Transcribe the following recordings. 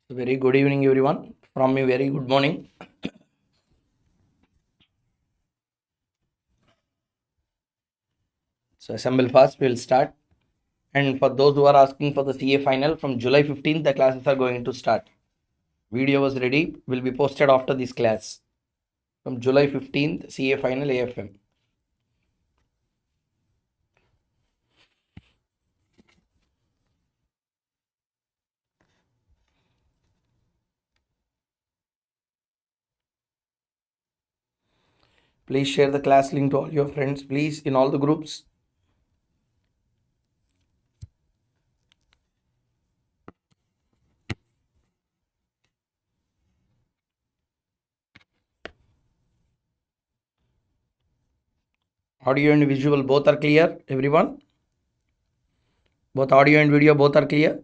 So very good evening, everyone. From me, very good morning. So assemble fast. We'll start. And for those who are asking for the CA final, from July 15th, the classes are going to start. Video was ready. Will be posted after this class. From July 15th, CA final AFM. Please share the class link to all your friends. Please, in all the groups. Audio and visual both are clear, everyone. Both audio and video both are clear.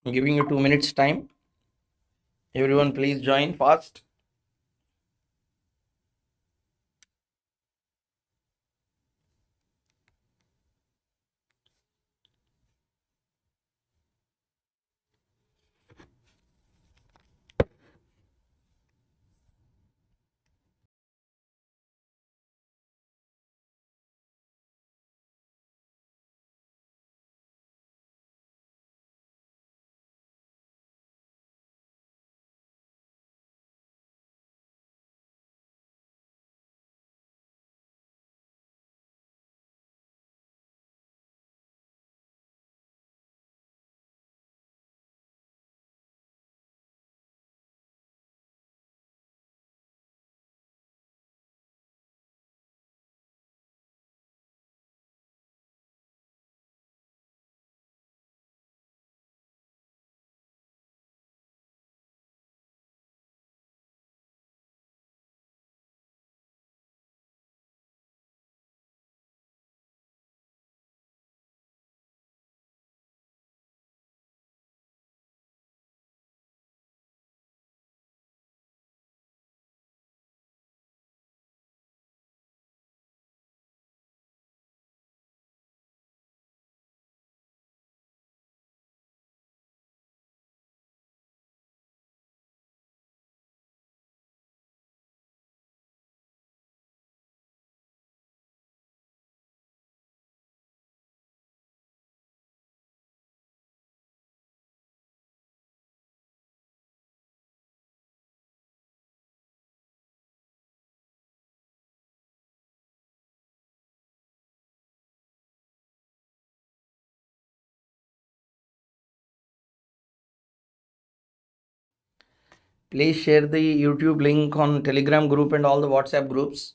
I'm giving you 2 minutes time. Everyone, please join fast. Please share the YouTube link on Telegram group and all the WhatsApp groups.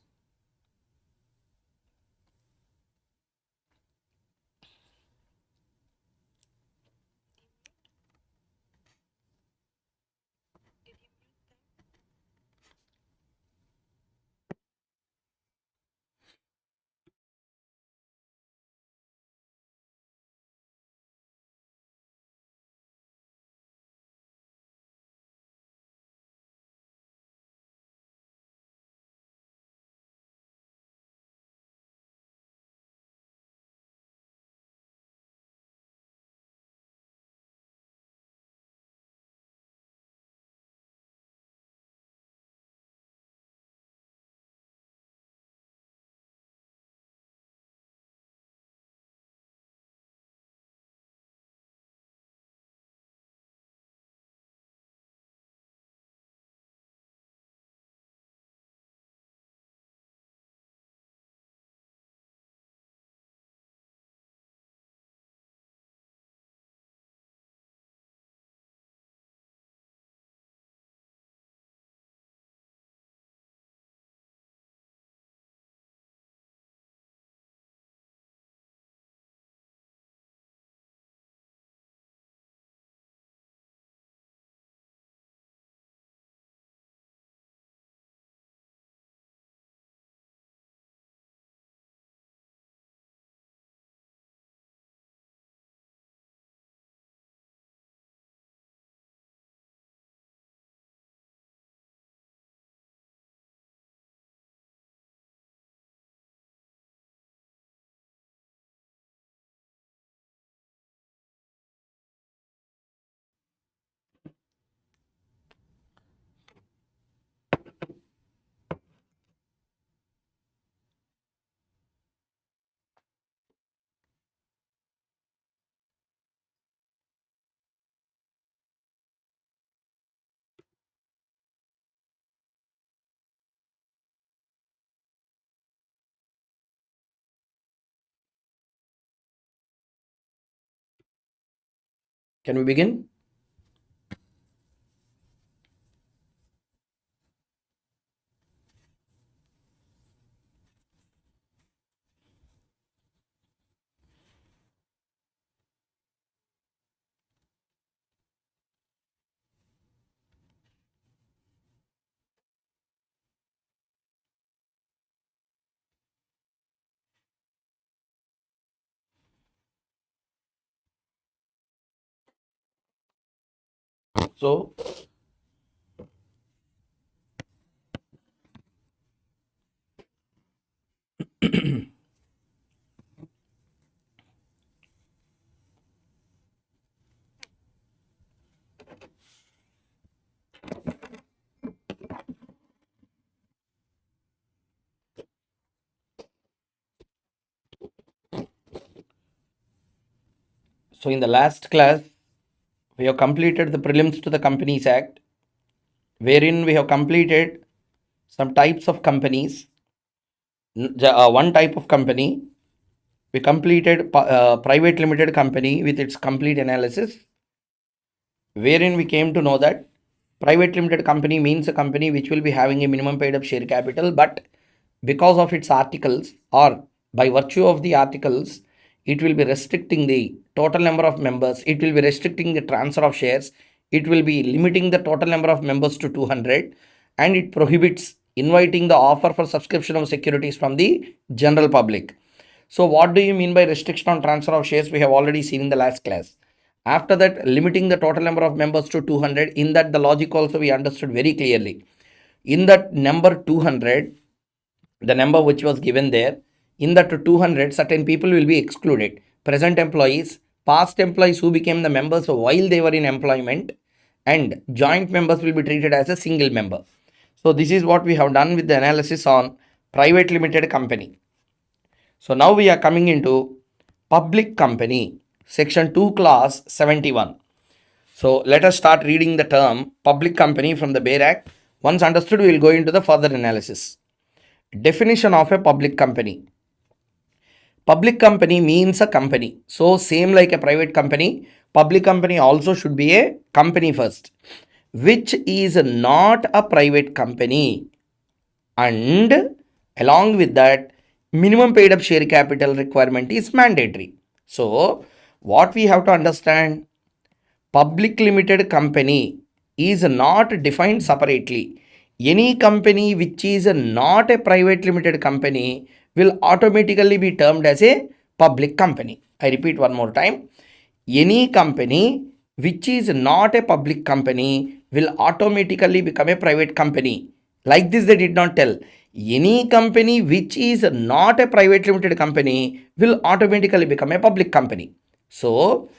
Can we begin? So, so in the last class, we have completed the prelims to the Companies Act, wherein we have completed some types of companies. One type of company, we completed private limited company with its complete analysis, wherein we came to know that private limited company means a company which will be having a minimum paid up share capital, but because of its articles or by virtue of the articles, it will be restricting the total number of members, it will be restricting the transfer of shares, it will be limiting the total number of members to 200, and it prohibits inviting the offer for subscription of securities from the general public. So what do you mean by restriction on transfer of shares? We have already seen in the last class. After that, limiting the total number of members to 200, in that the logic also we understood very clearly. In that number 200, the number which was given there, in that 200, certain people will be excluded. Present employees, past employees who became the members while they were in employment, and joint members will be treated as a single member. So this is what we have done with the analysis on private limited company. So now we are coming into public company, section 2, class 71. So let us start reading the term public company from the Bare Act. Once understood, we will go into the further analysis. Definition of a public company. Public company means a company. So same like a private company, public company also should be a company first, which is not a private company, and along with that, minimum paid up share capital requirement is mandatory. So what we have to understand, public limited company is not defined separately. Any company which is not a private limited company will automatically be termed as a public company. I repeat one more time. Any company which is not a public company will automatically become a private company. Like this, they did not tell. Any company which is not a private limited company will automatically become a public company. So,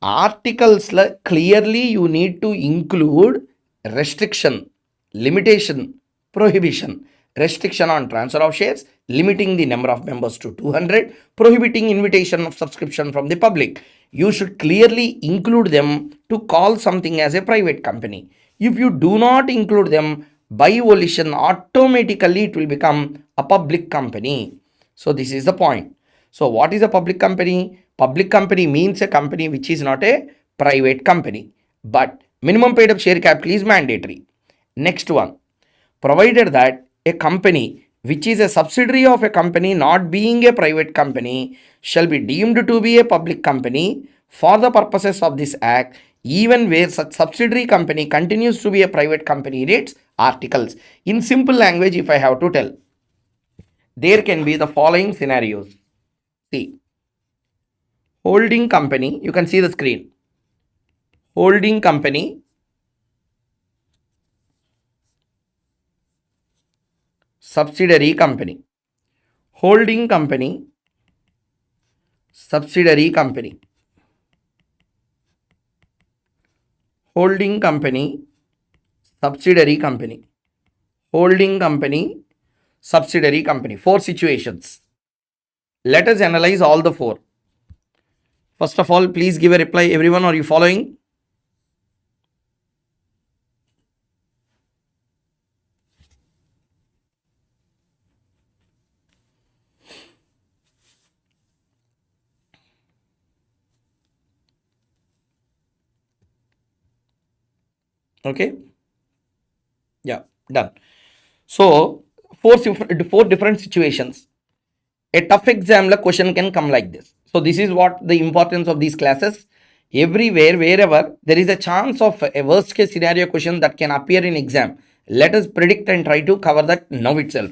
articles clearly you need to include restriction, limitation, prohibition. Restriction on transfer of shares, limiting the number of members to 200, prohibiting invitation of subscription from the public. You should clearly include them to call something as a private company. If you do not include them, by volition, automatically it will become a public company. So this is the point. So what is a public company? Public company means a company which is not a private company, but minimum paid up share capital is mandatory. Next one, provided that a company which is a subsidiary of a company not being a private company shall be deemed to be a public company for the purposes of this act, even where such subsidiary company continues to be a private company in its articles. In simple language, if I have to tell, there can be the following scenarios. See, holding company, you can see the screen. Holding company, subsidiary company. Holding company, subsidiary company. Holding company, subsidiary company. Holding company, subsidiary company. Four situations. Let us analyze all the four. First of all, please give a reply. Everyone, are you following? Okay. Yeah, done. So four different situations. A tough exam question can come like this. So this is what the importance of these classes. Everywhere, wherever there is a chance of a worst case scenario question that can appear in exam, let us predict and try to cover that now itself.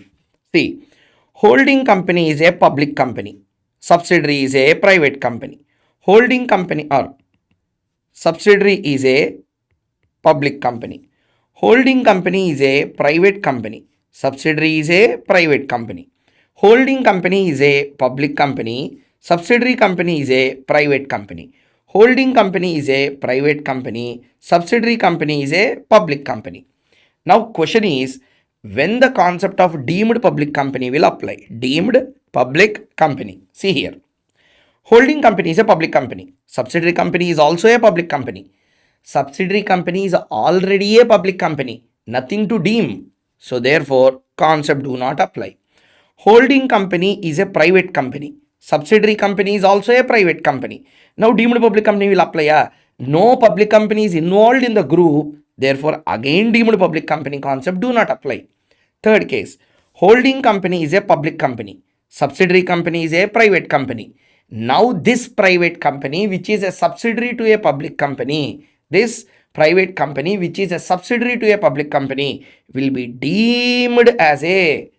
See, holding company is a public company. Subsidiary is a private company. Holding company or subsidiary is a public company. Holding company is a private company. Subsidiary is a private company. Holding company is a public company. Subsidiary company is a private company. Holding company is a private company. Subsidiary company is a public company. Now question is, when the concept of deemed public company will apply? Deemed public company. See here. Holding company is a public company. Subsidiary company is also a public company. Subsidiary company is already a public company. Nothing to deem. So therefore, concept do not apply. Holding company is a private company. Subsidiary company is also a private company. Now deemed public company will apply. No public company is involved in the group. Therefore, again deemed public company concept do not apply. Third case, holding company is a public company. Subsidiary company is a private company. Now this private company which is a subsidiary to a public company, this private company which is a subsidiary to a public company will be deemed as a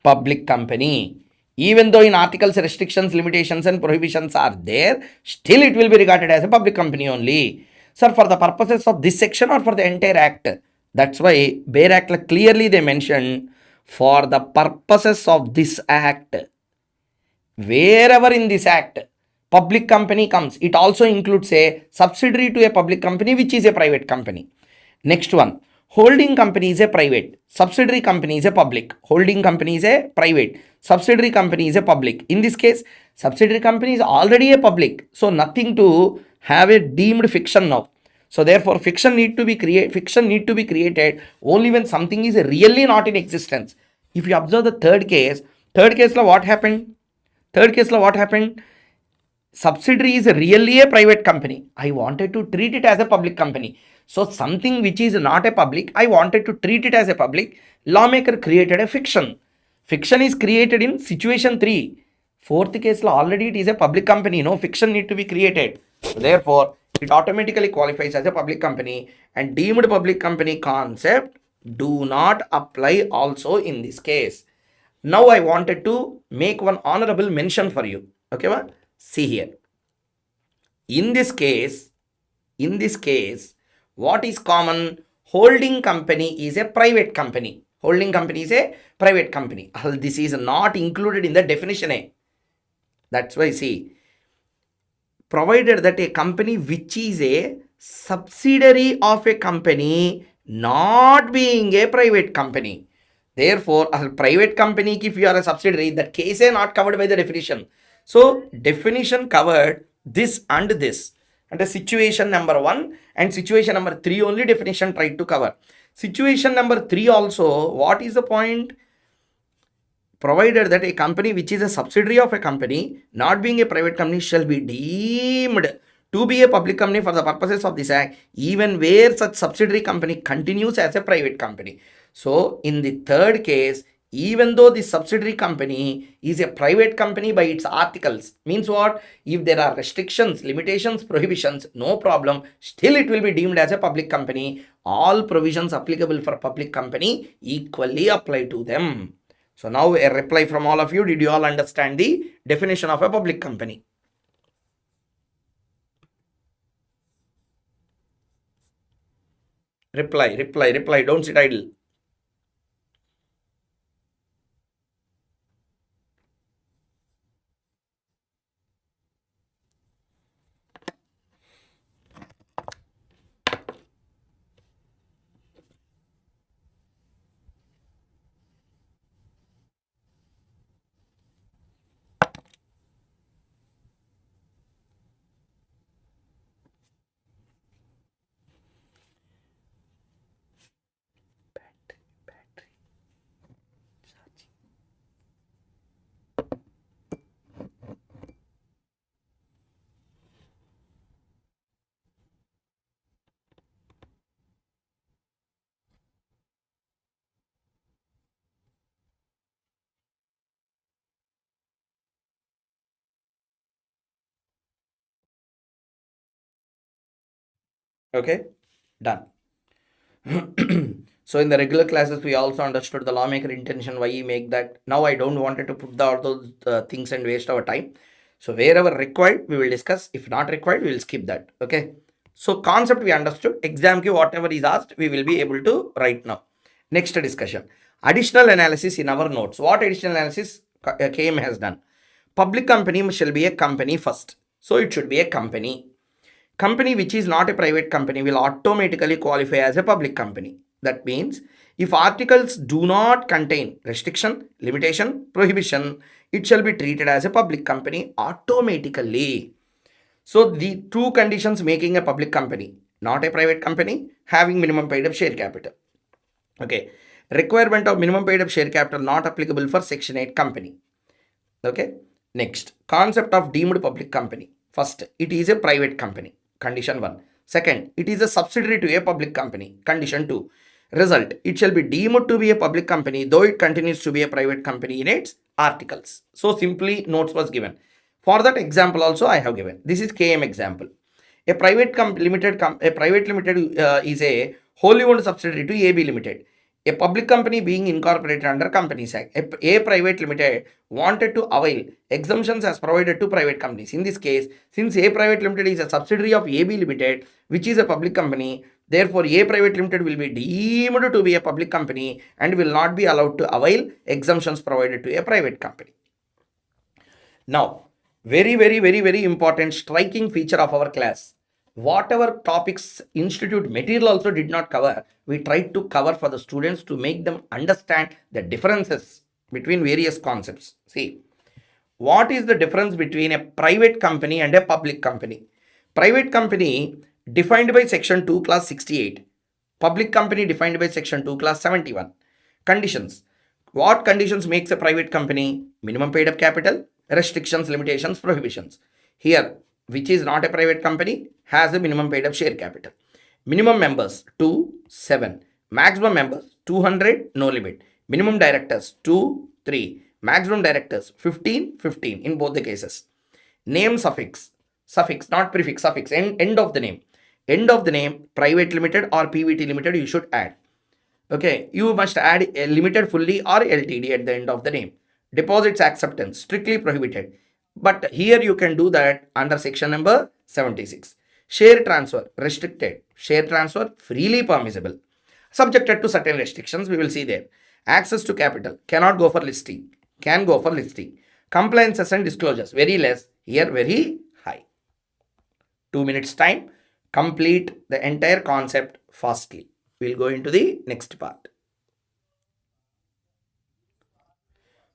public company. Even though in articles restrictions, limitations and prohibitions are there, still it will be regarded as a public company only. Sir, for the purposes of this section or for the entire act? That's why Bare Act clearly they mention for the purposes of this act. Wherever in this act public company comes, it also includes a subsidiary to a public company which is a private company. Next one, holding company is a private, subsidiary company is a public. Holding company is a private, subsidiary company is a public. In this case, subsidiary company is already a public, so nothing to have a deemed fiction now. So therefore, fiction need to be created only when something is really not in existence. If you observe the third case law, what happened? Third case law, what happened? Subsidiary is really a private company. I wanted to treat it as a public company. So something which is not a public, I wanted to treat it as a public. Lawmaker created a fiction. Fiction is created in situation 3. Fourth case law, already it is a public company. No fiction need to be created. So therefore, it automatically qualifies as a public company, and deemed public company concept do not apply also in this case. Now I wanted to make one honorable mention for you. Okay, what? See here. In this case, what is common? Holding company is a private company. Holding company is a private company. This is not included in the definition A. That's why see, provided that a company which is a subsidiary of a company not being a private company. Therefore, a private company, if you are a subsidiary, that case is not covered by the definition. So, definition covered this and this. And the situation number 1 and situation number 3 only definition tried to cover. Situation number 3 also, what is the point? Provided that a company which is a subsidiary of a company, not being a private company, shall be deemed to be a public company for the purposes of this act, even where such subsidiary company continues as a private company. So, in the third case, even though the subsidiary company is a private company by its articles, means what? If there are restrictions, limitations, prohibitions, no problem, still it will be deemed as a public company. All provisions applicable for public company equally apply to them. So now a reply from all of you. Did you all understand the definition of a public company? Reply. Don't sit idle. Okay, done. So in the regular classes, we also understood the lawmaker intention, why he make that. Now I don't wanted to put all those things and waste our time. So wherever required, we will discuss. If not required, we will skip that. Okay. So concept we understood. Exam ki whatever is asked, we will be able to write now. Next discussion. Additional analysis in our notes. What additional analysis KM has done? Public company shall be a company first. So it should be a company. Company which is not a private company will automatically qualify as a public company. That means if articles do not contain restriction, limitation, prohibition, it shall be treated as a public company automatically. So the two conditions making a public company, not a private company, having minimum paid up share capital. Okay. Requirement of minimum paid up share capital not applicable for Section 8 company. Okay. Next, concept of deemed public company. First, it is a private company. Condition 1. Second, it is a subsidiary to a public company. Condition 2. Result, it shall be deemed to be a public company though it continues to be a private company in its articles. So simply notes was given. For that example also I have given. This is KM example. A private limited is a wholly owned subsidiary to AB Limited. A public company being incorporated under Companies Act. A private limited wanted to avail exemptions as provided to private companies. In this case, since A private limited is a subsidiary of AB Limited, which is a public company, therefore A private limited will be deemed to be a public company and will not be allowed to avail exemptions provided to a private company. Now, very important striking feature of our class. Whatever topics institute material also did not cover, we tried to cover for the students to make them understand the differences between various concepts. See, what is the difference between a private company and a public company? Private company defined by section 2 class 68. Public company defined by section 2 class 71. Conditions. What conditions makes a private company? Minimum paid up capital, restrictions, limitations, prohibitions. Here, which is not a private company, has a minimum paid up share capital. Minimum members 2, 7. Maximum members 200, no limit. Minimum directors 2, 3. Maximum directors 15, 15 in both the cases. Name suffix, not prefix, suffix, end of the name. End of the name, private limited or PVT limited, you should add. Okay, you must add a limited fully or LTD at the end of the name. Deposits acceptance, strictly prohibited. But here you can do that under section number 76. Share transfer, restricted. Share transfer, freely permissible. Subjected to certain restrictions, we will see there. Access to capital, cannot go for listing. Can go for listing. Compliances and disclosures, very less. Here, very high. 2 minutes time. Complete the entire concept fastly. We'll go into the next part.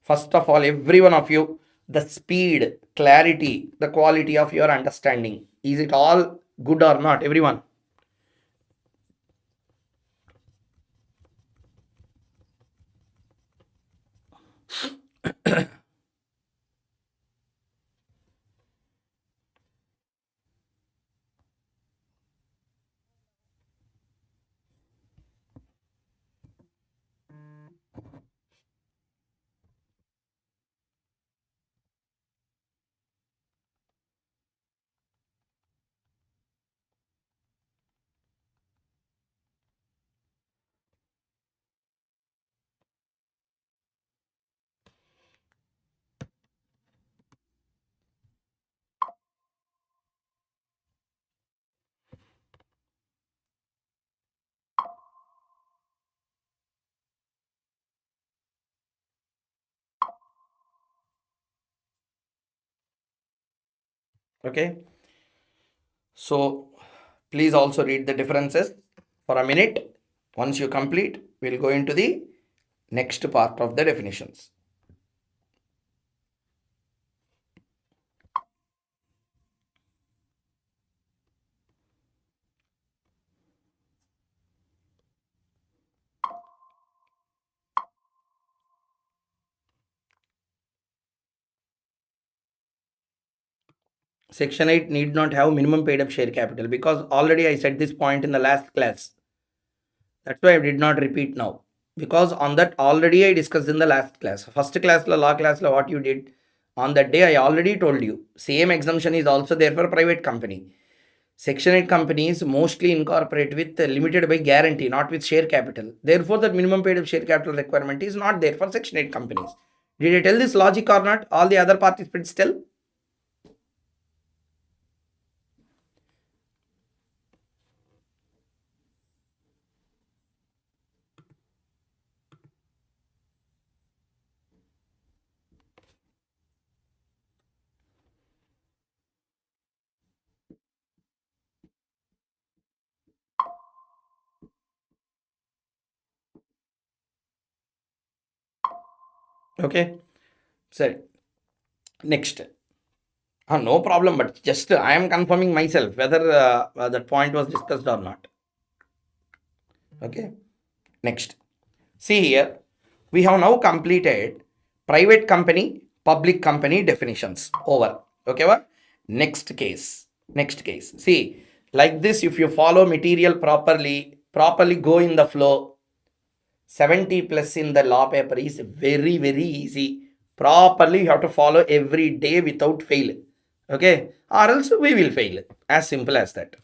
First of all, every one of you, the speed, clarity, the quality of your understanding, is it all good or not? Everyone. Okay. So please also read the differences for a minute. Once you complete, we'll go into the next part of the definitions. Section 8 need not have minimum paid up share capital because already I said this point in the last class. That's why I did not repeat now. Because on that already I discussed in the last class. First class, law class, what you did on that day, I already told you. Same exemption is also there for private company. Section 8 companies mostly incorporate with limited by guarantee, not with share capital. Therefore, the minimum paid of share capital requirement is not there for Section 8 companies. Did I tell this logic or not? All the other participants tell? Okay. So, next. No problem, but just I am confirming myself whether that point was discussed or not. Okay. Next. See here, we have now completed private company, public company definitions. Over. Okay, what? Next case. Next case. See, like this, if you follow material properly go in the flow, 70 plus in the law paper is very, very easy. Properly, you have to follow every day without fail. Okay, or else we will fail. As simple as that.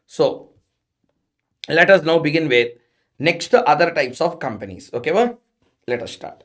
So, let us now begin with next other types of companies. Okay, well, let us start.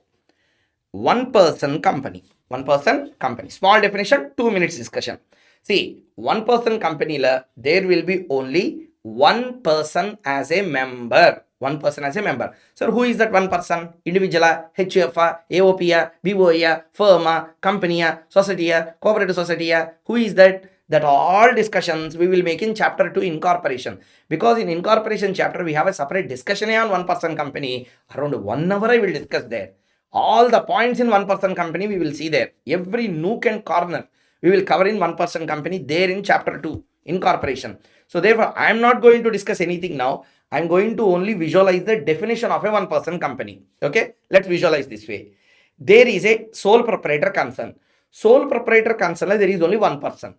One person company. One person company. Small definition, 2 minutes discussion. See, one person company la, there will be only one person as a member. One person as a member. So, who is that one person? Individual, HUF, AOP, BOA, firm, company, society, cooperative society. Who is that? That all discussions we will make in chapter 2 incorporation, because in incorporation chapter we have a separate discussion on one person company. Around 1 hour I will discuss there. All the points in one person company we will see there. Every nook and corner we will cover in one person company there in chapter 2 incorporation. So therefore I am not going to discuss anything now. I am going to only visualize the definition of a one person company. Okay, let's visualize this way. There is a sole proprietor concern. Sole proprietor concern, there is only one person.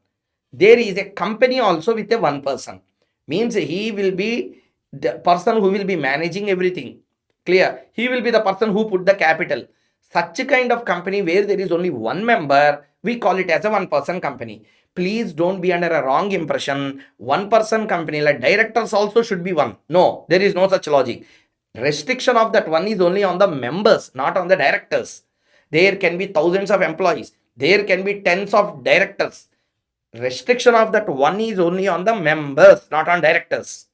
There is a company also with a one person. Means he will be the person who will be managing everything. Clear? He will be the person who put the capital. Such a kind of company where there is only one member, we call it as a one person company. Please don't be under a wrong impression. One person company, like directors also should be one. No, there is no such logic. Restriction of that one is only on the members, not on the directors. There can be thousands of employees. There can be tens of directors. Restriction of that one is only on the members, not on directors.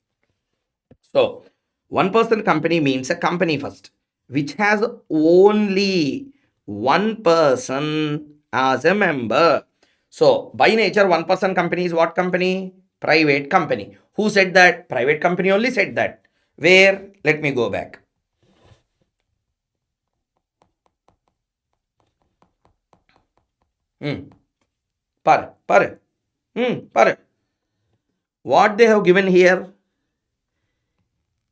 So, one person company means a company first, which has only one person as a member. So, by nature, one person company is what company? Private company. Who said that? Private company only said that. Where? Let me go back. Par. What they have given here?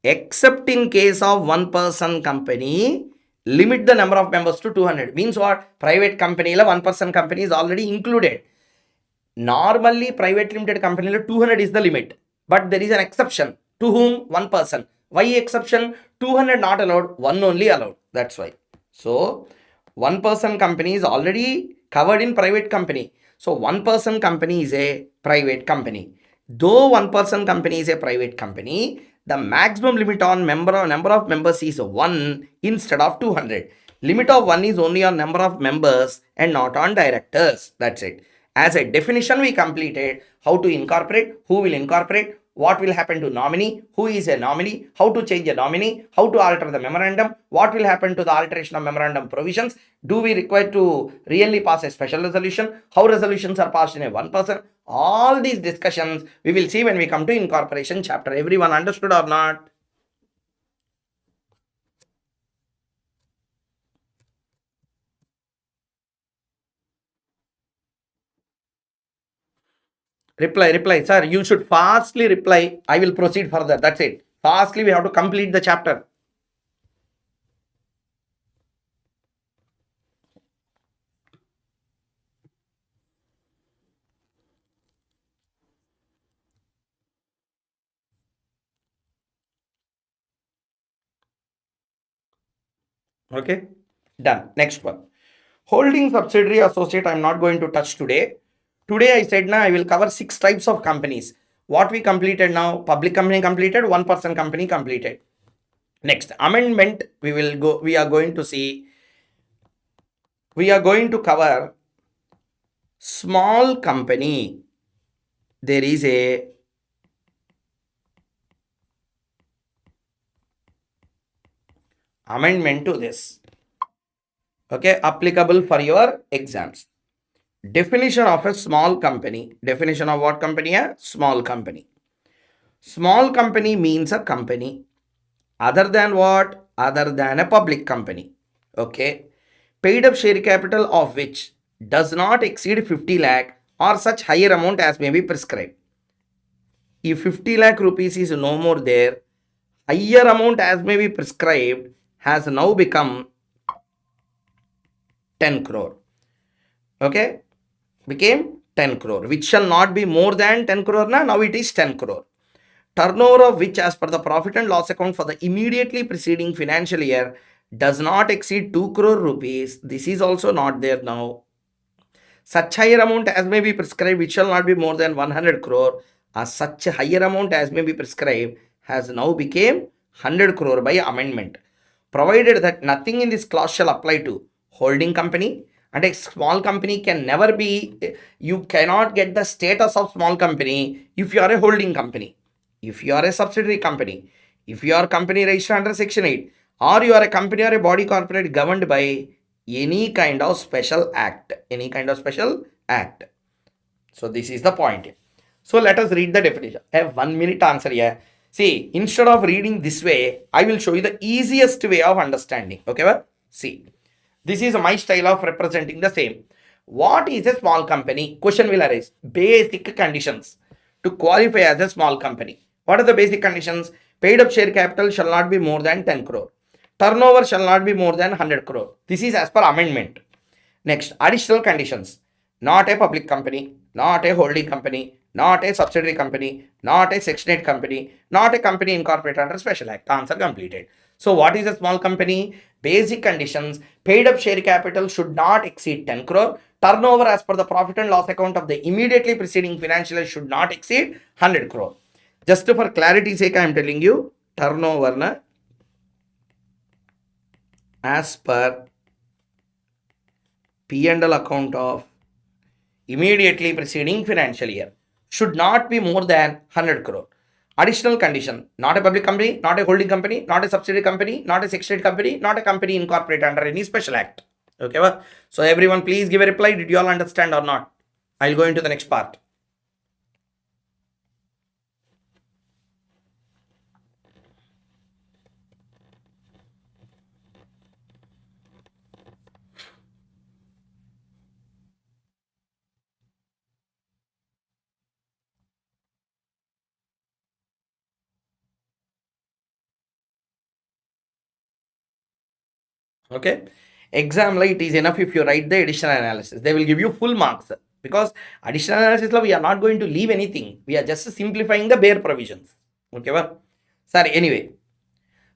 Except in case of one person company, limit the number of members to 200. Means what? Private company la one person company is already included. Normally private limited company la 200 is the limit, but there is an exception. To whom? One person. Why exception? 200 not allowed, one only allowed. That's why. So one person company is already covered in private company. So one person company is a private company. Though one person company is a private company, the maximum limit on number of members is 1 instead of 200. Limit of 1 is only on number of members and not on directors. That's it. As a definition we completed how to incorporate, who will incorporate, what will happen to nominee, who is a nominee, how to change a nominee, how to alter the memorandum, what will happen to the alteration of memorandum provisions, do we require to really pass a special resolution, how resolutions are passed in a one person. All these discussions we will see when we come to incorporation chapter. Everyone understood or not? Reply, sir. You should fastly reply. I will proceed further. That's it. Fastly, we have to complete the chapter. Okay, done. Next one. Holding subsidiary associate, I'm not going to touch today. Today I said now I will cover 6 types of companies. What we completed now? Public company completed, one person company completed. Next, amendment we are going to see. We are going to cover small company. There is a amendment to this. Okay, applicable for your exams. Definition of a small company. Definition of what company? A small company. Small company means a company other than what? Other than a public company. Okay. Paid up share capital of which does not exceed 50 lakh or such higher amount as may be prescribed. If 50 lakh rupees is no more there, higher amount as may be prescribed has now become 10 crore. Okay. Became 10 crore, which shall not be more than 10 crore. Now it is 10 crore. Turnover of which as per the profit and loss account for the immediately preceding financial year does not exceed 2 crore rupees. This is also not there now. Such higher amount as may be prescribed, which shall not be more than 100 crore, as such higher amount as may be prescribed has now became 100 crore by amendment. Provided that nothing in this clause shall apply to holding company, and a small company can never be, you cannot get the status of small company if you are a holding company. If you are a subsidiary company, if you are company registered under section 8, or you are a company or a body corporate governed by any kind of special act, So this is the point. So let us read the definition. I have 1 minute answer here. See, instead of reading this way, I will show you the easiest way of understanding. Okay, well? See, this is my style of representing the same. What is a small company? Question will arise. Basic conditions to qualify as a small company. What are the basic conditions? Paid up share capital shall not be more than 10 crore. Turnover shall not be more than 100 crore. This is as per amendment. Next, additional conditions. Not a public company, not a holding company, not a subsidiary company, not a section 8 company, not a company incorporated under special act. Answer completed. So what is a small company? Basic conditions. Paid up share capital should not exceed 10 crore. Turnover as per the profit and loss account of the immediately preceding financial year should not exceed 100 crore. Just for clarity's sake, I am telling you, turnover as per P&L account of immediately preceding financial year should not be more than 100 crore. Additional condition, not a public company, not a holding company, not a subsidiary company, not a section 8 company, not a company incorporated under any special act. Okay, well, so everyone please give a reply. Did you all understand or not? I'll go into the next part. Okay, exam it is enough if you write the additional analysis. They will give you full marks, because additional analysis we are not going to leave anything. We are just simplifying the bare provisions. Okay, well, sorry, anyway.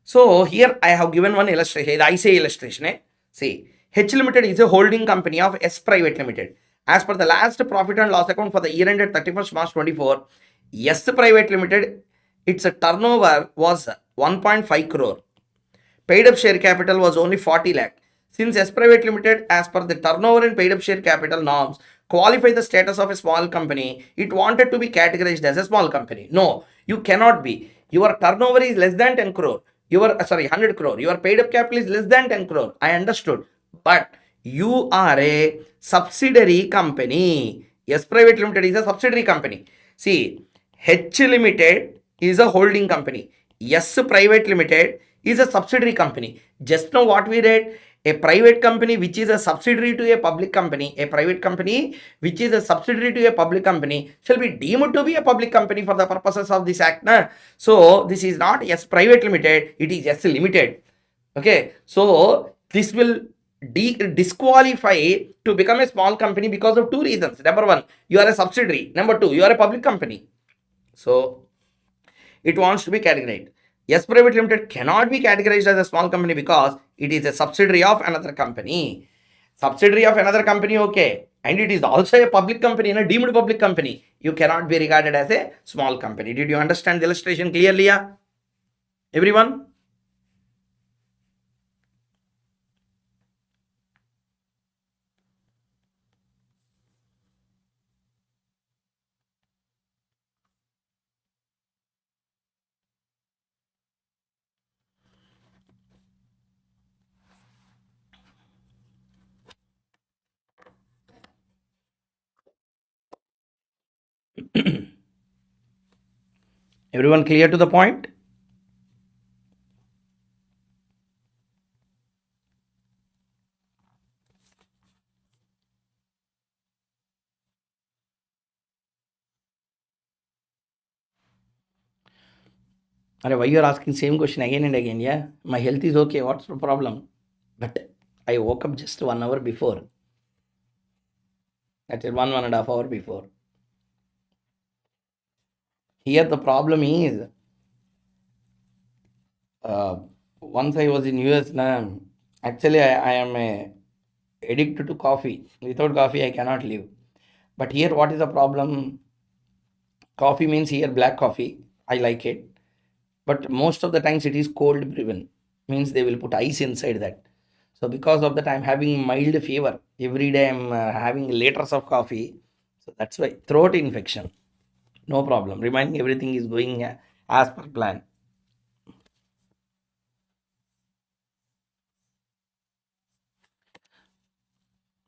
So here I have given one illustration. I say illustration. See, H Limited is a holding company of S Private Limited. As per the last profit and loss account for the year ended 31st March 24, S Private Limited, its turnover was 1.5 crore. Paid up share capital was only 40 lakh. Since S Private Limited, as per the turnover and paid up share capital norms, qualify the status of a small company, it wanted to be categorized as a small company. No, you cannot be. Your turnover is less than 10 crore. 100 crore. Your paid up capital is less than 10 crore. I understood. But you are a subsidiary company. S Private Limited is a subsidiary company. See, H Limited is a holding company. S Private Limited is a subsidiary company. Just now what we read, a private company which is a subsidiary to a public company, a private company which is a subsidiary to a public company shall be deemed to be a public company for the purposes of this act. So this is not S Private Limited, it is S Limited. Okay, so this will disqualify to become a small company because of two reasons. Number one, you are a subsidiary. Number two, you are a public company. So it wants to be categorized. S Private Limited cannot be categorized as a small company because it is a subsidiary of another company. Subsidiary of another company, okay. and it is also a public company, a deemed public company, you cannot be regarded as a small company. Did you understand the illustration clearly? Yeah? Everyone? Everyone clear to the point? Why you are asking same question again and again? Yeah, my health is okay. What's the problem? But I woke up just 1 hour before. That's it, 1.5 hour before. Here the problem is, uh, once I was in US, actually I am addicted to coffee. Without coffee, I cannot live. But here, what is the problem? Coffee means here black coffee. I like it, but most of the times it is cold brewed. Means they will put ice inside that. So because of that, I'm having mild fever every day. I'm having liters of coffee. So that's why throat infection. No problem. Remaining everything is going as per plan.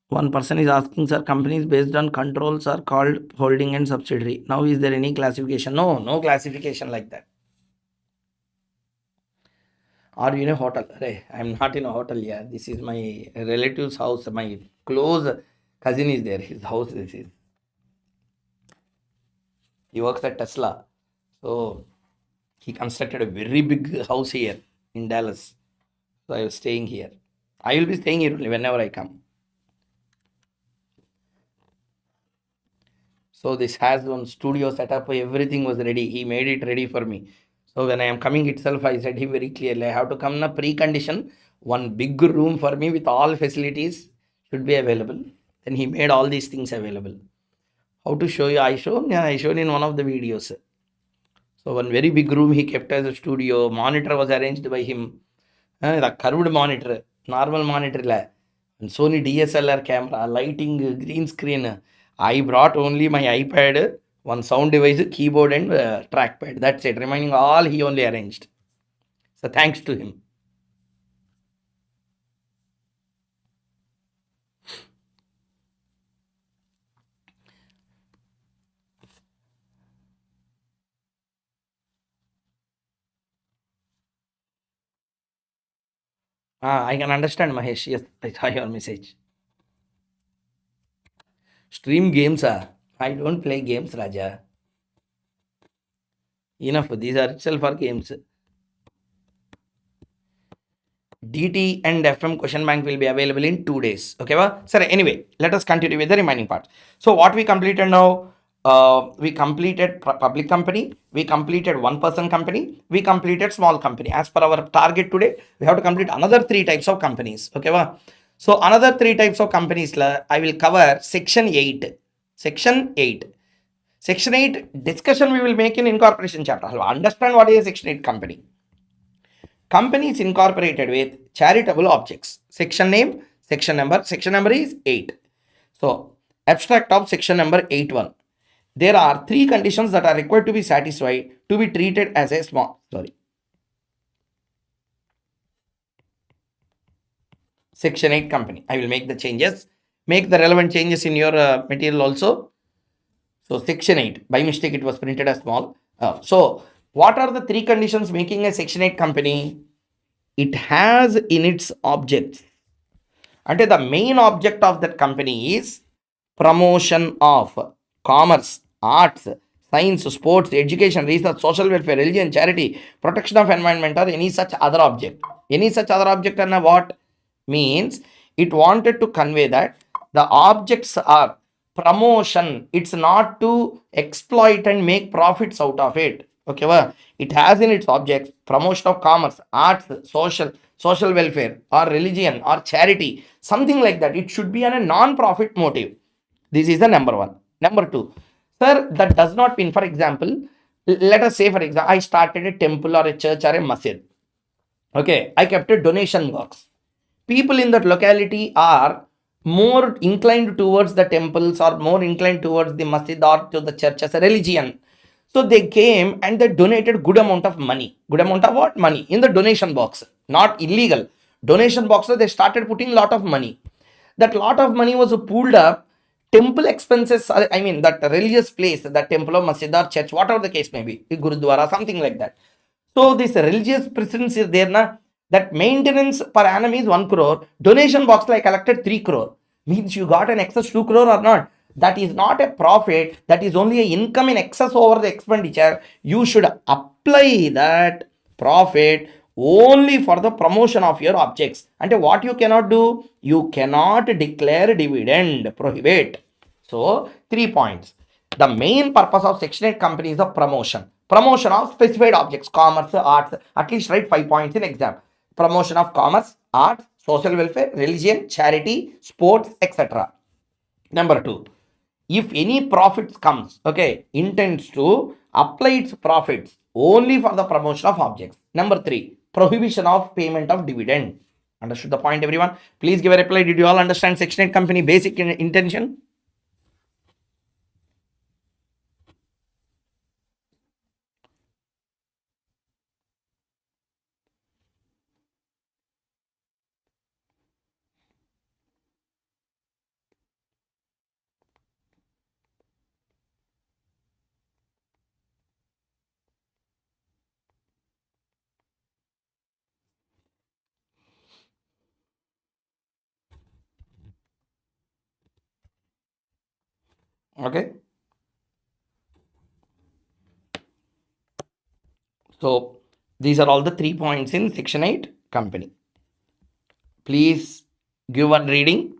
One person is asking, sir, companies based on controls are called holding and subsidiary. Now, is there any classification? No, no classification like that. Are you in a hotel? Hey, I'm not in a hotel. Yeah, this is my relative's house. My close cousin is there. His house. This is. He works at Tesla. So he constructed a very big house here in Dallas. So I was staying here. I will be staying here only whenever I come. So this has one studio setup. Everything was ready. He made it ready for me. So when I am coming itself, I said him very clearly, I have to come in a precondition. One big room for me with all facilities should be available. Then he made all these things available. How to show you? I shown. Yeah, I showed in one of the videos. So one very big room he kept as a studio. Monitor was arranged by him. The curved monitor, normal monitor la. And Sony DSLR camera, lighting, green screen. I brought only my iPad, one sound device, keyboard and trackpad. That's it. Remaining all he only arranged. So thanks to him. I can understand, Mahesh. Yes, I saw your message. Stream games, I don't play games, Raja. Enough. These are itself are games. DT and FM question bank will be available in 2 days. Okay, well, sir. Anyway, let us continue with the remaining part. So, what we completed now? We completed public company. We completed one-person company. We completed small company. As per our target today, we have to complete another 3 types of companies. Okay, well. So, another 3 types of companies. I will cover section 8. Section 8. Section 8 discussion we will make in incorporation chapter. Understand what is a section 8 company. Companies incorporated with charitable objects. Section name, section number is 8. So, abstract of section number 8.1. There are 3 conditions that are required to be satisfied to be treated as a Section 8 company. I will make the changes. Make the relevant changes in your material also. So, section 8. By mistake, it was printed as small. So, what are the 3 conditions making a section 8 company? It has in its objects. And the main object of that company is promotion of commerce, arts, science, sports, education, research, social welfare, religion, charity, protection of environment, or any such other object. Any such other object and what means it wanted to convey that the objects are promotion. It's not to exploit and make profits out of it. Okay, well, it has in its objects promotion of commerce, arts, social welfare, or religion, or charity, something like that. It should be on a non-profit motive. This is the number one. Number two, sir, that does not mean, for example, let us say, for example, I started a temple or a church or a masjid. Okay, I kept a donation box. People in that locality are more inclined towards the temples or more inclined towards the masjid or to the church as a religion. So they came and they donated good amount of money. Good amount of what? Money in the donation box. Not illegal. Donation box, they started putting lot of money. That lot of money was pooled up. Temple expenses, I mean, that religious place, that temple or masjid or church, whatever the case may be, Gurudwara, something like that. So this religious presence is there, na? That maintenance per annum is 1 crore. Donation box like collected 3 crore. Means you got an excess 2 crore or not. That is not a profit. That is only an income in excess over the expenditure. You should apply that profit only for the promotion of your objects. And what you cannot do? You cannot declare dividend. Prohibit. So 3 points. The main purpose of Section 8 company is the promotion. Promotion of specified objects, commerce, arts. At least write 5 points in exam. Promotion of commerce, arts, social welfare, religion, charity, sports, etc. Number 2, if any profits comes, okay, intends to apply its profits only for the promotion of objects. Number 3, prohibition of payment of dividend. Understood the point, everyone? Please give a reply. Did you all understand Section 8 company basic intention? Okay. So these are all the 3 points in Section 8 company. Please give one reading.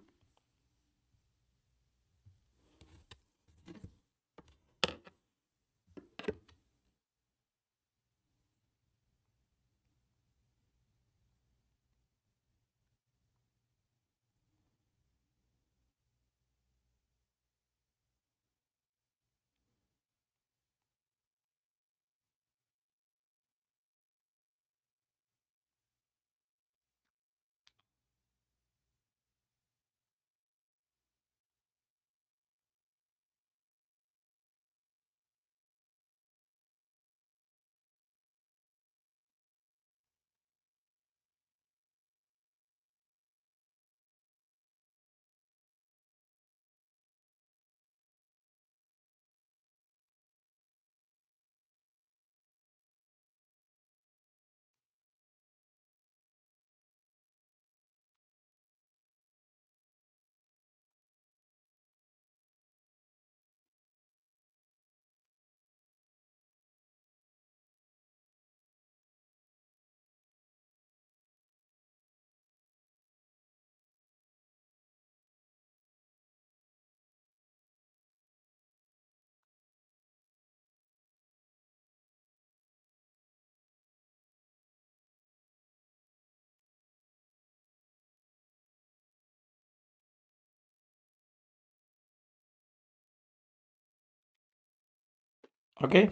Okay,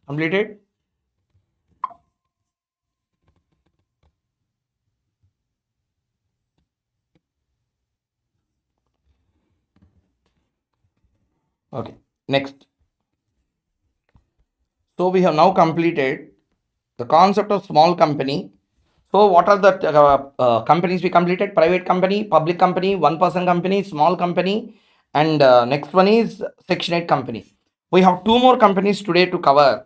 completed. Okay, next. So we have now completed the concept of small company. So what are the companies we completed? Private company, public company, one person company, small company, and next one is Section 8 company. We have 2 more companies today to cover.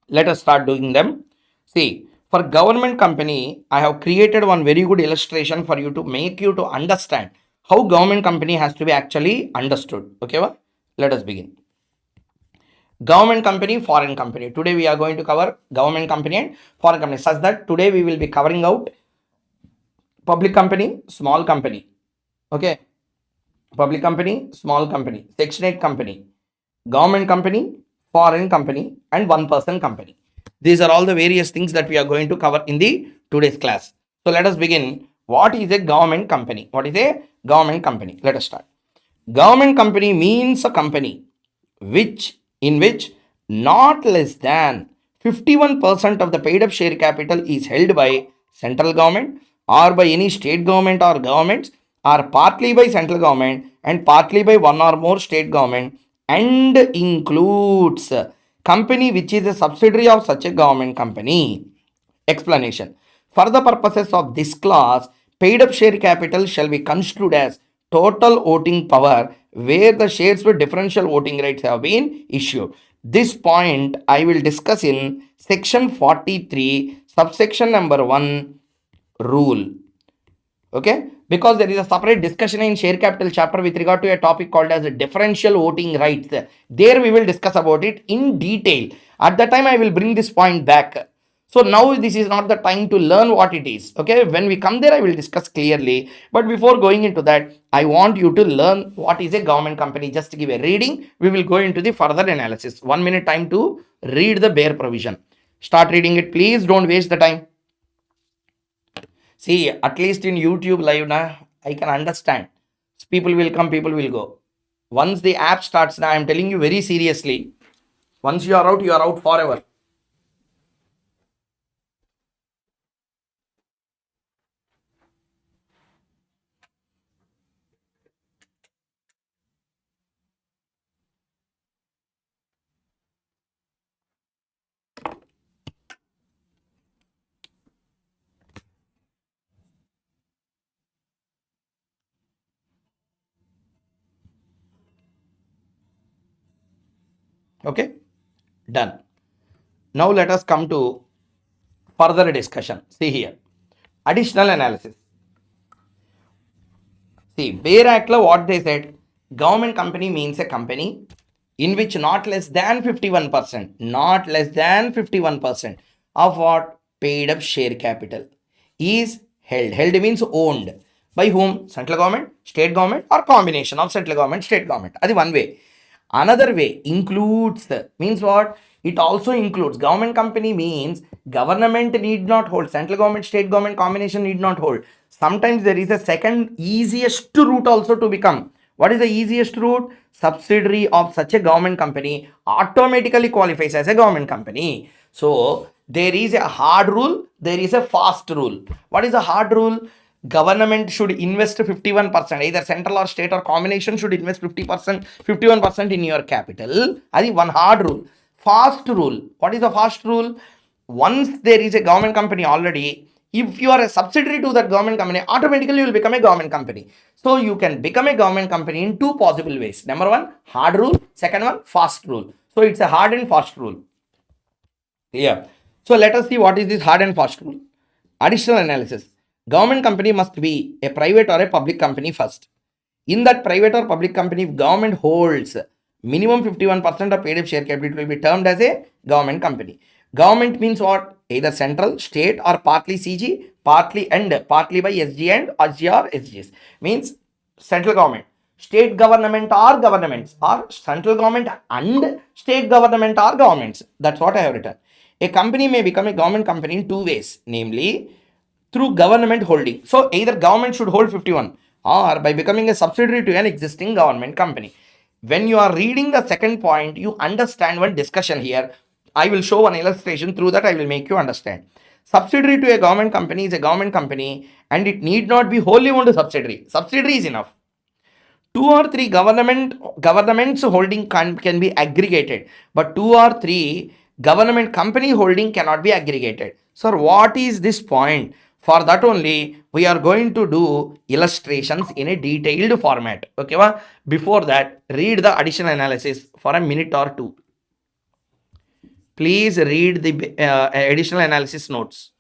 Let us start doing them. See, for government company, I have created one very good illustration for you to make you to understand how government company has to be actually understood. Okay, well, let us begin. Government company, foreign company. Today we are going to cover government company and foreign company, such that today we will be covering out public company, small company. Okay, public company, small company, Section 8 company, government company, foreign company, and one person company. These are all the various things that we are going to cover in the today's class. So let us begin. What is a government company? What is a government company? Let us start. Government company means a company which not less than 51% of the paid up share capital is held by central government or by any state government or governments, or partly by central government and partly by one or more state government, and includes company which is a subsidiary of such a government company. Explanation. For the purposes of this class, paid up share capital shall be construed as total voting power where the shares with differential voting rights have been issued. This point I will discuss in section 43, subsection number 1, rule. Okay, because there is a separate discussion in share capital chapter with regard to a topic called as differential voting rights. There we will discuss about it in detail. At that time I will bring this point back. So now this is not the time to learn what it is. Okay, when we come there I will discuss clearly, but before going into that I want you to learn what is a government company. Just to give a reading, we will go into the further analysis. 1 minute time to read the bare provision. Start reading it, please don't waste the time. See, at least in YouTube live na, I can understand. People will come, people will go. Once the app starts now, I'm telling you very seriously. Once you are out forever. Okay? Done. Now let us come to further discussion. See here. Additional analysis. See, Bayer Act law, what they said, government company means a company in which not less than 51%, not less than 51% of what paid up share capital is held. Held means owned. By whom? Central government, state government, or combination of central government, state government. That is one way. Another way includes means what? It also includes government company means government need not hold, central government, state government combination need not hold. Sometimes there is a second easiest route also to become. What is the easiest route? Subsidiary of such a government company automatically qualifies as a government company. So there is a hard rule, there is a fast rule. What is a hard rule? Government should invest 51%, either central or state or combination should invest 50%, 51% in your capital. That is one hard rule. Fast rule. What is the fast rule? Once there is a government company already, if you are a subsidiary to that government company, automatically you will become a government company. So you can become a government company in two possible ways. Number one, hard rule. Second one, fast rule. So it's a hard and fast rule. Yeah. So let us see what is this hard and fast rule. Additional analysis. Government company must be a private or a public company first. In that private or public company, if government holds minimum 51% of paid up share capital, will be termed as a government company. Government means what? Either central, state, or partly CG, partly by SG and SG or SGS. Means central government, state government or governments, or central government and state government or governments. That's what I have written. A company may become a government company in two ways, namely through government holding. So either government should hold 51 or by becoming a subsidiary to an existing government company. When you are reading the second point, you understand one discussion here. I will show one illustration. Through that I will make you understand. Subsidiary to a government company is a government company and it need not be wholly owned subsidiary. Subsidiary is enough. Two or three governments holding can be aggregated, but two or three government company holding cannot be aggregated. Sir, what is this point? For that only we are going to do illustrations in a detailed format. Okay, before that, read the additional analysis for a minute or two. Please read the additional analysis notes.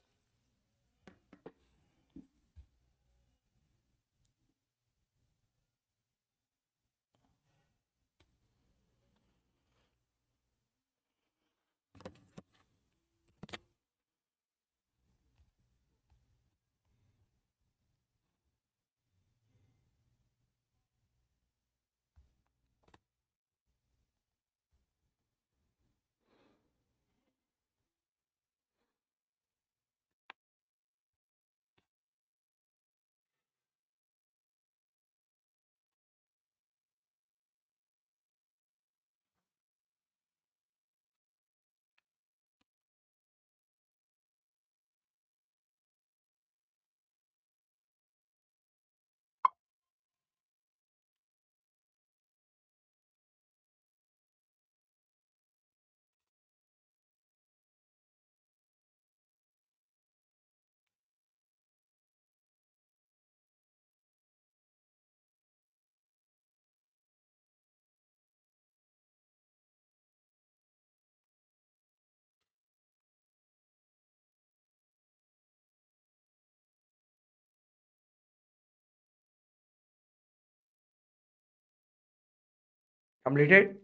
Completed?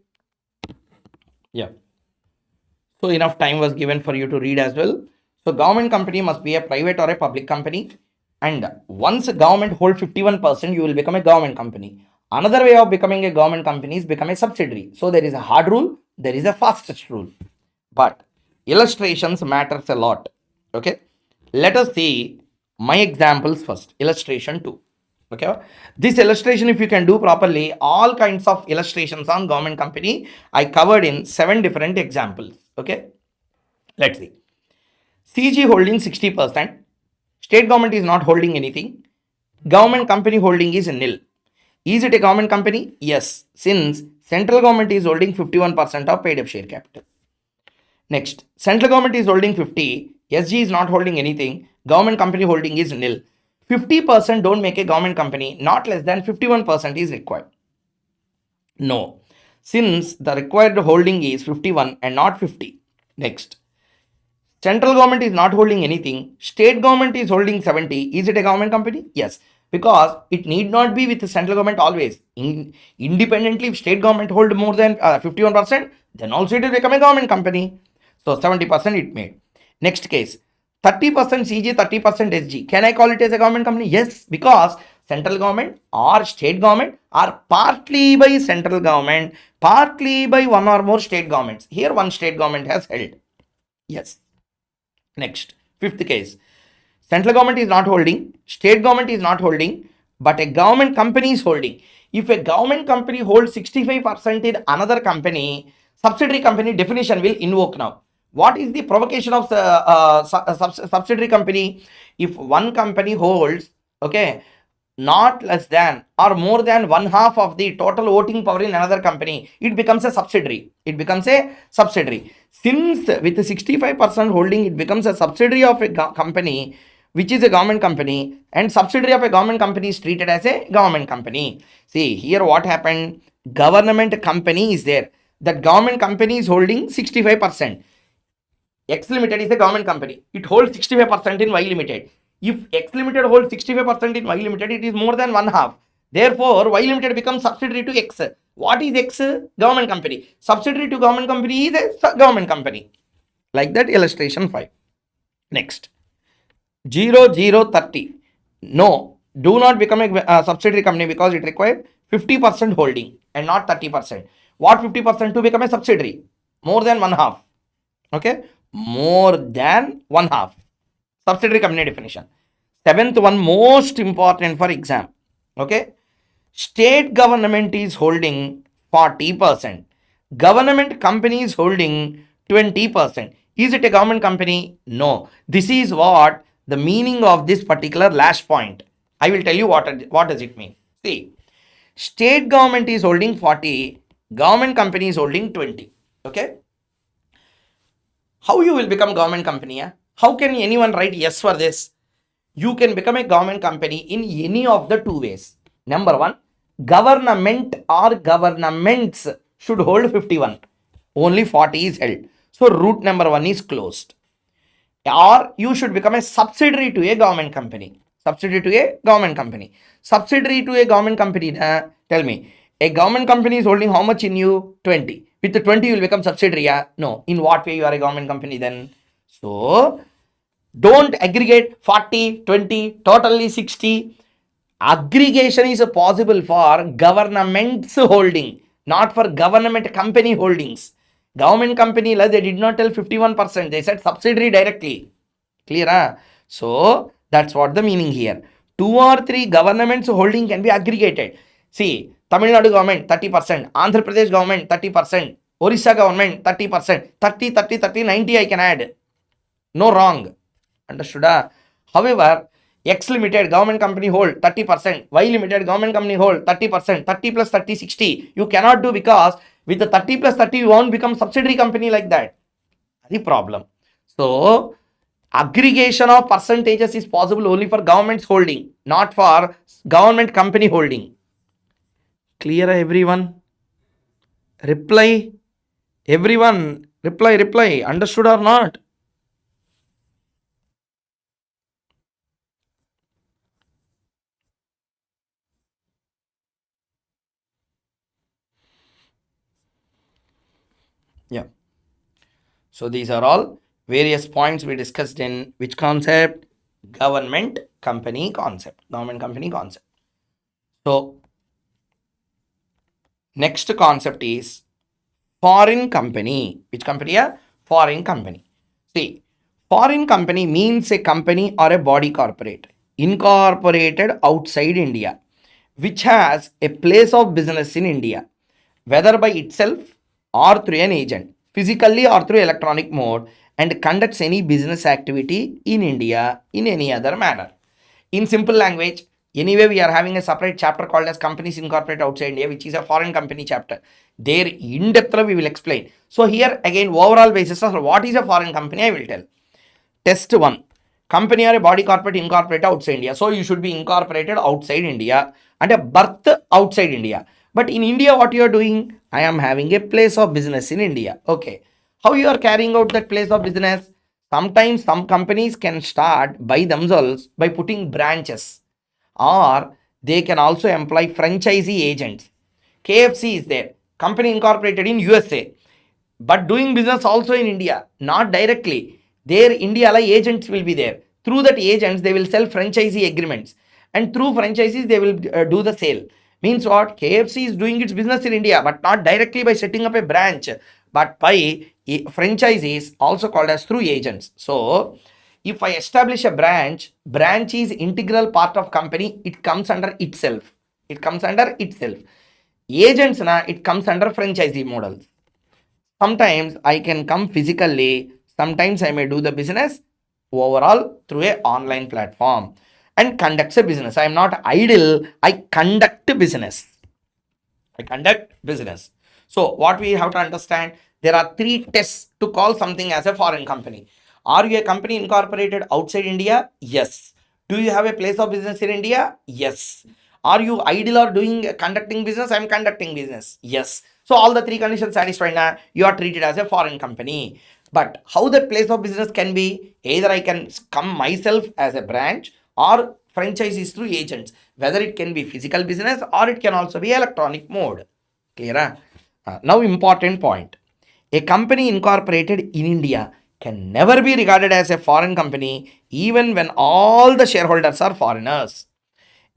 Yeah. So enough time was given for you to read as well. So government company must be a private or a public company. And once a government hold 51%, you will become a government company. Another way of becoming a government company is become a subsidiary. So there is a hard rule, there is a fastest rule. But illustrations matters a lot. Okay. Let us see my examples first. Illustration 2. Okay, this illustration, if you can do properly, all kinds of illustrations on government company I covered in 7 different examples. Okay, let's see. CG holding 60%, state government is not holding anything, government company holding is nil. Is it a government company? Yes, since central government is holding 51% of paid up share capital. Next, central government is holding 50, SG is not holding anything, government company holding is nil. 50% don't make a government company, not less than 51% is required. No, since the required holding is 51 and not 50. Next, central government is not holding anything, state government is holding 70. Is it a government company? Yes, because it need not be with the central government always. Independently, if state government hold more than 51%, then also it will become a government company. So 70% it made. Next case, 30% CG, 30% SG. Can I call it as a government company? Yes, because central government or state government are partly by central government, partly by one or more state governments. Here one state government has held. Yes. Next, fifth case. Central government is not holding, state government is not holding, but a government company is holding. If a government company holds 65% in another company, subsidiary company definition will invoke now. What is the provocation of subsidiary company? If one company holds, okay, not less than or more than one half of the total voting power in another company, it becomes a subsidiary. It becomes a subsidiary. Since with 65% holding, it becomes a subsidiary of a company which is a government company, and subsidiary of a government company is treated as a government company. See here what happened. Government company is there. That government company is holding 65%. X Limited is a government company. It holds 65% in Y Limited. If X Limited holds 65% in Y Limited, it is more than one half. Therefore, Y Limited becomes subsidiary to X. What is X? Government company. Subsidiary to government company is a government company. Like that, illustration 5. Next, 0030. No, do not become a subsidiary company because it required 50% holding and not 30%. What 50% to become a subsidiary? More than one half. Okay, more than one half. Subsidiary company definition. Seventh one, most important for exam. Okay, state government is holding 40%. Government company is holding 20%. Is it a government company? No. This is what the meaning of this particular last point. I will tell you what does it mean. See, state government is holding 40, government company is holding 20. Okay, how you will become government company? Yeah? How can anyone write yes for this? You can become a government company in any of the two ways. Number one, government or governments should hold 51. Only 40 is held. So route number one is closed. Or you should become a subsidiary to a government company. Subsidiary to a government company. Subsidiary to a government company. Tell me, a government company is holding how much in you? 20. With the 20, you will become subsidiary. Yeah? No. In what way you are a government company then? So, don't aggregate 40, 20, totally 60. Aggregation is possible for government's holding, not for government company holdings. Government company, they did not tell 51%. They said subsidiary directly. Clear? Huh? So, that's what the meaning here. 2 or 3 governments holding can be aggregated. See, Tamil Nadu government 30%, Andhra Pradesh government 30%, Orissa government 30%, 30, 30, 30, 90 I can add. No wrong. Understood? However, X Limited government company hold 30%, Y Limited government company hold 30%, 30 plus 30, 60. You cannot do because with the 30 plus 30, you won't become subsidiary company like that. The problem. So, aggregation of percentages is possible only for government's holding, not for government company holding. Clear, everyone? Reply. Everyone, reply. Understood or not? Yeah. So these are all various points we discussed in which concept? Government company concept. Government company concept. So next concept is foreign company. Which company? A foreign company. See, foreign company means a company or a body corporate incorporated outside India, which has a place of business in India, whether by itself or through an agent, physically or through electronic mode, and conducts any business activity in India in any other manner. In simple language, anyway, we are having a separate chapter called as companies incorporated outside India, which is a foreign company chapter. There, in depth, we will explain. So, here again, overall basis of what is a foreign company, I will tell. Test 1. Company or a body corporate incorporated outside India. So, you should be incorporated outside India and a birth outside India. But in India, what you are doing? I am having a place of business in India. Okay. How you are carrying out that place of business? Sometimes some companies can start by themselves by putting branches, or they can also employ franchisee agents. KFC is there, company incorporated in USA, but doing business also in India, not directly. Their India agents will be there. Through that agents, they will sell franchisee agreements, and through franchises, they will do the sale. Means what? KFC is doing its business in India, but not directly by setting up a branch, but by franchises, also called as through agents. So, if I establish a branch is integral part of company. It comes under itself. It comes under itself. Agents na it comes under franchisee model. Sometimes I can come physically, sometimes I may do the business overall through a online platform and conducts a business. I am not idle, I conduct business. I conduct business. So, what we have to understand, there are three tests to call something as a foreign company. Are you a company incorporated outside India? Yes. Do you have a place of business in India? Yes. Are you idle or doing conducting business? I am conducting business. Yes. So all the three conditions satisfied now, you are treated as a foreign company. But how that place of business can be? Either I can come myself as a branch, or franchises through agents, whether it can be physical business or it can also be electronic mode. Clear? Now important point. A company incorporated in India can never be regarded as a foreign company even when all the shareholders are foreigners.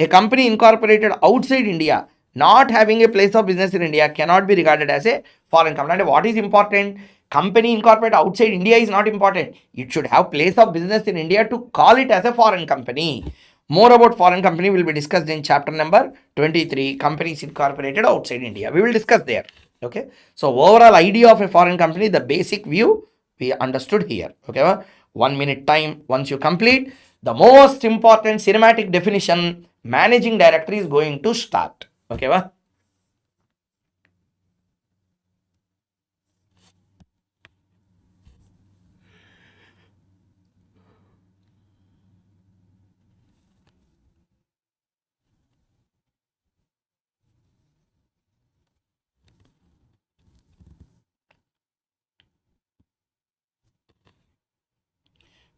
A company incorporated outside India, not having a place of business in India, cannot be regarded as a foreign company. And what is important? Company incorporated outside India is not important. It should have place of business in India to call it as a foreign company. More about foreign company will be discussed in chapter number 23, companies incorporated outside India. We will discuss there. Okay. So overall idea of a foreign company, the basic view we understood here. Okay. 1 minute time. Once you complete, the most important cinematic definition, managing director is going to start. Okay.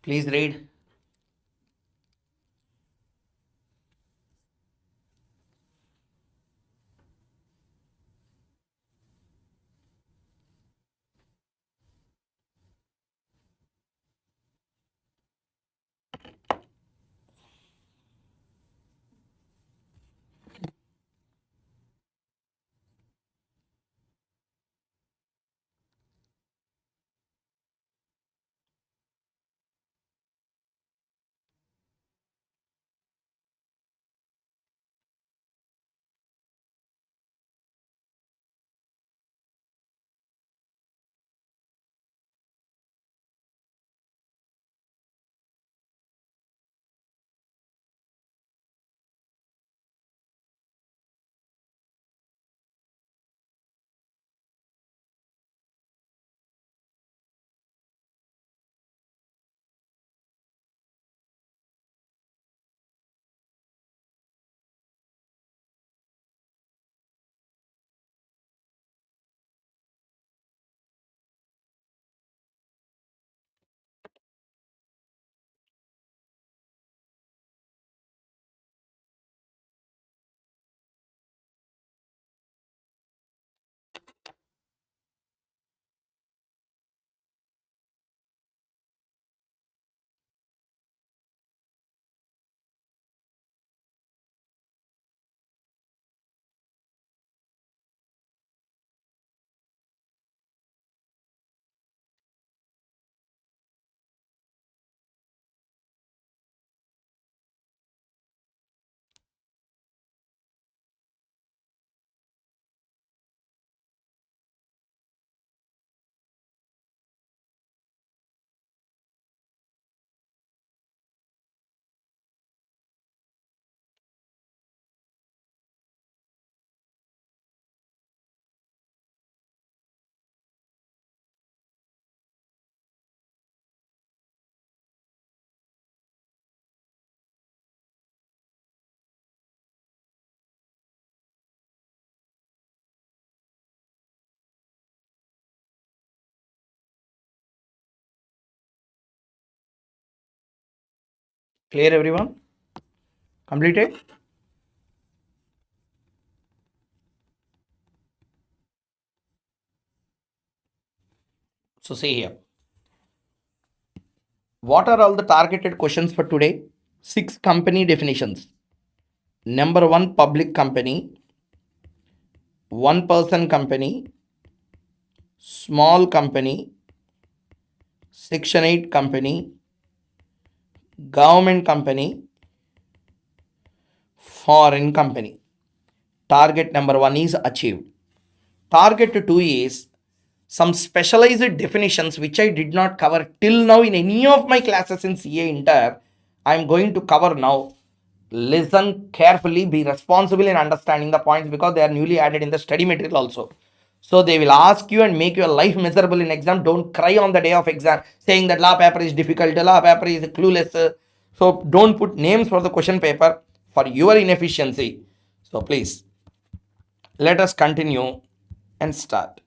Please read. Clear everyone? Completed? So see here. What are all the targeted questions for today? 6 company definitions. Number 1, public company, one person company, small company, Section 8 company, government company, foreign company. Target number 1 is achieved. Target 2 is some specialized definitions which I did not cover till now in any of my classes in CA Inter. I am going to cover now. Listen carefully, be responsible in understanding the points because they are newly added in the study material also. So they will ask you and make your life miserable in exam. Don't cry on the day of exam saying that law paper is difficult, law paper is clueless. So don't put names for the question paper for your inefficiency. So please, let us continue and start.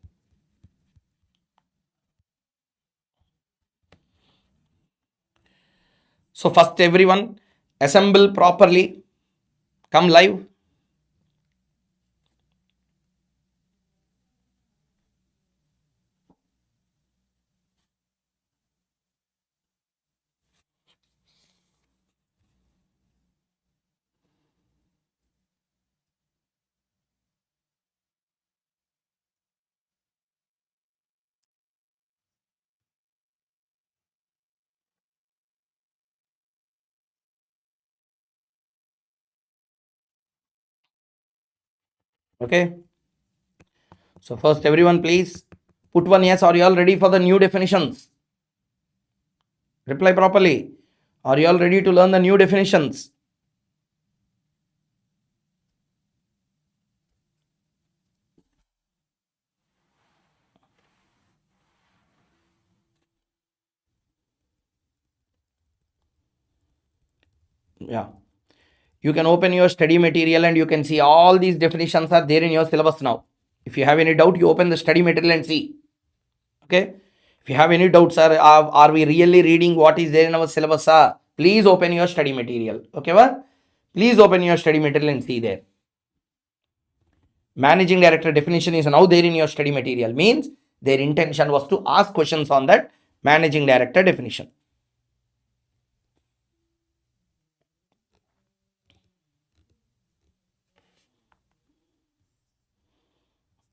So first everyone assemble properly, come live. Okay. So first everyone please put one yes. Are you all ready for the new definitions? Reply properly. Are you all ready to learn the new definitions? Yeah. You can open your study material and you can see all these definitions are there in your syllabus now. If you have any doubt, you open the study material and see. Okay. If you have any doubts, are we really reading what is there in our syllabus? Please open your study material. Okay, what? Please open your study material and see there. Managing director definition is now there in your study material. Means their intention was to ask questions on that managing director definition.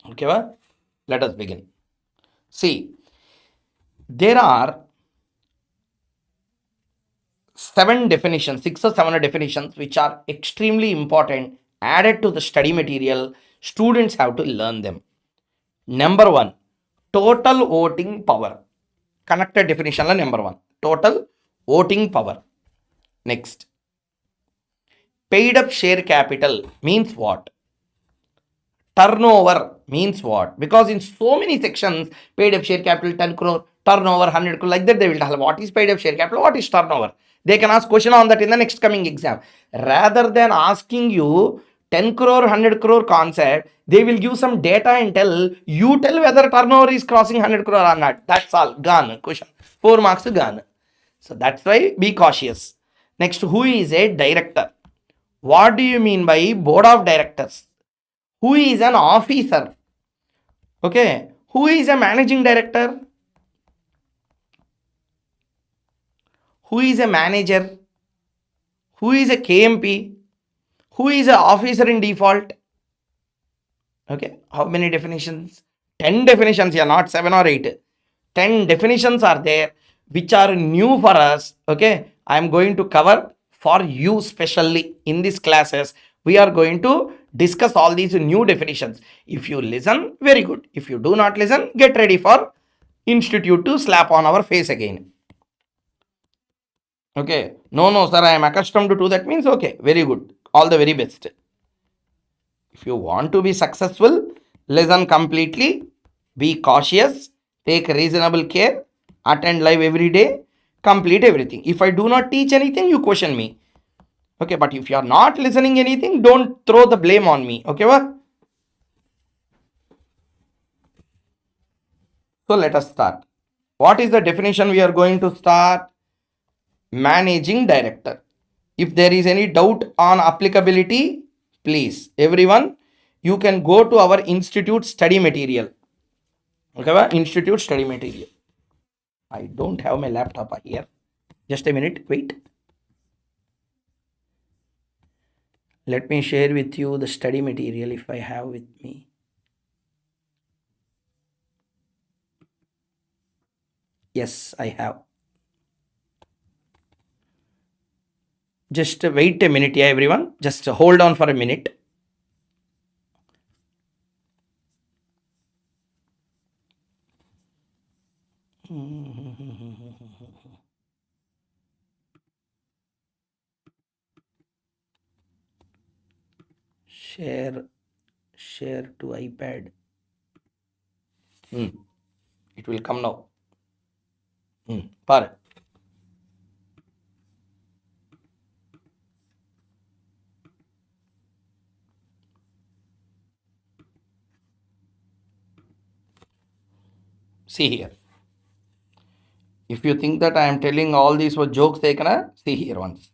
Okay, what? Let us begin. See, there are 7 definitions, 6 or 7 definitions which are extremely important added to the study material. Students have to learn them. Number 1, total voting power. Connected definition number 1, total voting power. Next, paid up share capital means what? Turnover means what? Because in so many sections, paid up share capital 10 crore, turnover 100 crore, like that they will tell what is paid up share capital, what is turnover. They can ask question on that in the next coming exam. Rather than asking you 10 crore, 100 crore concept, they will give some data and tell you tell whether turnover is crossing 100 crore or not. That's all. Gone. Question. 4 marks gone. So that's why be cautious. Next, who is a director? What do you mean by board of directors? Who is an officer? Okay. Who is a managing director? Who is a manager? Who is a KMP? Who is an officer in default? Okay. How many definitions? 10 definitions here, not 7 or 8. 10 definitions are there which are new for us. Okay. I am going to cover for you specially in these classes. We are going to discuss all these new definitions. If you listen, very good. If you do not listen, get ready for institute to slap on our face again. Okay. No, sir, I am accustomed to do that means okay. Very good. All the very best. If you want to be successful, listen completely, be cautious, take reasonable care, attend live every day, complete everything. If I do not teach anything, you question me. Okay, but if you are not listening anything, don't throw the blame on me. Okay, what? So let us start. What is the definition we are going to start? Managing director. If there is any doubt on applicability, please, everyone, you can go to our institute study material. Okay, institute study material. I don't have my laptop here. Just a minute, wait. Let me share with you the study material if I have with me. Yes, I have. Just wait a minute, yeah, everyone. Just hold on for a minute. Share to iPad. It will come now. Par. See here. If you think that I am telling all these were jokes taken, see here once.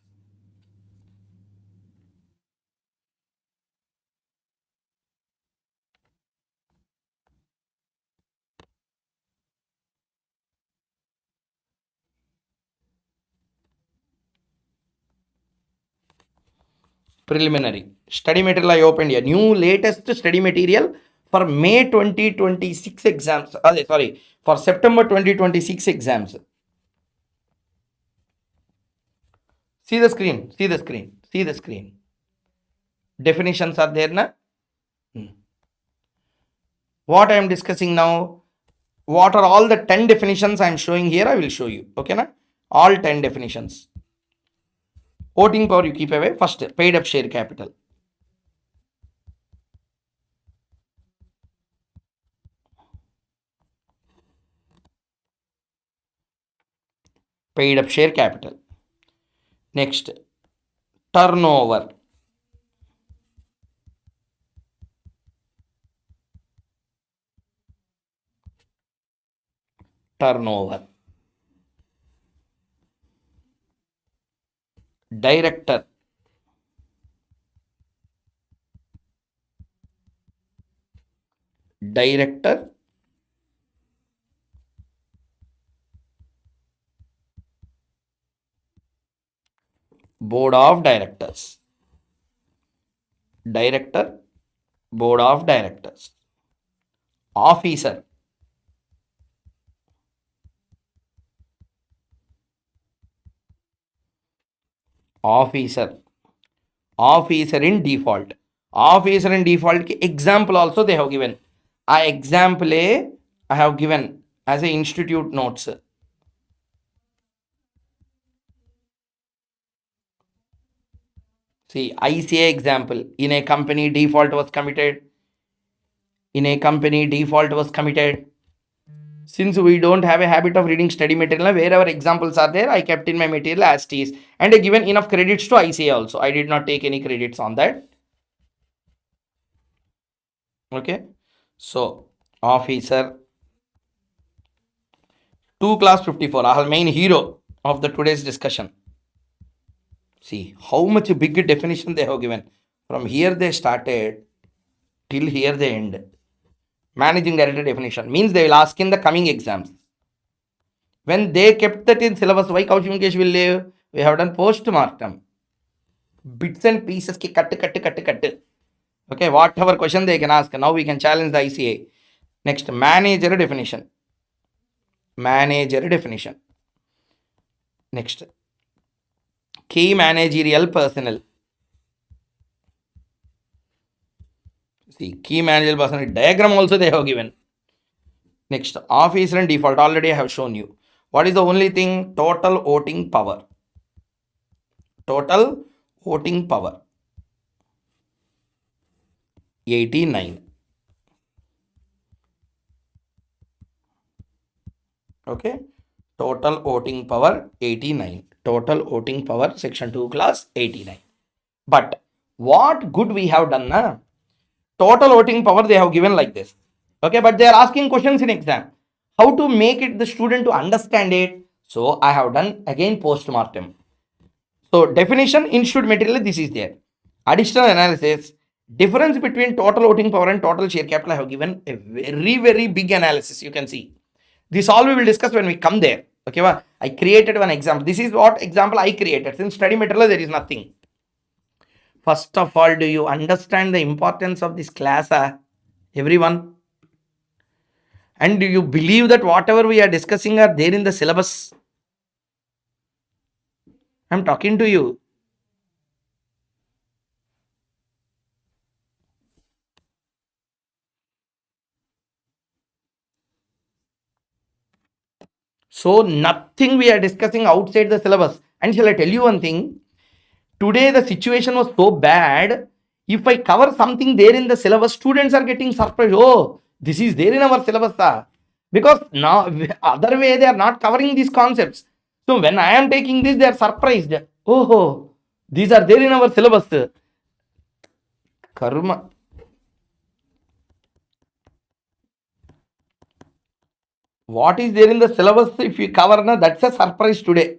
Preliminary study material I opened here. New latest study material for May 2026 exams. Sorry, for September 2026 exams. See the screen. See the screen. See the screen. Definitions are there, na? What I am discussing now, what are all the 10 definitions I am showing here, I will show you. Okay, na? All 10 definitions. Voting power you keep away. First, paid up share capital. Paid up share capital. Next, turnover. Turnover. Director. Director. Board of directors. Director. Board of directors. Officer. Officer. Officer in default. Officer in default ki example also they have given. A example I have given as a institute notes. See, ICA example. In a company, default was committed. In a company, default was committed. Since we don't have a habit of reading study material, wherever examples are there, I kept in my material as it is. And I given enough credits to ICA also. I did not take any credits on that. Okay. So, officer. 2 class 54. Our main hero of the today's discussion. See how much big definition they have given. From here they started till here they end. Managing director definition means they will ask in the coming exams. When they kept that in syllabus, why Kaushik Mukesh will leave? We have done post-mortem. Bits and pieces ki cut. Okay, whatever question they can ask. Now we can challenge the ICA. Next, manager definition. Manager definition. Next, key managerial personnel. See, key managerial personnel diagram also they have given. Next, officer and default already I have shown you. What is the only thing? Total voting power. Total voting power. 89. Okay. Total voting power 89. Total voting power section 2 class 89. But what good we have done na? Total voting power they have given like this. Okay, but they are asking questions in exam. How to make it the student to understand it? So I have done again post-mortem. So definition, institute material, this is there. Additional analysis, difference between total voting power and total share capital. I have given a very, very big analysis. You can see. This all we will discuss when we come there. Okay, well, I created one example. This is what example I created. Since study material, there is nothing. First of all, do you understand the importance of this class, everyone? And do you believe that whatever we are discussing are there in the syllabus? I'm talking to you. So nothing we are discussing outside the syllabus. And shall I tell you one thing? Today the situation was so bad. If I cover something there in the syllabus, students are getting surprised. Oh, this is there in our syllabus. Because now other way they are not covering these concepts. So when I am taking this, they are surprised. Oh, these are there in our syllabus. Karma. What is there in the syllabus if you cover now, that's a surprise today.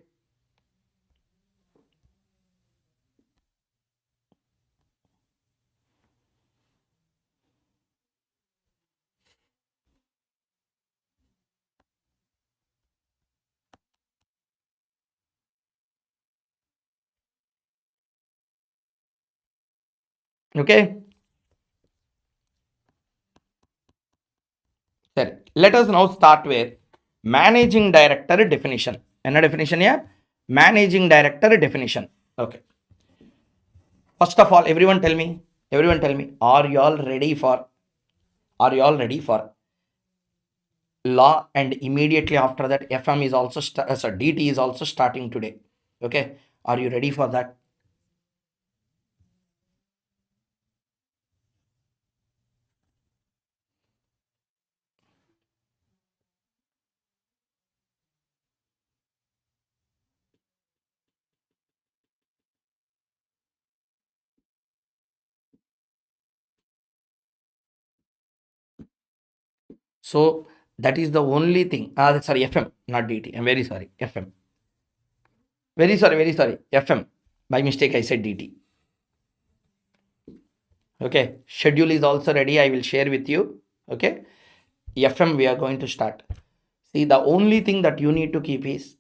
Okay. Sir, let us now start with managing director definition. Another definition here, managing director definition. Okay. First of all, everyone tell me, are you all ready for, are you all ready for law? And immediately after that, FM is also, sorry, DT is also starting today. Okay. Are you ready for that? So that is the only thing. Sorry, FM, not DT. I'm very sorry. FM. Very sorry, very sorry. FM. By mistake, I said DT. Okay. Schedule is also ready. I will share with you. Okay. FM, we are going to start. See, the only thing that you need to keep is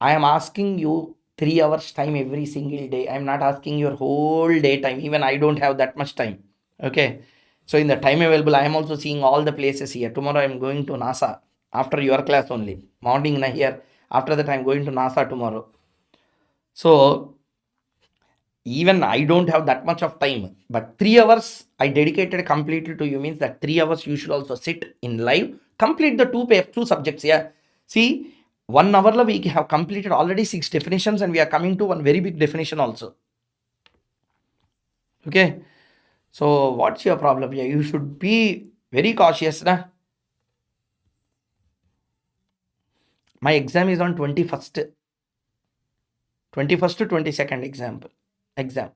I am asking you 3 hours time every single day. I'm not asking your whole day time. Even I don't have that much time. Okay. So in the time available, I am also seeing all the places here. Tomorrow I'm going to NASA after your class only. Morning na here. After that, I'm going to NASA tomorrow. So even I don't have that much of time, but 3 hours I dedicated completely to you means that 3 hours you should also sit in live, complete the two subjects. Yeah. See, 1 hour we have completed already 6 definitions and we are coming to one very big definition also. Okay. So what's your problem? Yeah, you should be very cautious. Na? My exam is on 21st. 21st to 22nd exam.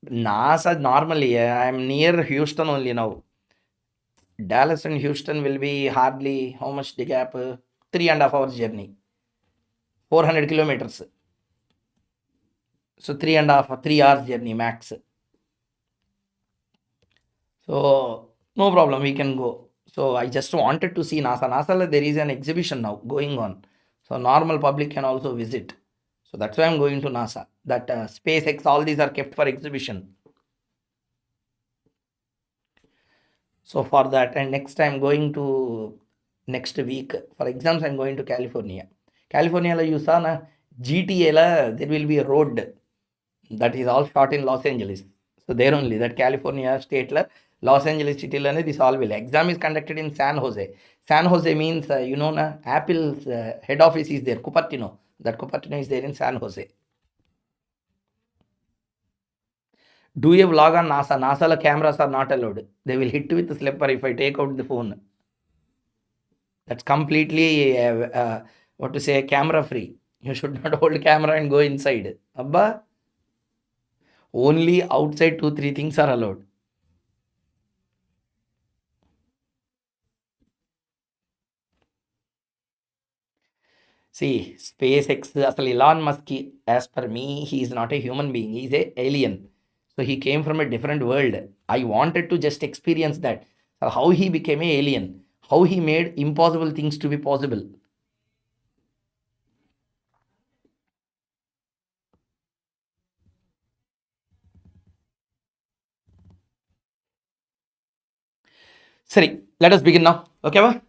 NASA normally, I'm near Houston only now. Dallas and Houston will be hardly how much the gap? 3.5 hours journey, 400 kilometers. So 3.5, 3 hours journey max. So no problem, we can go. So I just wanted to see NASA. NASA, there is an exhibition now going on. So normal public can also visit. So that's why I'm going to NASA. That SpaceX, all these are kept for exhibition. So for that, and next I'm going to next week for exams. I'm going to California. California, la you saw na GTA la there will be a road that is all shot in Los Angeles. So there only that California state la Los Angeles city la this all will. Exam is conducted in San Jose. San Jose means you know na Apple's head office is there. Cupertino. That Cupertino is there in San Jose. Do a vlog on NASA. NASA la cameras are not allowed. They will hit with the slipper if I take out the phone. That's completely what to say, camera free. You should not hold camera and go inside. Abba, only outside 2 3 things are allowed. See, SpaceX, Elon Musk, as per me, he is not a human being. He is a alien. So he came from a different world. I wanted to just experience that. How he became a alien, how he made impossible things to be possible. Sorry, let us begin now. Okay, va?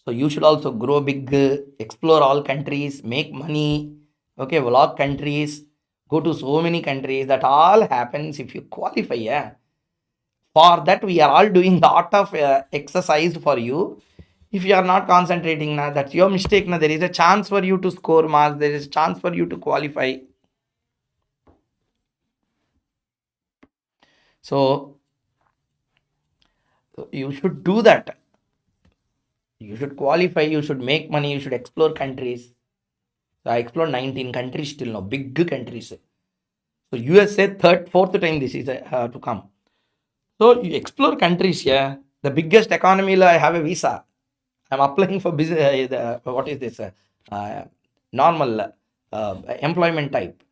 So you should also grow big, explore all countries, make money. Okay, vlog countries, go to so many countries. That all happens if you qualify. Yeah. For that, we are all doing lot of exercise for you. If you are not concentrating, na, that's your mistake. Na, there is a chance for you to score marks. There is a chance for you to qualify. So you should do that. You should qualify. You should make money. You should explore countries. So I explored 19 countries till now, big countries. So USA third, fourth time this is to come. So you explore countries. Yeah, the biggest economy. I have a visa. I'm applying for business. What is this? Normal employment type.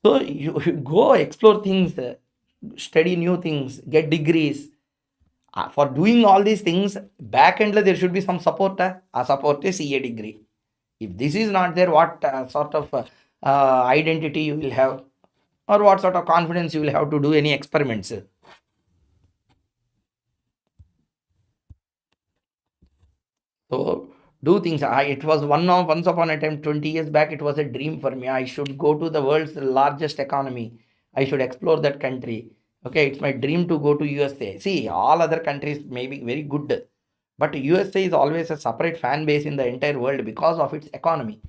So you go explore things, study new things, get degrees. For doing all these things, back end there should be some support. A support is CA degree. If this is not there, what sort of identity you will have, or what sort of confidence you will have to do any experiments? So do things. It was once upon a time, 20 years back, it was a dream for me. I should go to the world's largest economy. I should explore that country. Okay, it's my dream to go to USA. See, all other countries may be very good, but USA is always a separate fan base in the entire world because of its economy.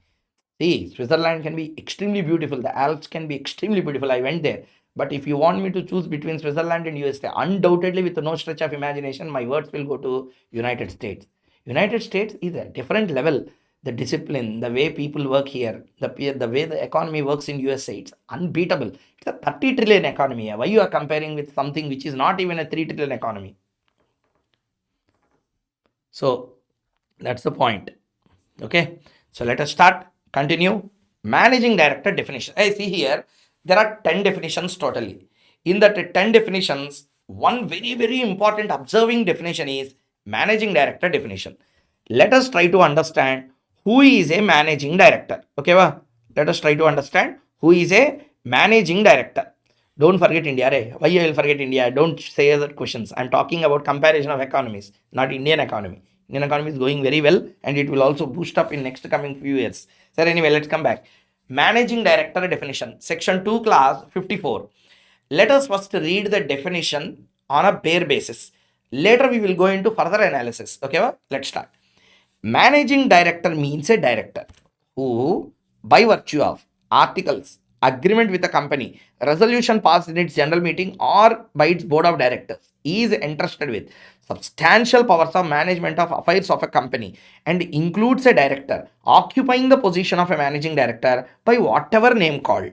See, Switzerland can be extremely beautiful. The Alps can be extremely beautiful. I went there. But if you want me to choose between Switzerland and USA, undoubtedly, with no stretch of imagination, my words will go to United States. United States is a different level. The discipline, the way people work here, the way the economy works in USA, it's unbeatable. It's a 30 trillion economy. Why you are comparing with something which is not even a 3 trillion economy? So that's the point. Okay. So let us start. Continue. Managing director definition. I see here there are 10 definitions totally. In that 10 definitions, one very, very important observing definition is managing director definition. Let us try to understand who is a managing director. Okay, well, let us try to understand who is a managing director. Don't forget India. Right? Why you will forget India? Don't say other questions. I'm talking about comparison of economies, not Indian economy. Indian economy is going very well and it will also boost up in next coming few years. So anyway, let's come back. Managing director definition. Section 2 class 54. Let us first read the definition on a bare basis. Later we will go into further analysis. Okay, well, let's start. Managing director means a director who, by virtue of articles, agreement with the company, resolution passed in its general meeting or by its board of directors, is entrusted with substantial powers of management of affairs of a company and includes a director occupying the position of a managing director by whatever name called.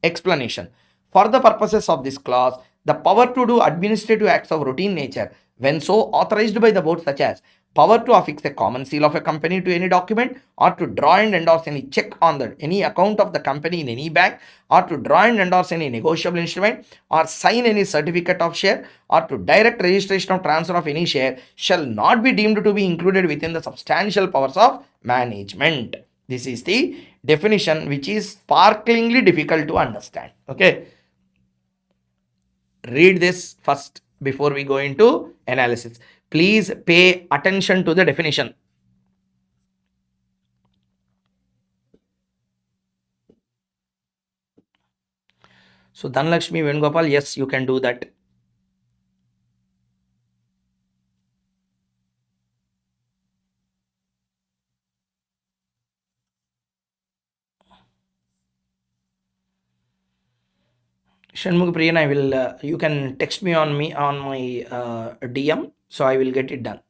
Explanation. For the purposes of this clause, the power to do administrative acts of routine nature, when so authorized by the board, such as power to affix a common seal of a company to any document, or to draw and endorse any check on any account of the company in any bank, or to draw and endorse any negotiable instrument, or sign any certificate of share, or to direct registration of transfer of any share, shall not be deemed to be included within the substantial powers of management. This is the definition, which is sparklingly difficult to understand. Okay, read this first before we go into analysis. Please pay attention to the definition. So Dhanlakshmi Venugopal, yes, you can do that. Shanmugh Priyan, I will. You can text me on my DM, so I will get it done.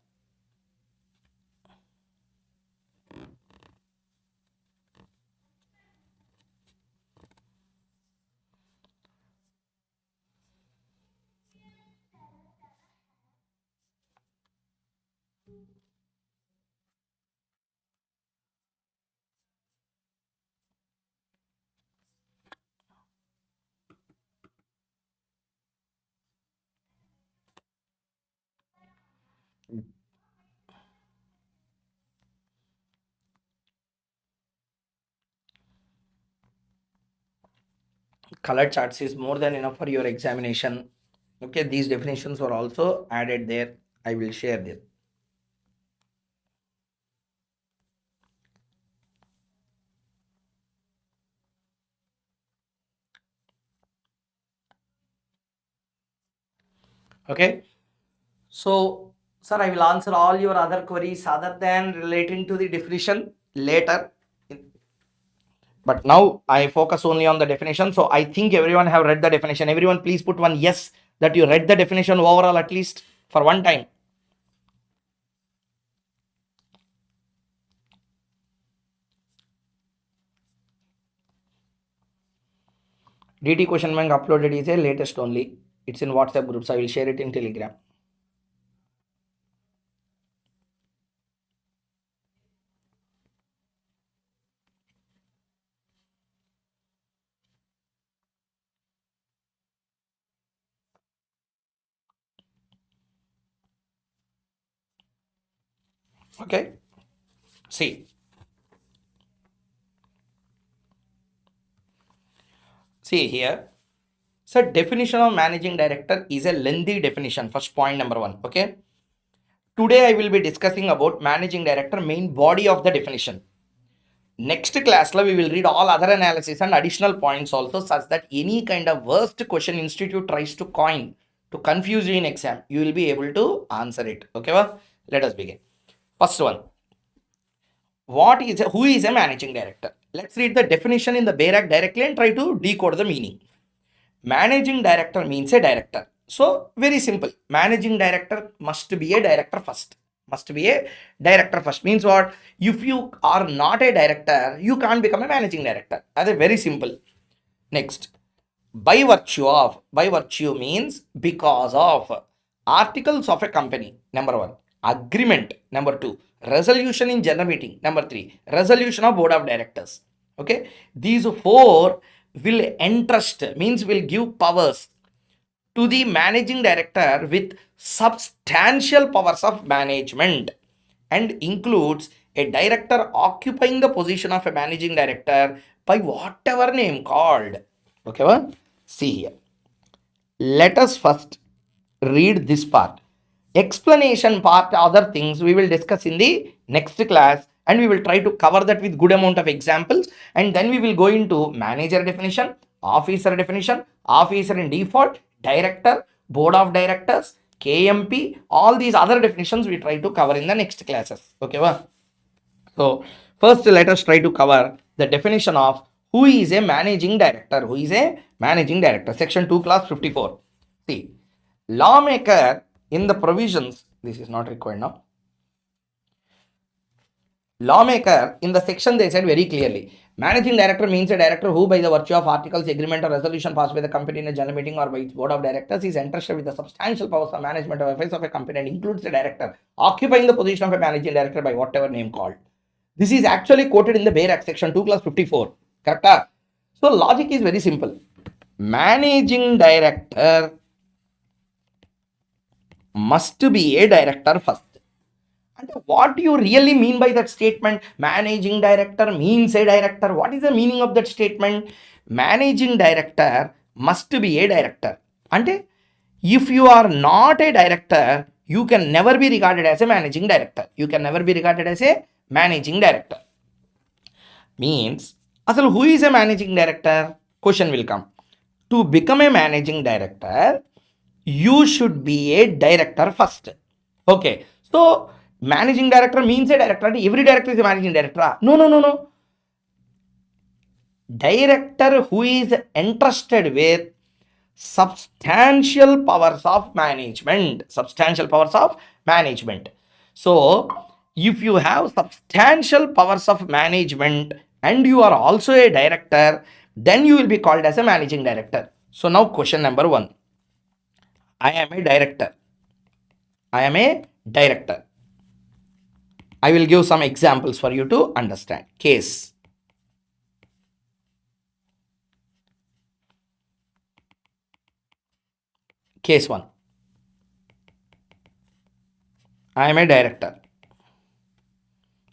color charts is more than enough for your examination. Okay, these definitions were also added there. I will share this. Okay, so sir, I will answer all your other queries other than relating to the definition later. But now I focus only on the definition. So I think everyone have read the definition. Everyone please put one yes that you read the definition overall at least for one time. DT question bank uploaded is a latest only. It's in WhatsApp groups. I will share it in Telegram. Okay. See. See here. So definition of managing director is a lengthy definition. First point number one. Okay. Today I will be discussing about managing director, main body of the definition. Next class we will read all other analysis and additional points also, such that any kind of worst question institute tries to coin to confuse you in exam, you will be able to answer it. Okay, well, let us begin. First one, who is a managing director? Let's read the definition in the Bare Act directly and try to decode the meaning. Managing director means a director. So very simple. Managing director must be a director first. Must be a director first. Means what? If you are not a director, you can't become a managing director. That is very simple. Next, by virtue means because of articles of a company. Number one, agreement. Number two, resolution in general meeting. Number three, resolution of board of directors. Okay, these four will entrust, means will give powers to the managing director with substantial powers of management, and includes a director occupying the position of a managing director by whatever name called. Okay, well, see here. Let us first read this part. Explanation part, other things we will discuss in the next class, and we will try to cover that with good amount of examples, and then we will go into manager definition, officer definition, officer in default, director, board of directors, KMP, all these other definitions we try to cover in the next classes. Okay, well? So first let us try to cover the definition of who is a managing director. Who is a managing director? Section 2, class 54. See, lawmaker in the provisions, this is not required now. Lawmaker in the section they said very clearly, managing director means a director who by the virtue of articles, agreement or resolution passed by the company in a general meeting or by its board of directors is entrusted with the substantial powers of management of affairs of a company, and includes the director occupying the position of a managing director by whatever name called. This is actually quoted in the Bare Act, section 2, class 54. Correct? So logic is very simple. Managing director must be a director first. And what do you really mean by that statement? Managing director means a director. What is the meaning of that statement? Managing director must be a director. And if you are not a director, you can never be regarded as a managing director. You can never be regarded as a managing director. Means, asal who is a managing director? Question will come. To become a managing director, you should be a director first. Okay. So, managing director means a director. Every director is a managing director. No. Director who is entrusted with substantial powers of management. Substantial powers of management. So, if you have substantial powers of management and you are also a director, then you will be called as a managing director. So, now question number one. I am a director. I am a director. I will give some examples for you to understand. Case. Case 1. I am a director.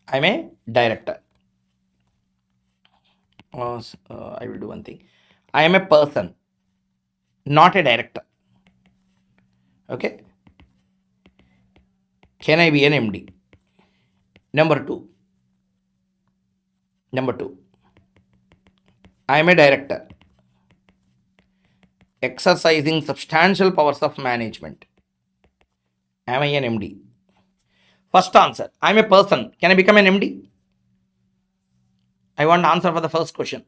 I am a director. I will do one thing. I am a person, not a director. Okay. Can I be an MD? Number two. I am a director exercising substantial powers of management. Am I an MD? First answer. I am a person. Can I become an MD? I want to answer for the first question.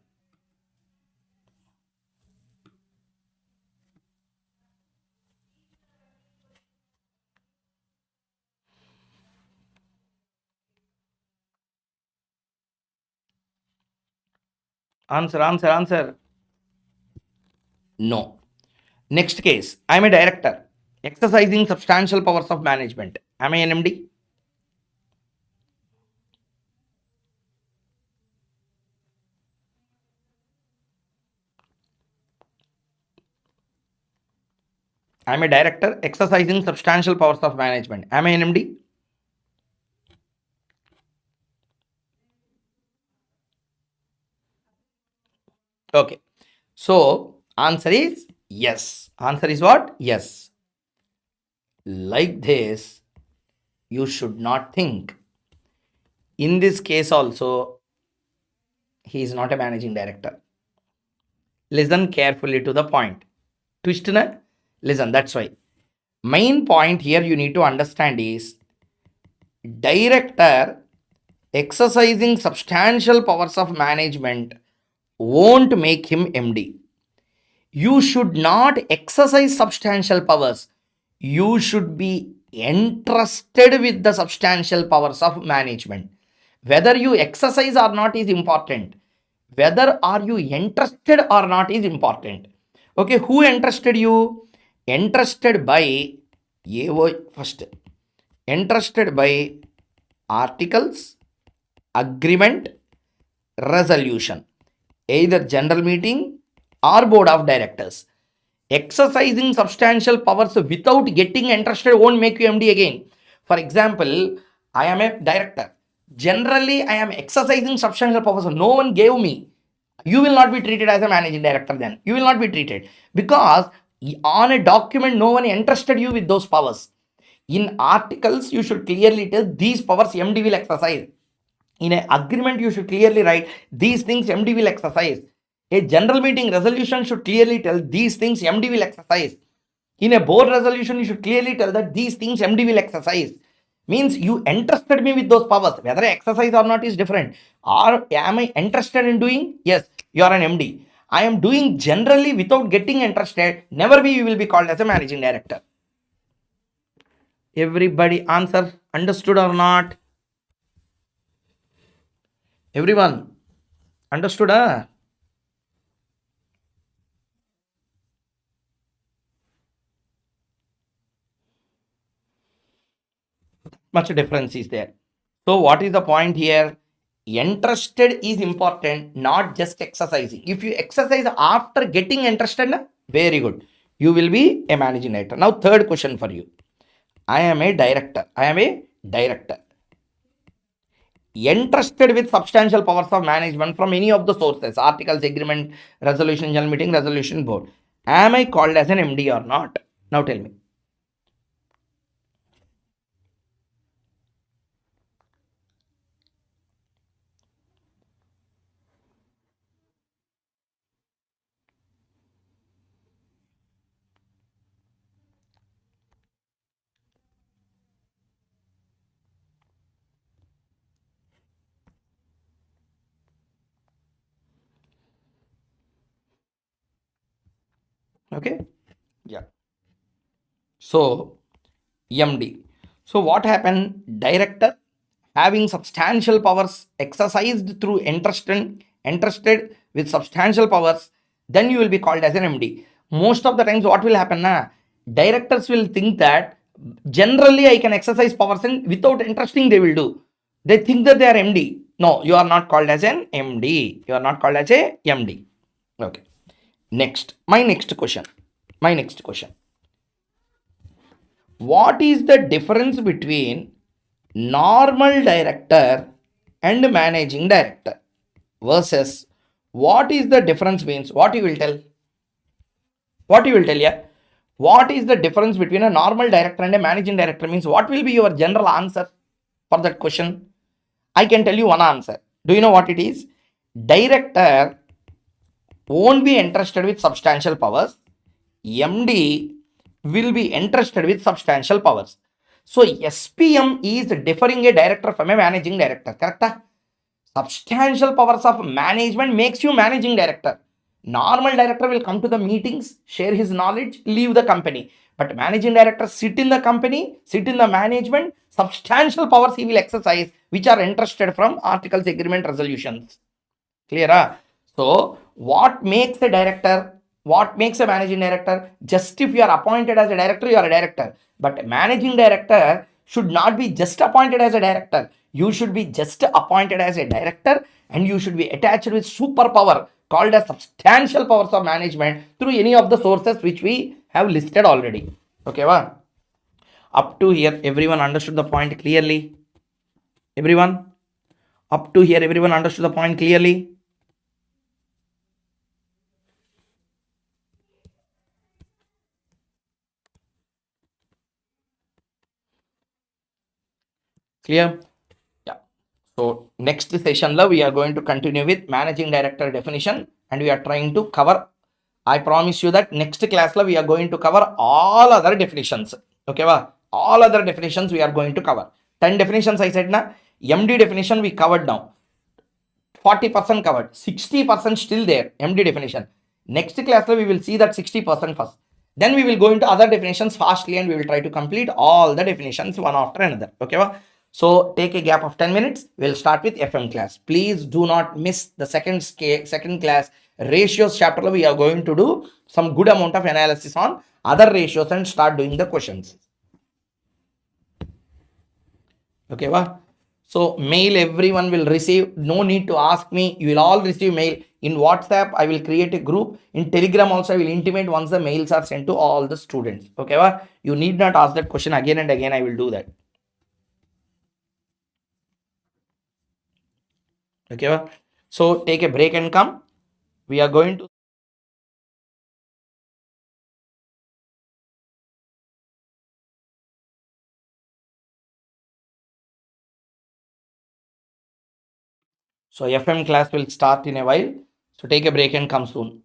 Answer. No. Next case. I am a director exercising substantial powers of management. Am I an MD? I am a director exercising substantial powers of management. Am I an MD? Okay. So, answer is yes. Answer is what? Yes. Like this, you should not think. In this case also, he is not a managing director. Listen carefully to the point. Twist na? Listen, that's why. Main point here you need to understand is director exercising substantial powers of management won't make him MD. You should not exercise substantial powers. You should be entrusted with the substantial powers of management. Whether you exercise or not is important. Whether are you entrusted or not is important. Okay, who entrusted you? Entrusted by AO first. Entrusted by articles, agreement, resolution. Either general meeting or board of directors. Exercising substantial powers without getting entrusted won't make you MD again. For example, I am a director. Generally, I am exercising substantial powers. No one gave me. You will not be treated as a managing director then. You will not be treated because on a document, no one entrusted you with those powers. In articles, you should clearly tell these powers MD will exercise. In an agreement, you should clearly write these things MD will exercise. A general meeting resolution should clearly tell these things MD will exercise. In a board resolution, you should clearly tell that these things MD will exercise. Means you entrusted me with those powers. Whether I exercise or not is different. Or am I interested in doing? Yes, you are an MD. I am doing generally without getting interested. Never be you will be called as a managing director. Everybody answer understood or not? Everyone understood? Much difference is there. So what is the point here? Interested is important, not just exercising. If you exercise after getting interested, very good. You will be a managing director. Now, third question for you. I am a director. Entrusted with substantial powers of management from any of the sources, articles, agreement, resolution, general meeting, resolution board. Am I called as an MD or not? Now tell me. Okay. Yeah. So, MD. So, what happened? Director having substantial powers exercised through entrusted with substantial powers, then you will be called as an MD. Most of the times, what will happen? Directors will think that generally I can exercise powers and without entrusting they will do. They think that they are MD. No, you are not called as an MD. You are not called as a MD. Okay. Next, my next question. What is the difference between normal director and managing director versus What is the difference means? What you will tell? What you will tell? Yeah. What is the difference between a normal director and a managing director means? What will be your general answer for that question? I can tell you one answer. Do you know what it is? Director won't be interested with substantial powers. MD will be interested with substantial powers. So SPM is differing a director from a managing director. Correct? Substantial powers of management makes you managing director. Normal director will come to the meetings, share his knowledge, leave the company. But managing director sit in the company, sit in the management, substantial powers he will exercise, which are interested from articles, agreement, resolutions. Clear? So, what makes a director? What makes a managing director? Just if you are appointed as a director, you are a director. But managing director should not be just appointed as a director. You should be just appointed as a director and you should be attached with superpower called as substantial powers of management through any of the sources which we have listed already. Okay, wow. Up to here, everyone understood the point clearly? Everyone? Up to here, everyone understood the point clearly? Clear? Yeah. So next session we are going to continue with managing director definition and we are trying to cover. I promise you that next class we are going to cover all other definitions. Okay, va? All other definitions we are going to cover. 10 definitions I said na. MD definition we covered now. 40% covered, 60% still there. MD definition. Next class we will see that 60% first. Then we will go into other definitions fastly and we will try to complete all the definitions one after another. Okay, va? So take a gap of 10 minutes. We'll start with FM class. Please do not miss the second class ratios chapter. We are going to do some good amount of analysis on other ratios and start doing the questions. Okay, va? So mail everyone will receive. No need to ask me. You will all receive mail. In WhatsApp, I will create a group. In Telegram also, I will intimate once the mails are sent to all the students. Okay, va? You need not ask that question again and again. I will do that. Okay, va? So take a break and come. We are going to so FM class will start in a while. So take a break and come soon.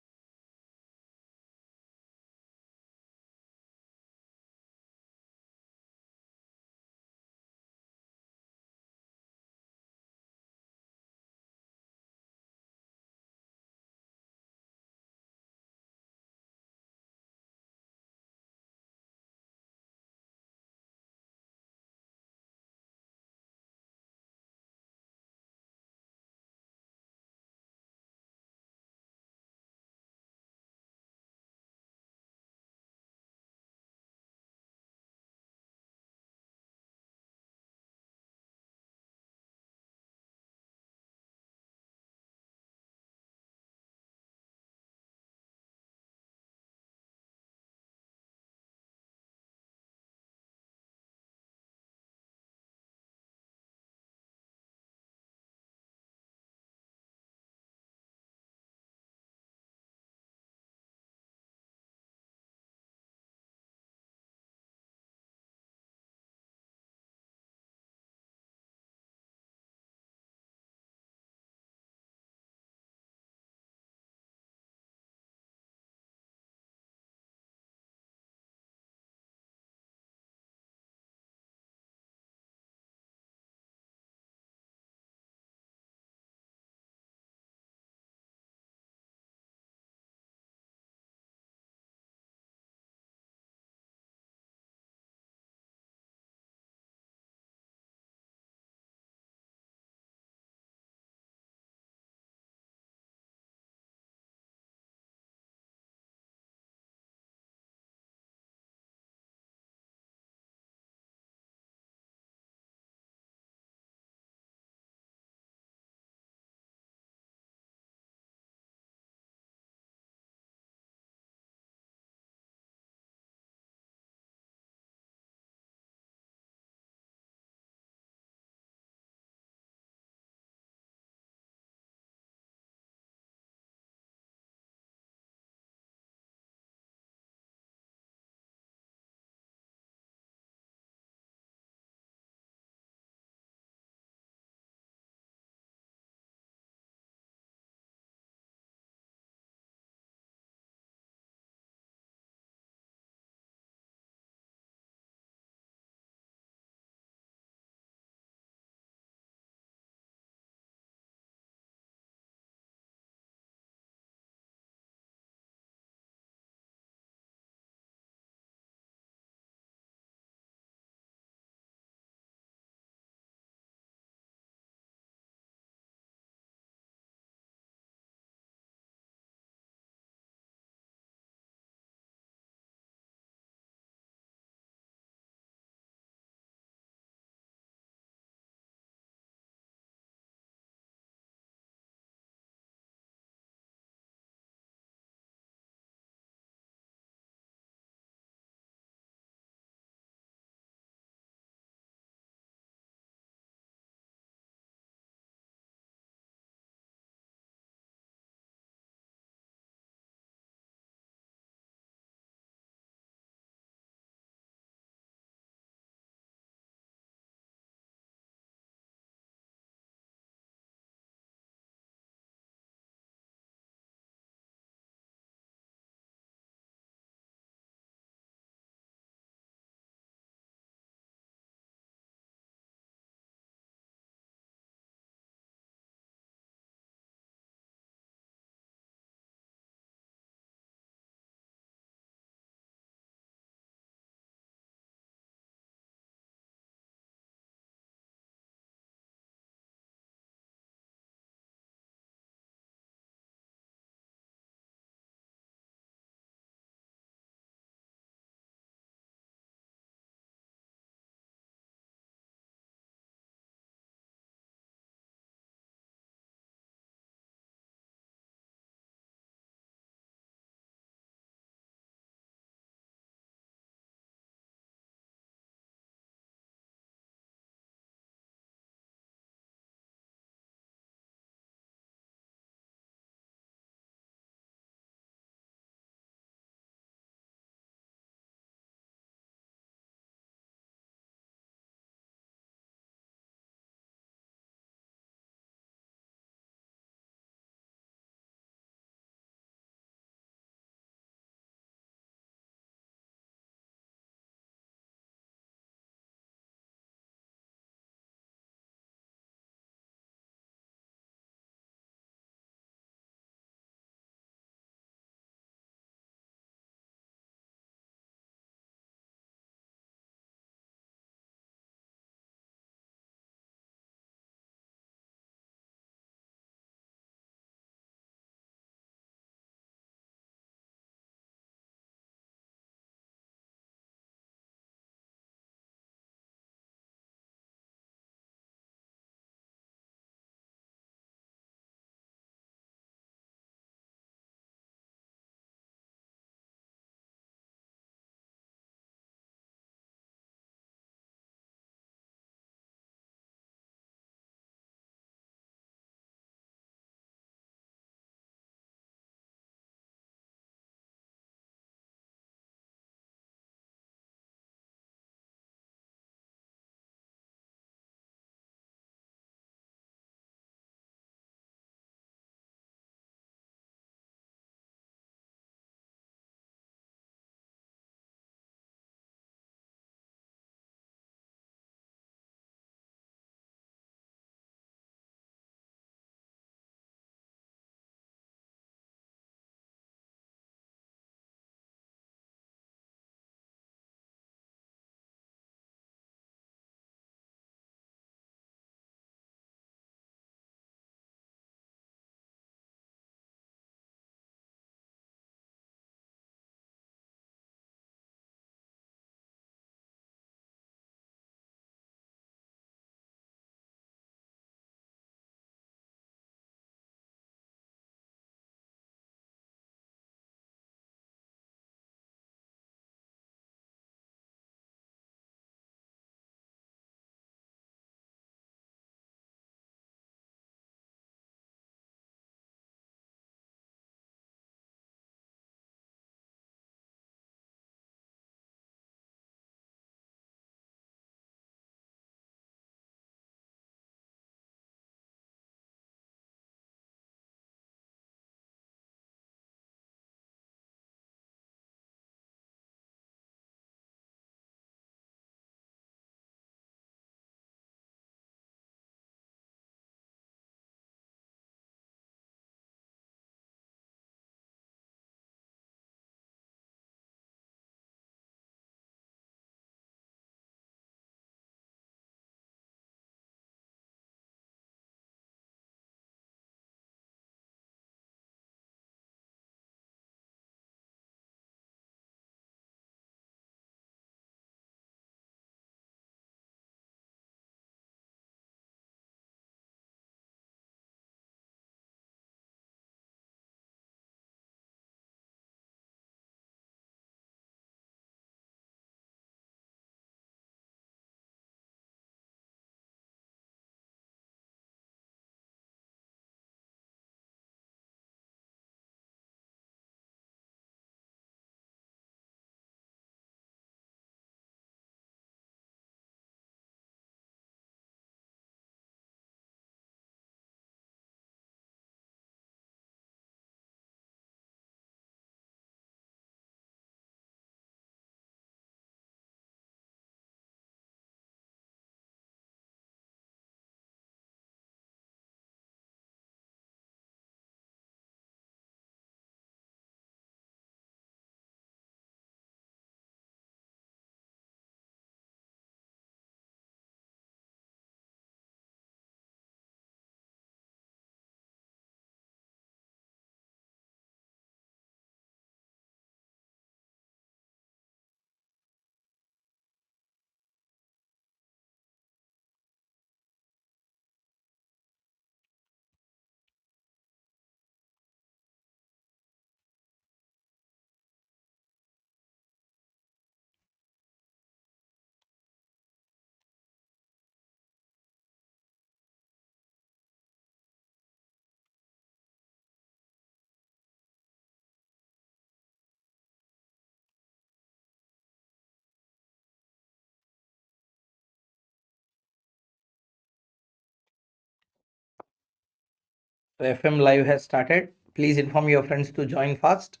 So FM live has started. Please inform your friends to join fast.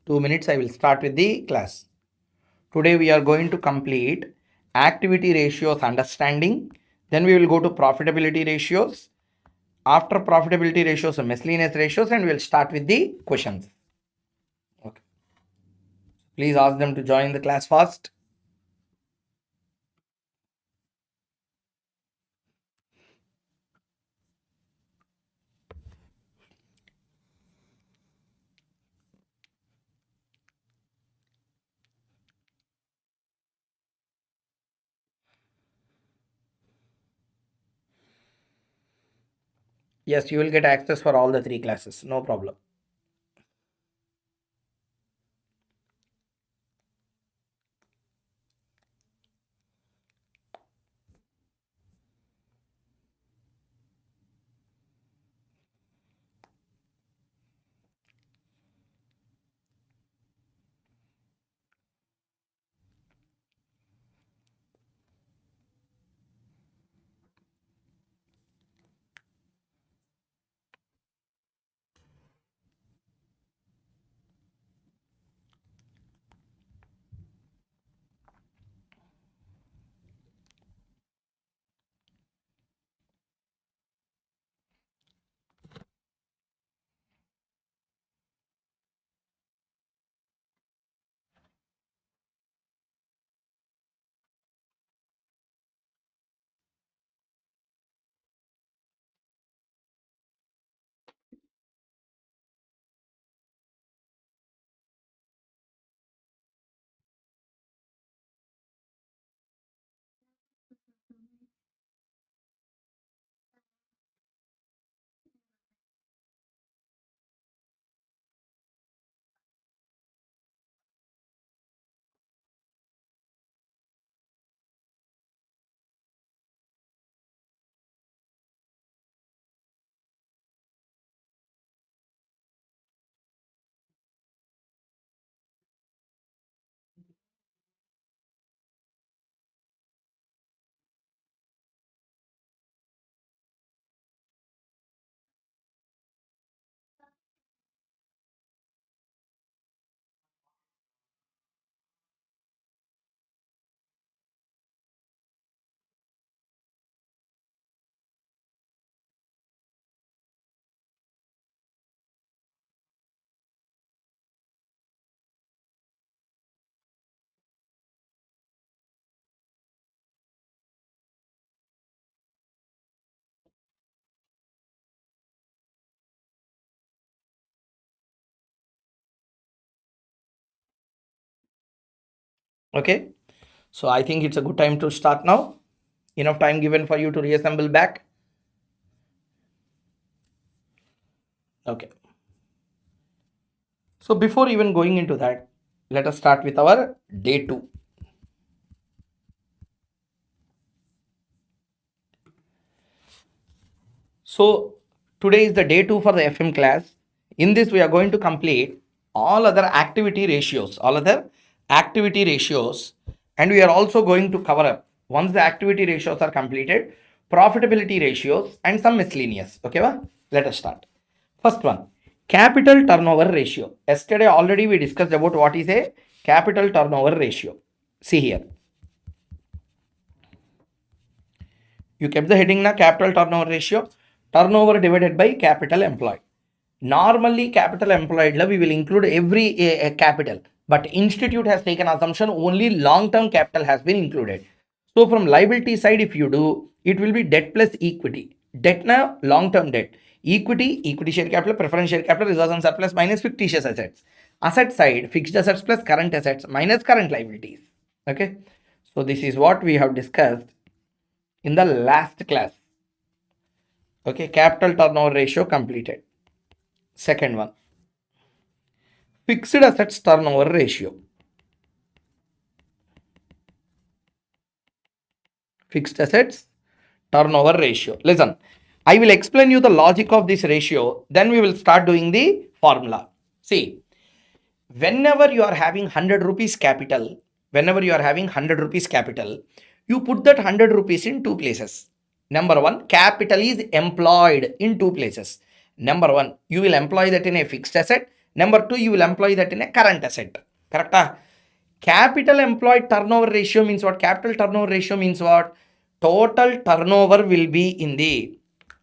2 minutes, I will start with the class. Today we are going to complete activity ratios understanding. Then we will go to profitability ratios. After profitability ratios, miscellaneous ratios, and we will start with the questions. Okay. Please ask them to join the class fast. Yes, you will get access for all the 3 classes. No problem. Okay. So I think it's a good time to start now. Enough time given for you to reassemble back. Okay. So before even going into that, let us start with our day 2. So today is the day 2 for the FM class. In this, we are going to complete all other activity ratios, and we are also going to cover up, once the activity ratios are completed, profitability ratios and some miscellaneous. Okay, let us start. First one, capital turnover ratio. Yesterday already we discussed about what is a capital turnover ratio. See here. You kept the heading na capital turnover ratio, turnover divided by capital employed. Normally, capital employed we will include every capital, but institute has taken assumption only long-term capital has been included. So from liability side, if you do, it will be debt plus equity. Debt na long-term debt. Equity share capital, preference share capital, reserves and surplus minus fictitious assets. Asset side, fixed assets plus current assets minus current liabilities. Okay. So this is what we have discussed in the last class. Okay, capital turnover ratio completed. Second one, fixed assets turnover ratio. Fixed assets turnover ratio. Listen, I will explain you the logic of this ratio, then we will start doing the formula. See, whenever you are having 100 rupees capital, you put that 100 rupees in 2 places. Number one, capital is employed in 2 places. Number one, you will employ that in a fixed asset. Number two, you will employ that in a current asset. Correct? Capital employed turnover ratio means what? Capital turnover ratio means what? Total turnover will be in the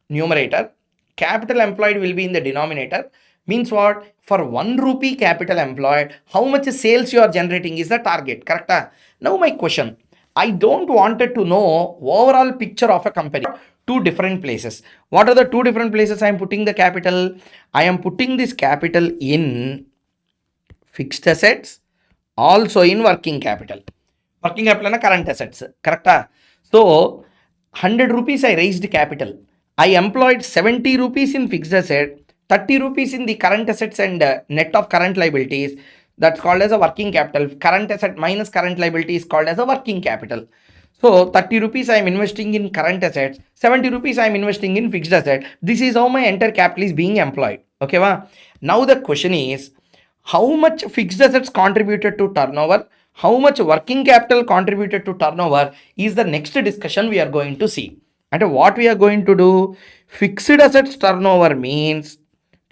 numerator. Capital employed will be in the denominator. Means what? For 1 rupee capital employed, how much sales you are generating is the target. Correct? Now my question. I don't wanted to know overall picture of a company. Two different places. What are the two different places I am putting the capital? I am putting this capital in fixed assets, also in working capital. Working capital and current assets. Correct? So 100 rupees I raised capital. I employed 70 rupees in fixed asset, 30 rupees in the current assets and net of current liabilities. That's called as a working capital. Current asset minus current liability is called as a working capital. So 30 rupees I am investing in current assets, 70 rupees I am investing in fixed asset. This is how my entire capital is being employed. Okay, va? Now the question is, how much fixed assets contributed to turnover, how much working capital contributed to turnover is the next discussion we are going to see. And what we are going to do, fixed assets turnover means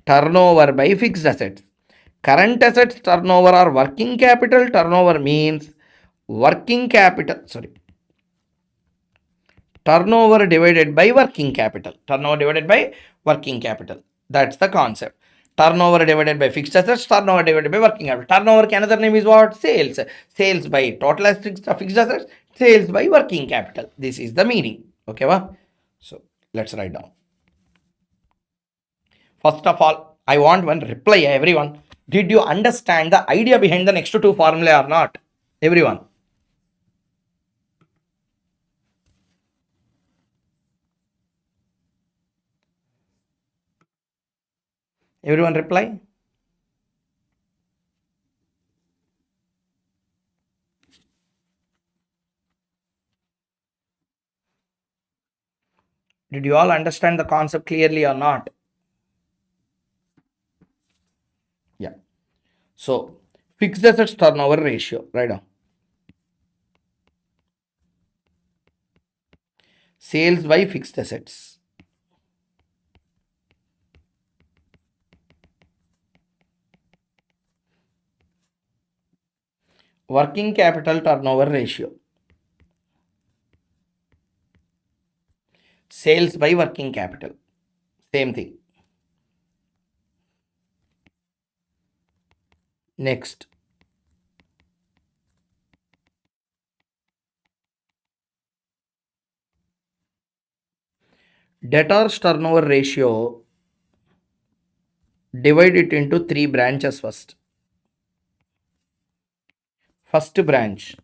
turnover by fixed assets. Current assets turnover or working capital turnover means turnover divided by working capital. Turnover divided by working capital. That's the concept. Turnover divided by fixed assets, turnover divided by working capital. Turnover, another name is what? Sales. Sales by total fixed assets, sales by working capital. This is the meaning. Okay, va? So let's write down. First of all, I want one reply, everyone. Did you understand the idea behind the next two formula or not? Everyone. Everyone reply. Did you all understand the concept clearly or not? Yeah. So, fixed assets turnover ratio, right now. Sales by fixed assets. Working capital turnover ratio. Sales by working capital. Same thing. Next. Debtors turnover ratio. Divide it into three branches first. First branch.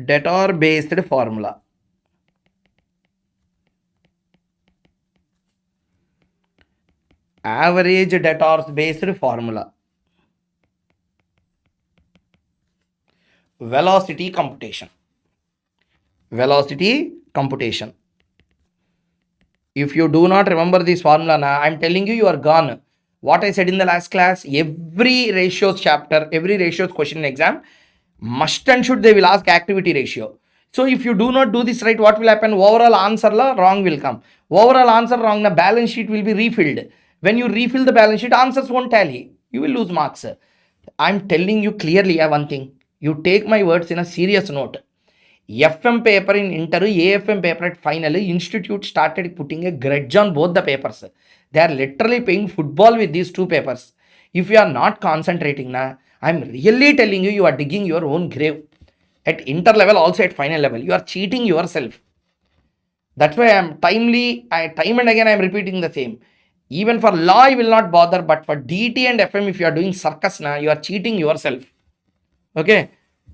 Debtor based formula. Average debtors based formula. Velocity computation. Velocity computation. If you do not remember this formula, I'm telling you, you are gone. What I said in the last class, every ratios chapter, every ratios question in exam, must and should they will ask activity ratio. So if you do not do this right, what will happen? Overall answer wrong will come. Overall answer wrong, the balance sheet will be refilled. When you refill the balance sheet, answers won't tally. You will lose marks. I'm telling you clearly one thing. You take my words in a serious note. FM paper in inter, AFM paper at final, institute started putting a grudge on both the papers. They are literally playing football with these two papers. If you are not concentrating, I'm really telling you, you are digging your own grave. At inter level, also at final level, you are cheating yourself. That's why time and again I am repeating the same. Even for law, I will not bother, but for DT and FM, if you are doing circus, you are cheating yourself. Okay?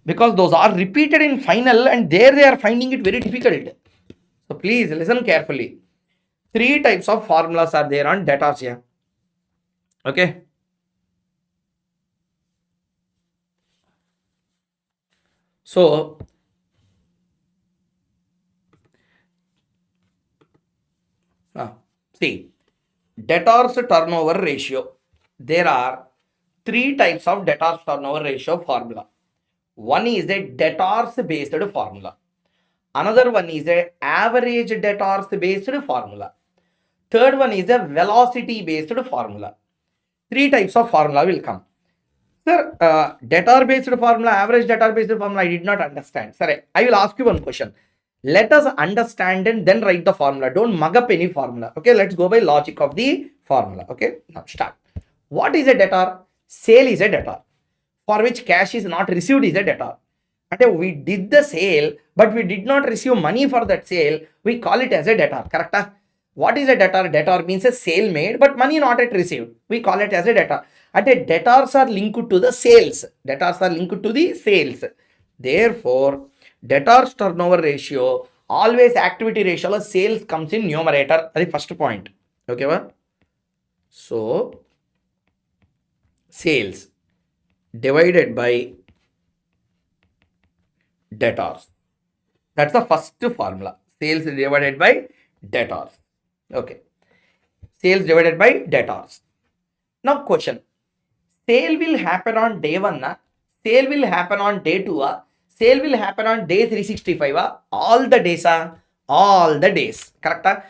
Because those are repeated in final and there they are finding it very difficult. So please listen carefully. Three types of formulas are there on debtors here. Okay. So see, debtors turnover ratio. There are three types of debtors turnover ratio formula. One is a debtors based formula. Another one is a average debtors based formula. Third one is a velocity based formula. Three types of formula will come. Sir, debtor based formula, average debtor based formula, I did not understand. Sir, I will ask you one question. Let us understand and then write the formula. Don't mug up any formula. Okay, let's go by logic of the formula. Okay, now start. What is a debtor? Sale is a debtor for which cash is not received is a debtor. And we did the sale, but we did not receive money for that sale. We call it as a debtor. Correct? What is a debtor? Debtor means a sale made, but money not yet received. We call it as a debtor. And debtors are linked to the sales. Debtors are linked to the sales. Therefore, debtors turnover ratio, always activity ratio, sales comes in numerator. That is first point. Okay, what? So, sales divided by debtors. That's the first formula. Sales divided by debtors. Okay. Sales divided by debtors. Now question. Sale will happen on day 1. Sale will happen on day 2. Sale will happen on day 365. All the days. All the days. Correct?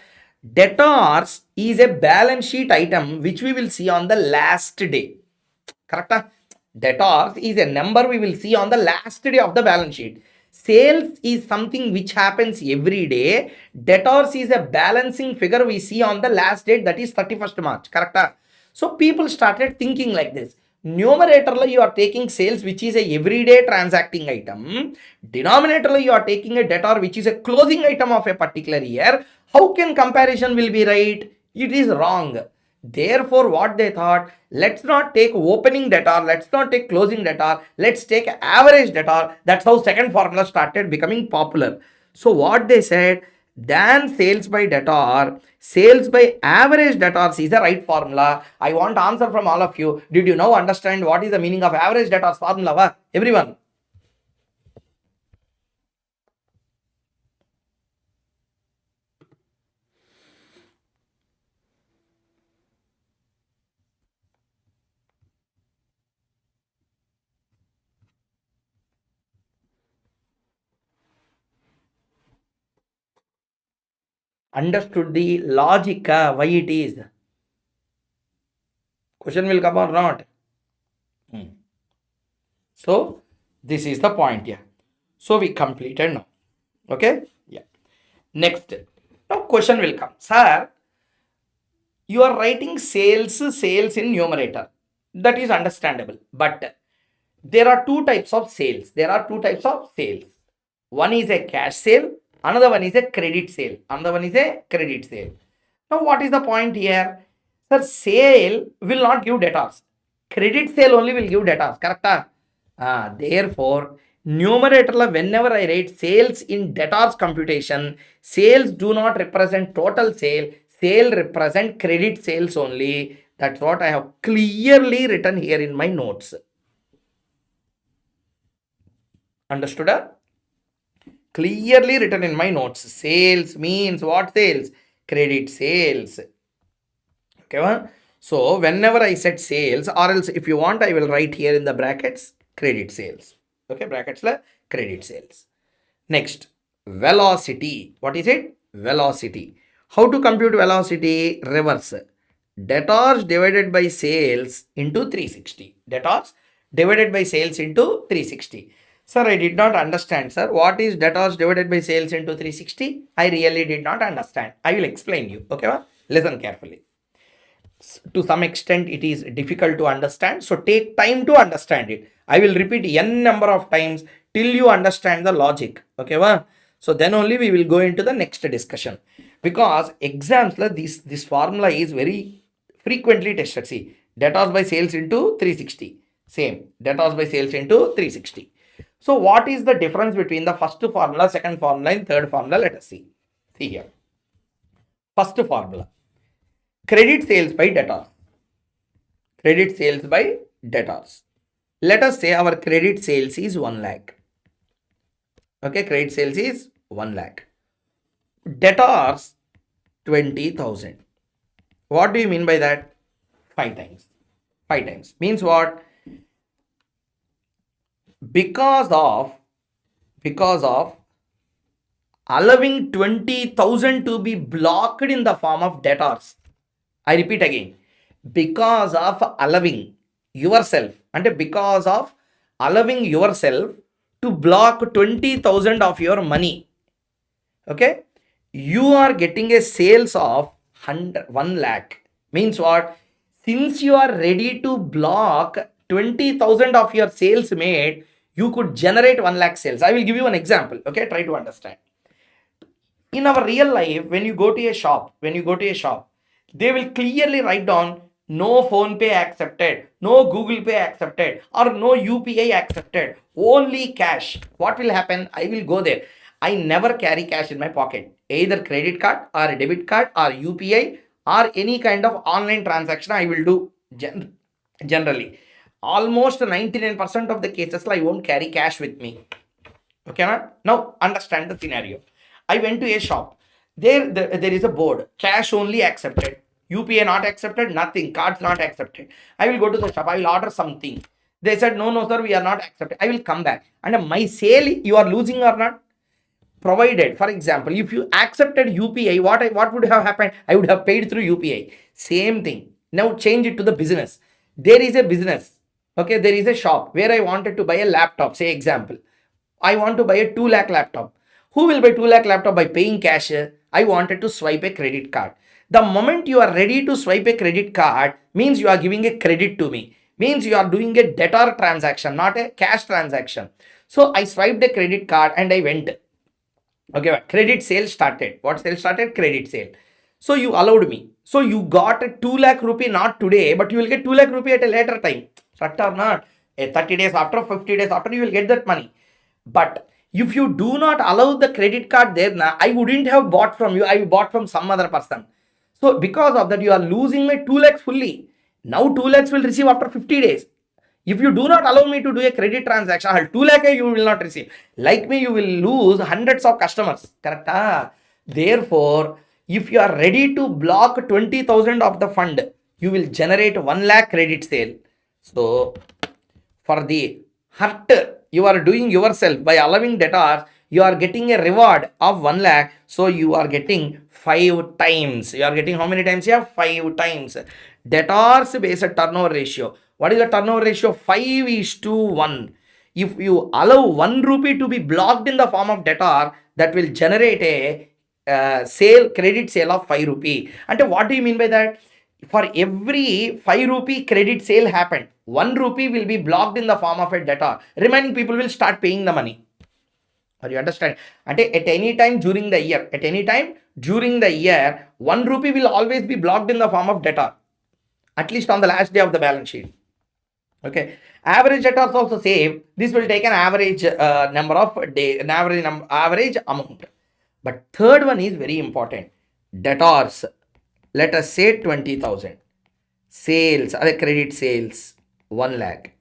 Debtors is a balance sheet item which we will see on the last day. Correct? Debtors is a number we will see on the last day of the balance sheet. Sales is something which happens every day. Debtors is a balancing figure we see on the last date, that is 31st March. Correct? So people started thinking like this. Numerator you are taking sales which is a everyday transacting item. Denominator you are taking a debtor which is a closing item of a particular year. How can comparison will be right? It is wrong. Therefore, what they thought, let's not take opening debtor, let's not take closing debtor, let's take average debtor. That's how second formula started becoming popular. So what they said, than sales by debtor, sales by average debtors is the right formula. I want answer from all of you. Did you now understand what is the meaning of average debtors formula? Everyone. Understood the logic, why it is? Question will come or not? So, this is the point here. So, we completed now. Okay? Yeah. Next. Now, question will come. Sir, you are writing sales in numerator. That is understandable. But there are two types of sales. One is a cash sale. Another one is a credit sale. Now, what is the point here? Sir, sale will not give debtors. Credit sale only will give debtors. Correct? Therefore, numerator whenever I write sales in debtors computation, sales do not represent total sale. Sale represent credit sales only. That's what I have clearly written here in my notes. Understood? Clearly written in my notes. Sales means what sales? Credit sales. Okay. So whenever I said sales, or else if you want, I will write here in the brackets credit sales. Okay, brackets la credit sales. Next, velocity. What is it? Velocity. How to compute velocity? Reverse. Debtors divided by sales into 360. Debtors divided by sales into 360. Sir, I did not understand, sir. What is debtors divided by sales into 360? I really did not understand. I will explain you. Okay, listen carefully. To some extent, it is difficult to understand. So take time to understand it. I will repeat n number of times till you understand the logic. Okay, so then only we will go into the next discussion. Because exams, this formula is very frequently tested. See, debtors by sales into 360. Same, debtors by sales into 360. So what is the difference between the first formula, second formula, and third formula? Let us see. See here. First formula. Credit sales by debtors. Credit sales by debtors. Let us say our credit sales is 1 lakh. Okay, credit sales is 1 lakh. Debtors 20,000. What do you mean by that? 5 times. 5 times. Means what? Because of allowing 20,000 to be blocked in the form of debtors. I repeat again, because of allowing yourself, and because of allowing yourself to block 20,000 of your money, okay, you are getting a sales of 1 lakh. Means what? Since you are ready to block 20,000 of your sales made, you could generate 1 lakh sales. I will give you an example. Okay, try to understand. In our real life, when you go to a shop, they will clearly write down no phone pay accepted, no Google Pay accepted, or no UPI accepted, only cash. What will happen? I will go there. I never carry cash in my pocket, either credit card or debit card or UPI or any kind of online transaction I will do generally. Almost 99% of the cases I won't carry cash with me. Okay, now understand the scenario. I went to a shop. There is a board. Cash only accepted. UPI not accepted. Nothing. Cards not accepted. I will go to the shop. I will order something. They said, no, sir, we are not accepted. I will come back. And my sale, you are losing or not? Provided, for example, if you accepted UPI, what would have happened? I would have paid through UPI. Same thing. Now change it to the business. There is a business. Okay, there is a shop where I wanted to buy a laptop. Say example, I want to buy a 2 lakh laptop. Who will buy 2 lakh laptop by paying cash? I wanted to swipe a credit card. The moment you are ready to swipe a credit card means you are giving a credit to me. Means you are doing a debtor transaction, not a cash transaction. So I swiped a credit card and I went. Okay, credit sale started. What sale started? Credit sale. So you allowed me. So you got a 2 lakh rupee not today, but you will get 2 lakh rupee at a later time. Correct or not? 30 days after, 50 days after, you will get that money. But if you do not allow the credit card there, I wouldn't have bought from you. I bought from some other person. So because of that, you are losing my 2 lakhs fully. Now 2 lakhs will receive after 50 days. If you do not allow me to do a credit transaction, 2 lakh you will not receive. Like me, you will lose hundreds of customers. Correct? Therefore, if you are ready to block 20,000 of the fund, you will generate 1 lakh credit sale. So, for the hurt you are doing yourself by allowing debtors, you are getting a reward of 1 lakh. So, you are getting 5 times. You are getting how many times? Yeah, 5 times. Debtors based turnover ratio. What is the turnover ratio? 5:1. If you allow 1 rupee to be blocked in the form of debtor, that will generate a credit sale of 5 rupee. And what do you mean by that? For every 5 rupee credit sale happened, 1 rupee will be blocked in the form of a debtor. Remaining people will start paying the money. Or you understand? At any time during the year, 1 rupee will always be blocked in the form of debtor. At least on the last day of the balance sheet. Okay, average debtors also same. This will take an average number of days, an average amount. But third one is very important. Debtors, let us say 20,000. Sales, other credit sales, 1 lakh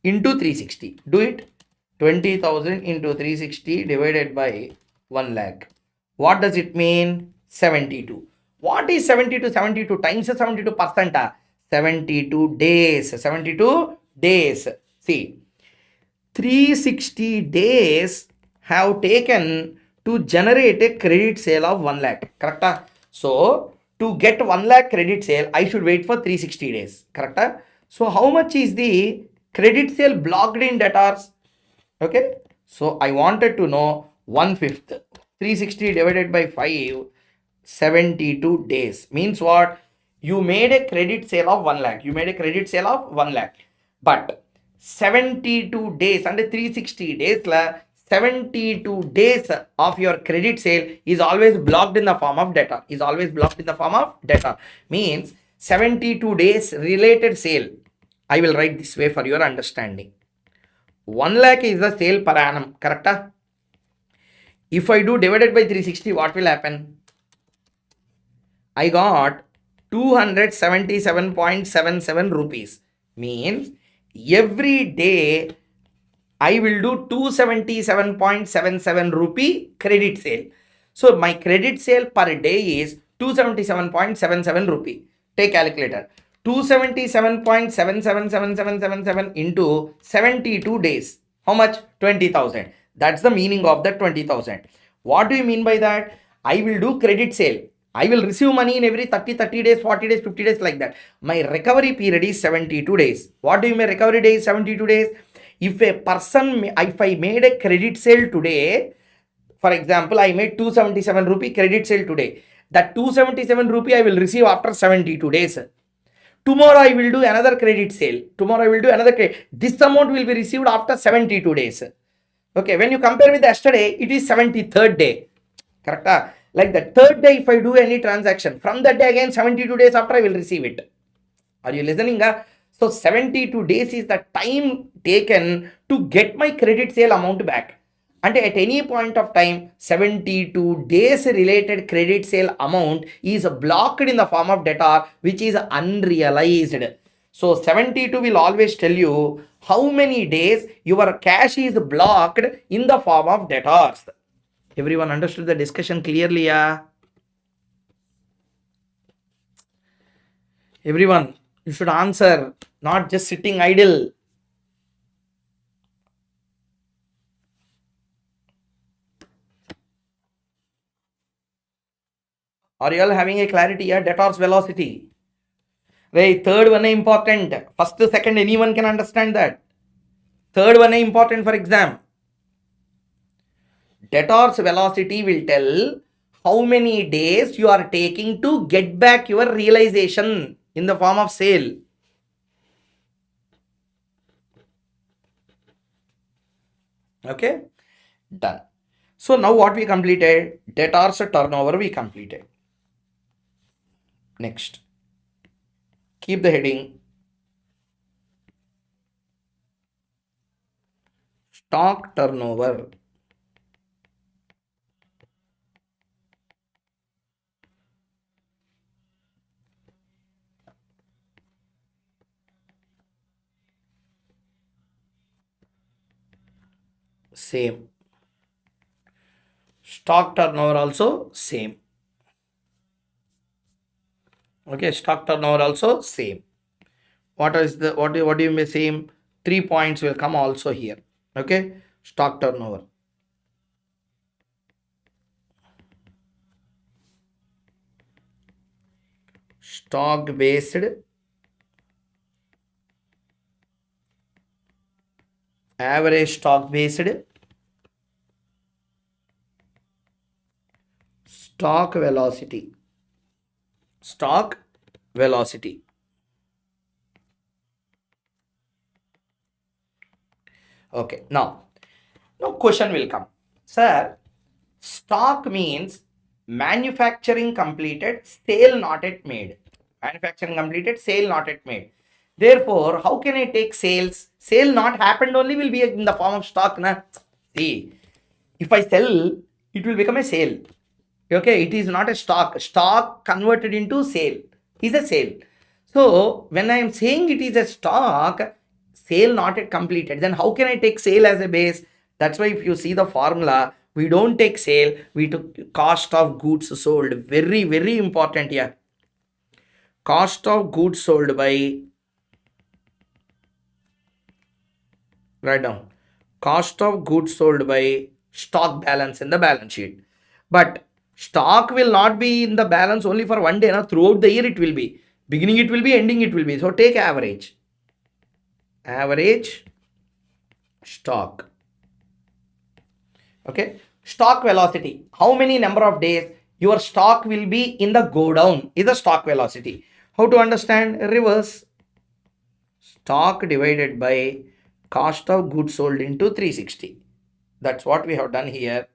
into 360. Do it. 20,000 into 360 divided by 1 lakh. What does it mean? 72. What is 72? 72 times 72%. 72 days. 72 days. See, 360 days have taken to generate a credit sale of 1 lakh. Correct? So, to get 1 lakh credit sale, I should wait for 360 days. Correct? So, how much is the credit sale blocked in debtors? Okay. So, I wanted to know 1/5. 360 divided by 5, 72 days. Means what? You made a credit sale of 1 lakh. You made a credit sale of 1 lakh. But 72 days and 360 days, 72 days of your credit sale is always blocked in the form of debtor. Means 72 days related sale. I will write this way for your understanding. 1 lakh is the sale per annum. Correct? If I do divided by 360, what will happen? I got 277.77 rupees. Means every day I will do 277.77 rupee credit sale. So my credit sale per day is 277.77 rupee. Take calculator. 277.777777 into 72 days. How much? 20,000. That's the meaning of the 20,000. What do you mean by that? I will do credit sale. I will receive money in every 30 days, 40 days, 50 days, like that. My recovery period is 72 days. What do you mean recovery day is 72 days? If I made a credit sale today, for example, I made 277 rupee credit sale today. That 277 rupee I will receive after 72 days. Tomorrow I will do another credit sale. Tomorrow I will do another credit. This amount will be received after 72 days. Okay, when you compare with yesterday, it is 73rd day. Correct? Like the third day, if I do any transaction, from that day again, 72 days after I will receive it. Are you listening? So 72 days is the time taken to get my credit sale amount back. And at any point of time, 72 days related credit sale amount is blocked in the form of debtor, which is unrealized. So 72 will always tell you how many days your cash is blocked in the form of debtors. Everyone understood the discussion clearly? Yeah? Everyone, you should answer, not just sitting idle. Are you all having a clarity? Yeah? Debtors velocity. Right, third one is important. First, second, anyone can understand that. Third one is important for exam. Debtors velocity will tell how many days you are taking to get back your realization in the form of sale. Okay, done. So now what we completed? Debtors turnover we completed. Next, keep the heading stock turnover. Same. Stock turnover also same. Okay, stock turnover also same. What do you mean same? 3 points will come also here. Okay, stock turnover. Stock based average stock based stock velocity. Stock velocity. Okay, now question will come. Sir, stock means manufacturing completed, sale not yet made. Manufacturing completed, sale not yet made. Therefore, how can I take sales? Sale not happened only will be in the form of stock. Na? See, if I sell, it will become a sale. Okay, it is not a stock. Stock converted into sale is a sale. So when I am saying it is a stock, sale not yet completed, then how can I take sale as a base? That's why if you see the formula, we don't take sale, we took cost of goods sold. Very, very important here. Cost of goods sold by, write down, cost of goods sold by stock balance in the balance sheet. But stock will not be in the balance only for one day. Throughout the year it will be. Beginning it will be, ending it will be. So take average. Average stock. Okay. Stock velocity. How many number of days your stock will be in the go down is the stock velocity. How to understand? Reverse. Stock divided by cost of goods sold into 360. That's what we have done here.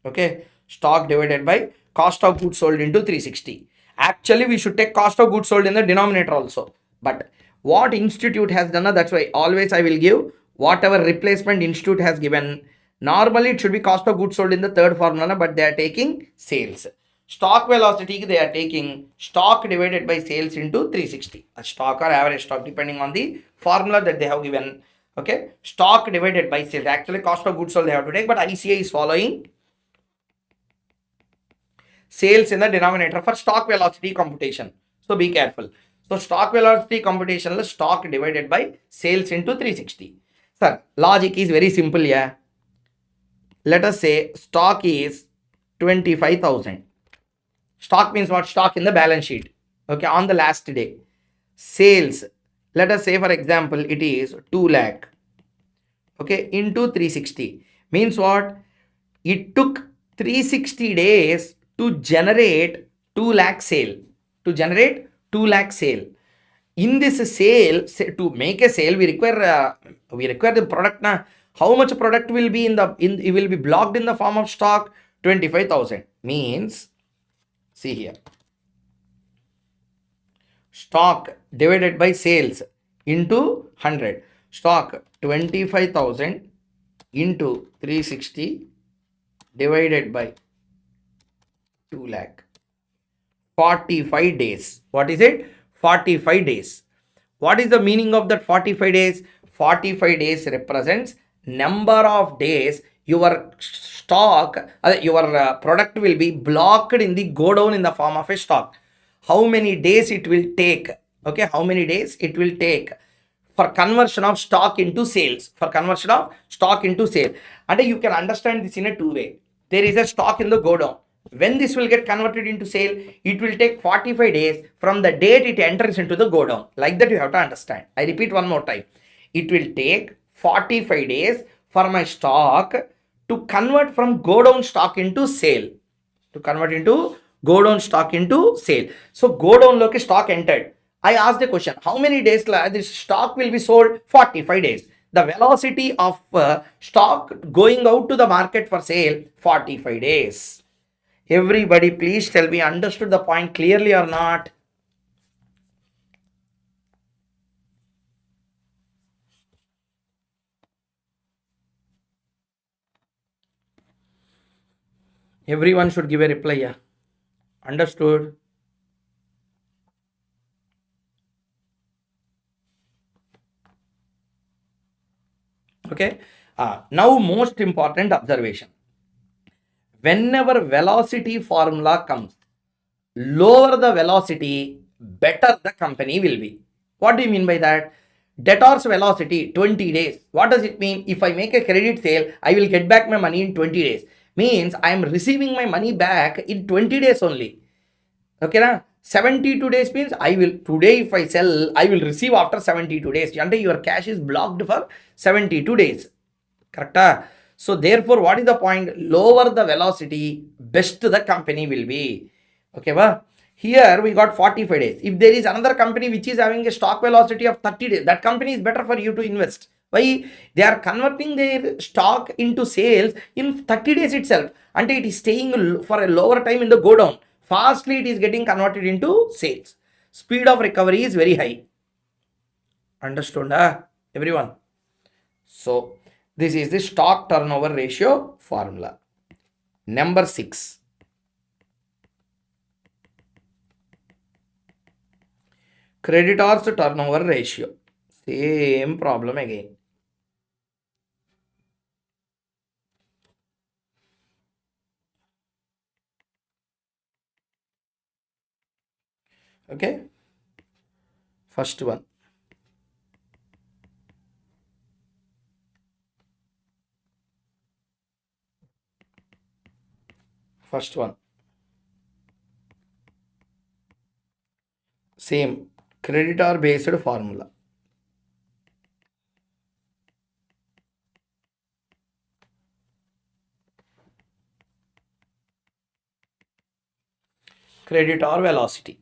Okay, stock divided by cost of goods sold into 360. Actually, we should take cost of goods sold in the denominator also. But what institute has done, that's why always I will give whatever replacement institute has given. Normally, it should be cost of goods sold in the third formula, but they are taking sales. Stock velocity, they are taking stock divided by sales into 360. A stock or average stock, depending on the formula that they have given. Okay, stock divided by sales. Actually, cost of goods sold they have to take, but ICA is following sales in the denominator for stock velocity computation. So be careful. So stock velocity computation is stock divided by sales into 360. Sir, logic is very simple. Yeah. let us say stock is 25,000. Stock means what? Stock in the balance sheet. Okay, on the last day. Sales, let us say for example it is 2 lakh. Okay, into 360 means what? It took 360 days to generate 2 lakh sale. To generate 2 lakh sale. In this sale, to make a sale, we require the product now. How much product will be it will be blocked in the form of stock? 25,000 means, see here, stock divided by sales into 100. Stock 25,000 into 360 divided by 2 lakh. 45 days. What is it? 45 days. What is the meaning of that 45 days? 45 days represents number of days your stock, your product will be blocked in the go down in the form of a stock. How many days it will take? Okay, how many days it will take for conversion of stock into sales? For conversion of stock into sale. And you can understand this in a two way. There is a stock in the go down. When this will get converted into sale, it will take 45 days from the date it enters into the go down. Like that you have to understand. I repeat one more time. It will take 45 days for my stock to convert from go down stock into sale. To convert into go down stock into sale. So go down look stock entered. I asked the question, how many days this stock will be sold? 45 days. The velocity of stock going out to the market for sale, 45 days. Everybody please tell me, understood the point clearly or not? Everyone should give a reply. Yeah. Understood? Okay. Now most important observation. Whenever velocity formula comes, lower the velocity, better the company will be. What do you mean by that? Debtors velocity 20 days. What does it mean? If I make a credit sale, I will get back my money in 20 days. Means I am receiving my money back in 20 days only. Okay, na? 72 days means I will, today if I sell, I will receive after 72 days. Your cash is blocked for 72 days. Correct? So therefore, what is the point? Lower the velocity, best the company will be. Okay, ba? Here we got 45 days. If there is another company which is having a stock velocity of 30 days, that company is better for you to invest. Why? They are converting their stock into sales in 30 days itself. And it is staying for a lower time in the go down. Fastly it is getting converted into sales. Speed of recovery is very high. Understood, everyone? So this is the stock turnover ratio formula. Number 6. Creditors turnover ratio. Same problem again. Okay. First one. First one. Same creditor based formula. Creditor velocity.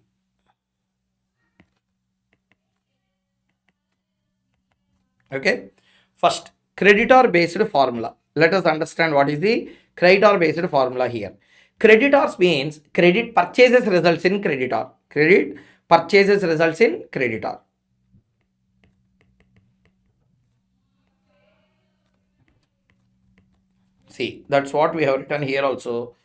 Okay. First, creditor based formula. Let us understand what is the creditor based formula here. Creditors means credit purchases results in creditor. Credit purchases results in creditor. See, that's what we have written here also.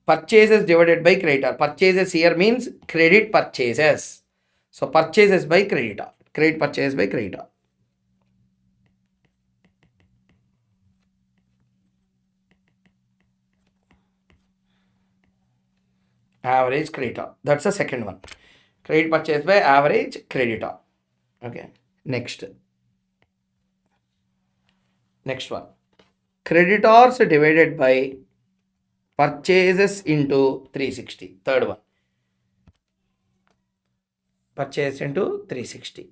Purchases divided by creditor. Purchases here means credit purchases. So purchases by creditor. Credit purchase by creditor. Average creditor. That's the second one. Credit purchase by average creditor. Okay. Next one. creditors divided by purchases into 360. Third one. Purchase into 360.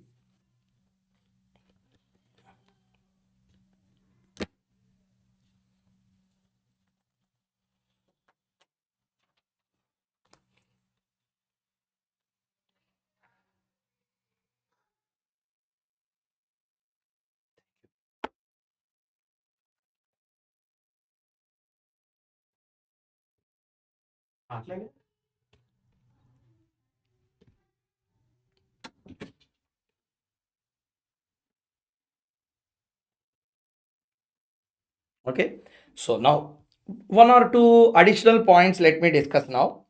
Okay. So now one or two additional points let me discuss now.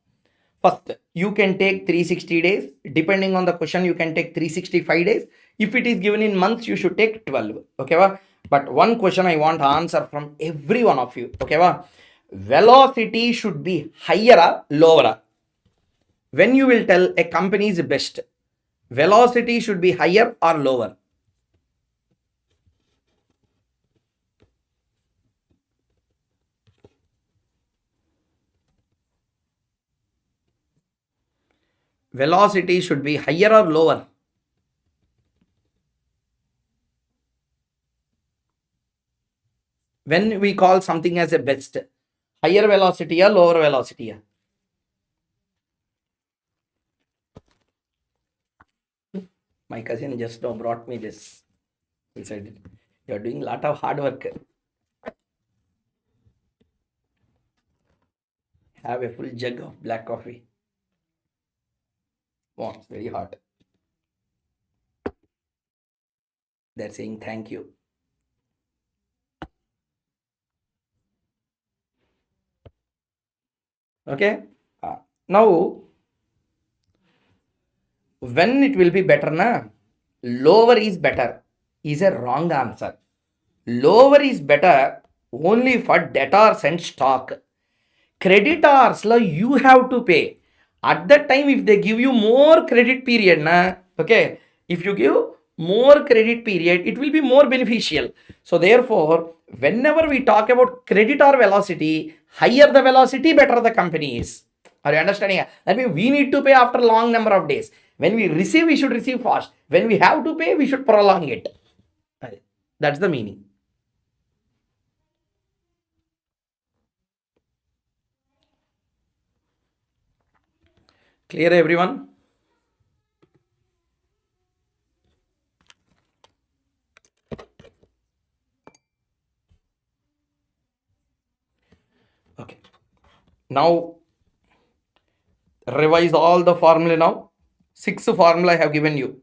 First, you can take 360 days. Depending on the question, you can take 365 days. If it is given in months, you should take 12. Okay, va? But one question I want to answer from every one of you. Okay, va? Velocity should be higher or lower. When you will tell a company is best, velocity should be higher or lower. Velocity should be higher or lower. When we call something as a best, higher velocity or lower velocity? My cousin just now brought me this. He said, "You're doing a lot of hard work. Have a full jug of black coffee." Wow, it's very hot. They're saying thank you. Okay. Now, when it will be better, na? Lower is better is a wrong answer. Lower is better only for debtors and stock. Creditors la you have to pay. At that time, if they give you more credit period, na, okay, if you give more credit period, it will be more beneficial. So therefore, whenever we talk about creditor velocity, higher the velocity, better the company is. Are you understanding? That means we need to pay after long number of days. When we receive, we should receive fast. When we have to pay, we should prolong it. That's the meaning. Clear, everyone? Okay. Now revise all the formula now. 6 formula I have given you.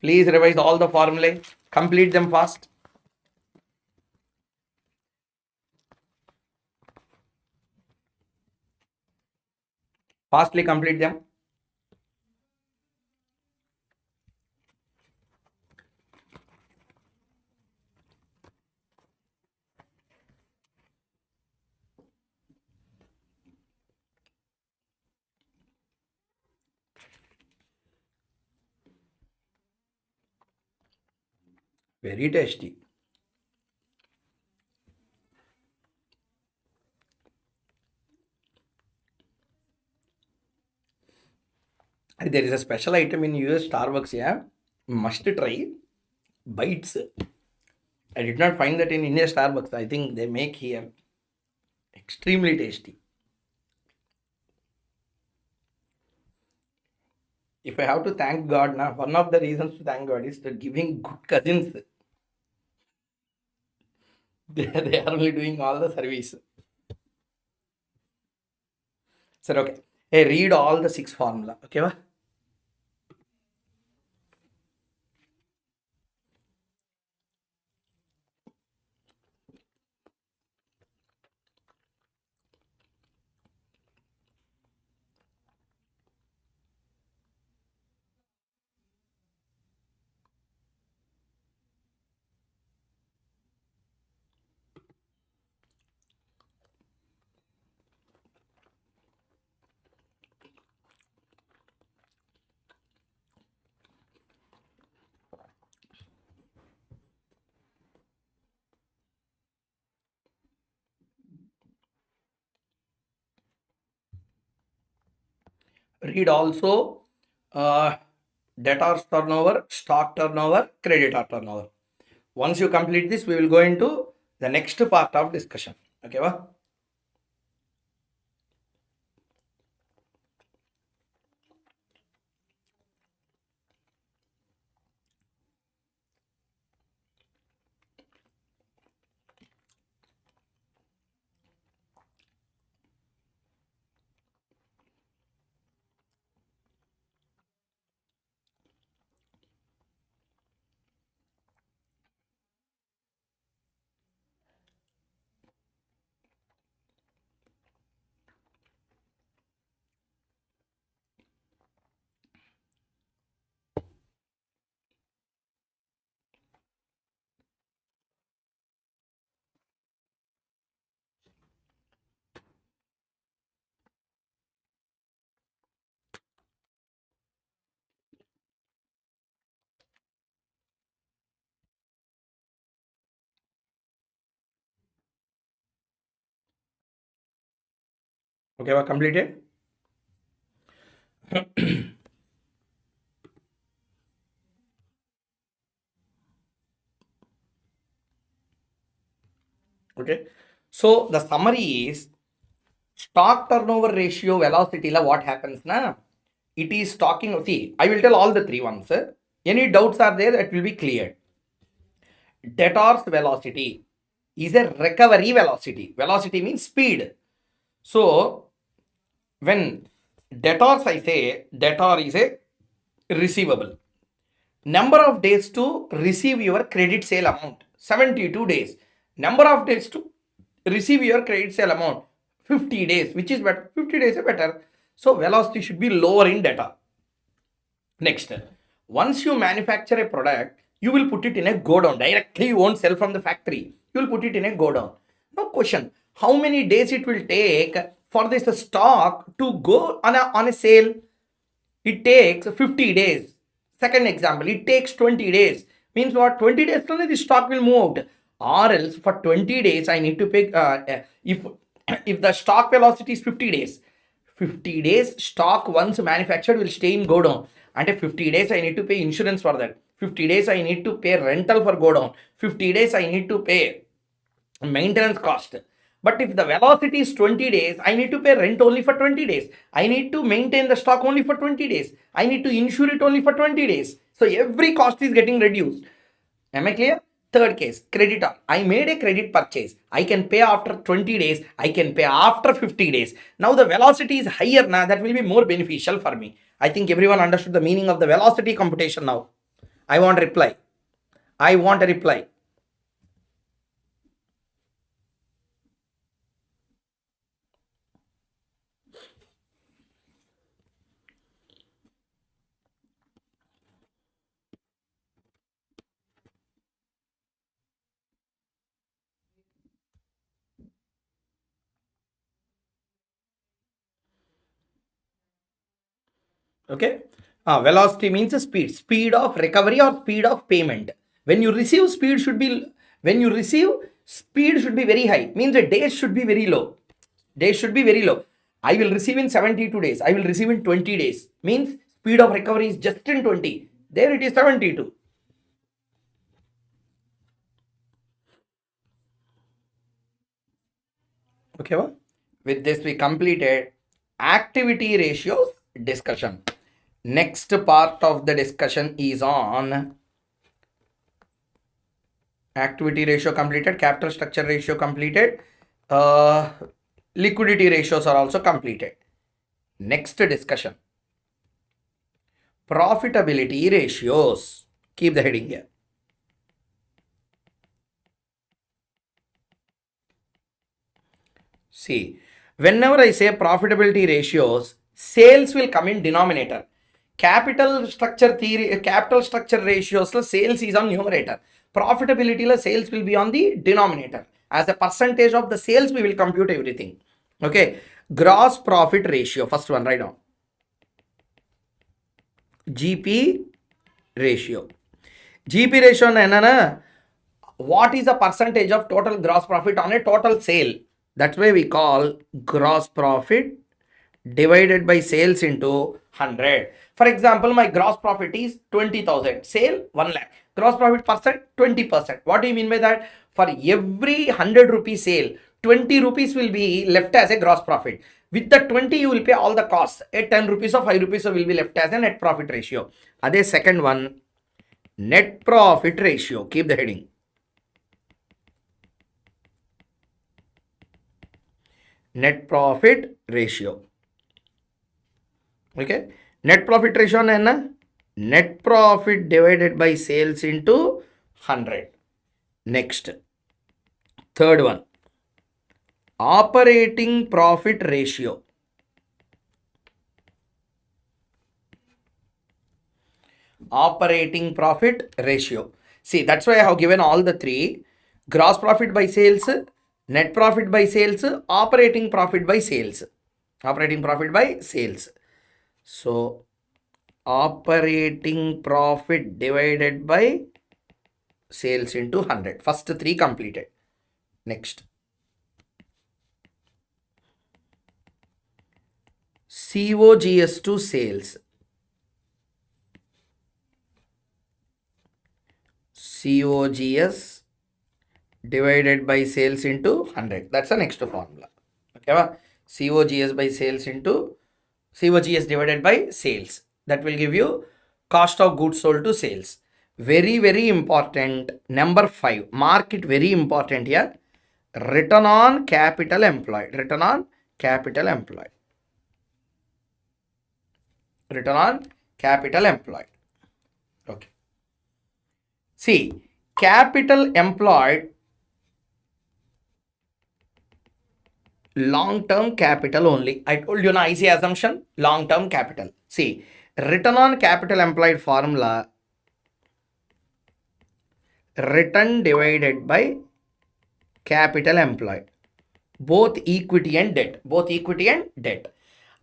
Please revise all the formulae. Complete them fast. Fastly complete them. Very tasty. There is a special item in US Starbucks, yeah. Must try. Bites. I did not find that in India Starbucks. I think they make here. Extremely tasty. If I have to thank God now, one of the reasons to thank God is that giving good cousins. They are only doing all the service. Sir, okay. Hey, read all the 6 formula. Okay, va? Read also debtors turnover, stock turnover, creditor turnover. Once you complete this, we will go into the next part of discussion. Okay, va? Okay, va? Completed? Okay. So the summary is stock turnover ratio velocity la what happens na? It is talking. See, I will tell all the three ones. Any doubts are there that will be cleared. Debtors velocity is a recovery velocity. Velocity means speed. So when debtors, I say debtor is a receivable. Number of days to receive your credit sale amount 72 days. Number of days to receive your credit sale amount 50 days, which is better. 50 days is better. So velocity should be lower in data. Next, once you manufacture a product, you will put it in a godown. Directly you won't sell from the factory. You will put it in a godown. Now question, how many days it will take for this stock to go on a sale? It takes 50 days. Second example, it takes 20 days. Means what? 20 days only the stock will move out. Or else for 20 days I need to pay, if the stock velocity is 50 days, 50 days stock once manufactured will stay in go down. And 50 days I need to pay insurance for that. 50 days I need to pay rental for go down. 50 days I need to pay maintenance cost. But if the velocity is 20 days, I need to pay rent only for 20 days. I need to maintain the stock only for 20 days. I need to insure it only for 20 days. So every cost is getting reduced. Am I clear? Third case, creditor. I made a credit purchase. I can pay after 20 days. I can pay after 50 days. Now the velocity is higher now. That will be more beneficial for me. I think everyone understood the meaning of the velocity computation now. I want a reply. I want a reply. Okay. Velocity means the speed of recovery or speed of payment. When you receive, speed should be very high. Means the days should be very low. Days should be very low. I will receive in 72 days. I will receive in 20 days. Means speed of recovery is just in 20. There it is 72. Okay. Well, with this we completed activity ratios discussion. Next part of the discussion is on activity ratio completed, capital structure ratio completed, liquidity ratios are also completed. Next discussion, profitability ratios. Keep the heading here. See, whenever I say profitability ratios, sales will come in denominator. Capital structure theory, capital structure ratios, sales is on numerator. Profitability, sales will be on the denominator. As a percentage of the sales, we will compute everything. Okay. Gross profit ratio, first one, write down. GP ratio. GP ratio na what is the percentage of total gross profit on a total sale? That's why we call gross profit divided by sales into 100. For example, my gross profit is 20,000, sale 1 lakh, gross profit percent 20%. What do you mean by that? For every 100 rupee sale, 20 rupees will be left as a gross profit. With the 20 you will pay all the costs. At 10 rupees or 5 rupees will be left as a net profit ratio. Ade second one, net profit ratio. Keep the heading. Net profit ratio. Okay, net profit ratio is net profit divided by sales into 100. Next, third one, operating profit ratio. Operating profit ratio. See, that's why I have given all the three: gross profit by sales, net profit by sales, operating profit by sales. Operating profit by sales. So, operating profit divided by sales into 100. First three completed. Next, COGS to sales. COGS divided by sales into 100. That's the next formula. Okay, COGS by sales into COGS divided by sales. That will give you cost of goods sold to sales. Very, very important. Number 5. Mark it very important here. Return on capital employed. Return on capital employed. Return on capital employed. Okay. See, capital employed, long-term capital only. I told you, easy assumption, long-term capital. See, return on capital employed formula, return divided by capital employed. Both equity and debt. Both equity and debt.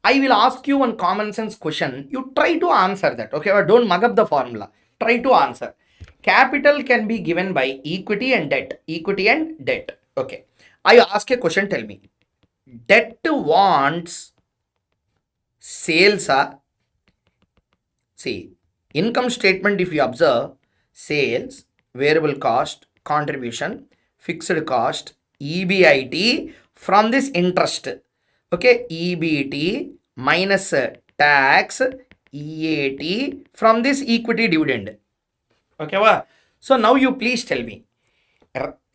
I will ask you one common sense question. You try to answer that. Okay, but don't mug up the formula. Try to answer. Capital can be given by equity and debt. Equity and debt. Okay. I ask a question, tell me. Debt wants sales are, see, income statement if you observe, sales, variable cost, contribution, fixed cost, EBIT from this interest. Okay, EBT minus tax, EAT from this equity dividend. Okay, well, so now you please tell me,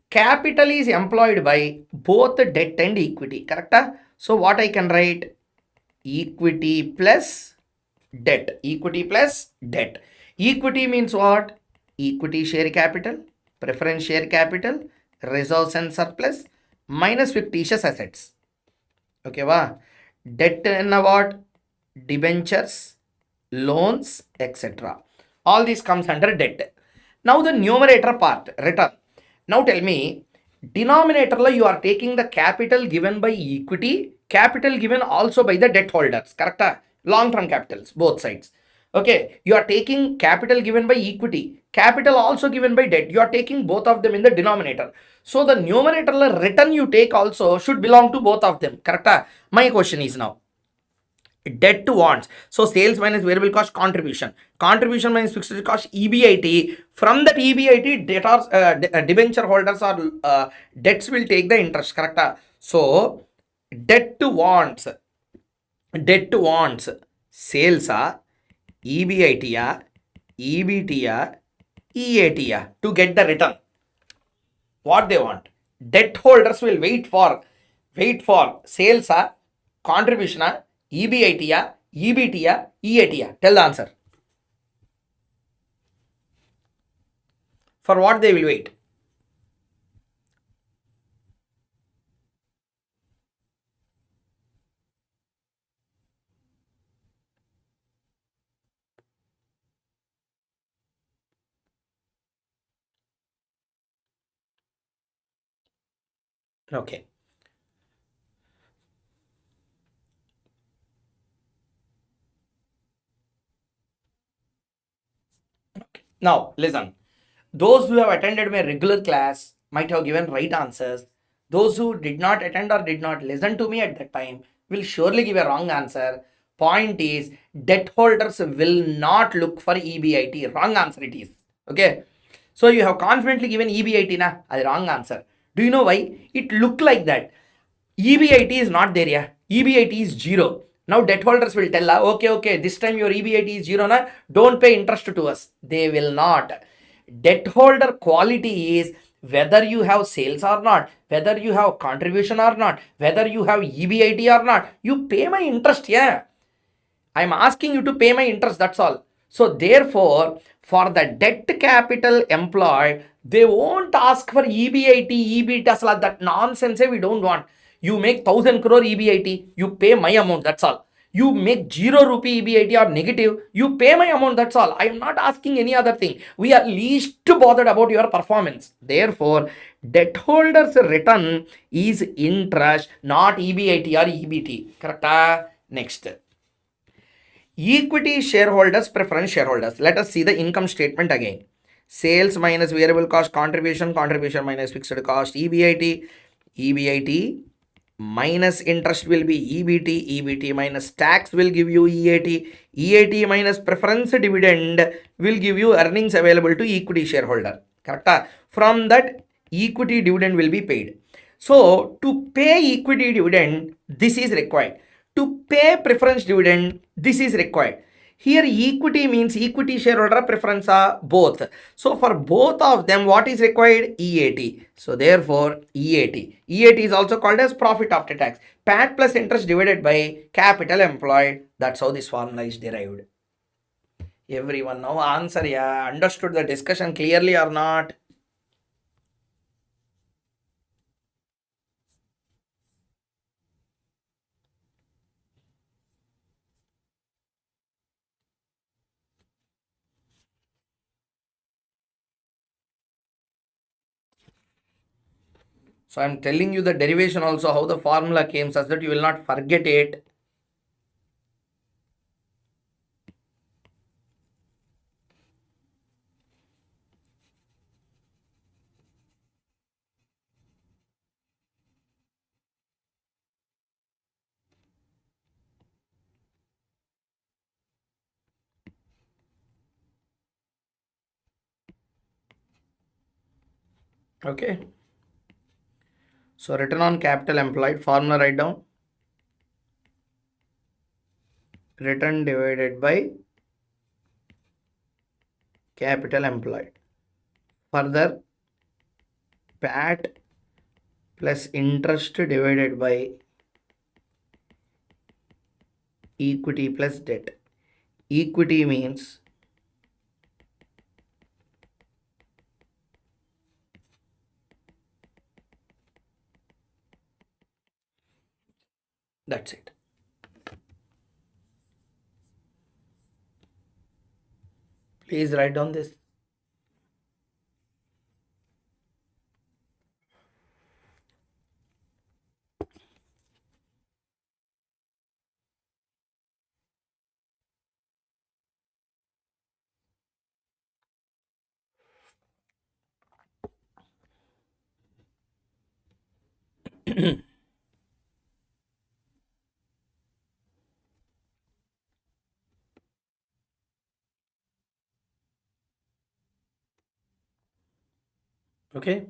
capital is employed by both debt and equity, correct? So what I can write? Equity plus debt. Equity plus debt. Equity means what? Equity share capital, preference share capital, reserves and surplus minus fictitious assets. Okay, wow. Debt in what? Debentures, loans, etc. All this comes under debt. Now the numerator part, return. Now tell me, denominator you are taking the capital given by equity, capital given also by the debt holders, correct? Long-term capitals, both sides. Okay, you are taking capital given by equity, capital also given by debt. You are taking both of them in the denominator. So the numerator return you take also should belong to both of them, correct? My question is now, debt wants, so sales minus variable cost, contribution, contribution minus fixed cost, EBIT. From that EBIT, debtors, debenture holders or debts will take the interest, correct? So debt wants sales are EBIT EBT EAT to get the return. What they want, debt holders will wait for sales contribution EBIT EBT EAT. Tell the answer. For what they will wait? Okay. Now listen. Those who have attended my regular class might have given right answers. Those who did not attend or did not listen to me at that time will surely give a wrong answer. Point is, debt holders will not look for EBIT. Wrong answer it is. Okay. So you have confidently given EBIT na? That's wrong answer. Do you know why? It look like that. EBIT is not there, yeah. EBIT is 0. Now debt holders will tell, okay, this time your EBIT is 0, na? Don't pay interest to us. They will not. Debt holder quality is whether you have sales or not, whether you have contribution or not, whether you have EBIT or not, you pay my interest, yeah. I'm asking you to pay my interest, that's all. So therefore, for the debt capital employed, they won't ask for EBIT, EBITDA, that nonsense we don't want. You make 1000 crore EBIT, you pay my amount, that's all. You make 0 rupee EBIT or negative, you pay my amount, that's all. I am not asking any other thing. We are least bothered about your performance. Therefore, debt holders return is interest, not EBIT or EBT. Correct? Next. Equity shareholders, preference shareholders. Let us see the income statement again. Sales minus variable cost, contribution minus fixed cost, EBIT minus interest will be EBT minus tax will give you EAT minus preference dividend will give you earnings available to equity shareholder. Correct? From that, equity dividend will be paid. So to pay equity dividend, this is required. To pay preference dividend, this is required. Here equity means equity shareholder, preference are both. So for both of them, what is required? EAT. So therefore EAT. EAT is also called as profit after tax. PAT plus interest divided by capital employed. That's how this formula is derived. Everyone now answer, yeah. Understood the discussion clearly or not? So I'm telling you the derivation also, how the formula came, such that you will not forget it. Okay. So return on capital employed, formula write down. Return divided by capital employed. Further, PAT plus interest divided by equity plus debt. Equity means that's it. Please write down this. Okay.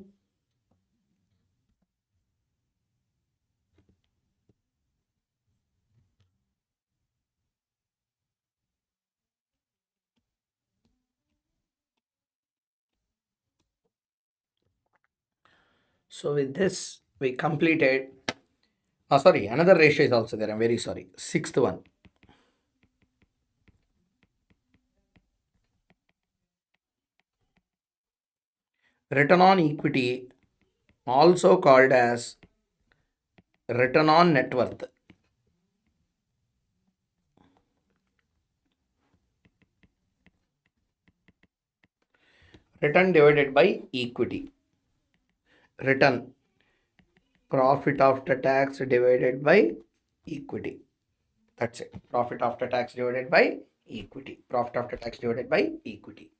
So with this, we completed. Sorry, another ratio is also there. I'm very sorry. Sixth one. Return on equity, also called as return on net worth. Return divided by equity. Return, profit after tax divided by equity. That's it. Profit after tax divided by equity. Profit after tax divided by equity.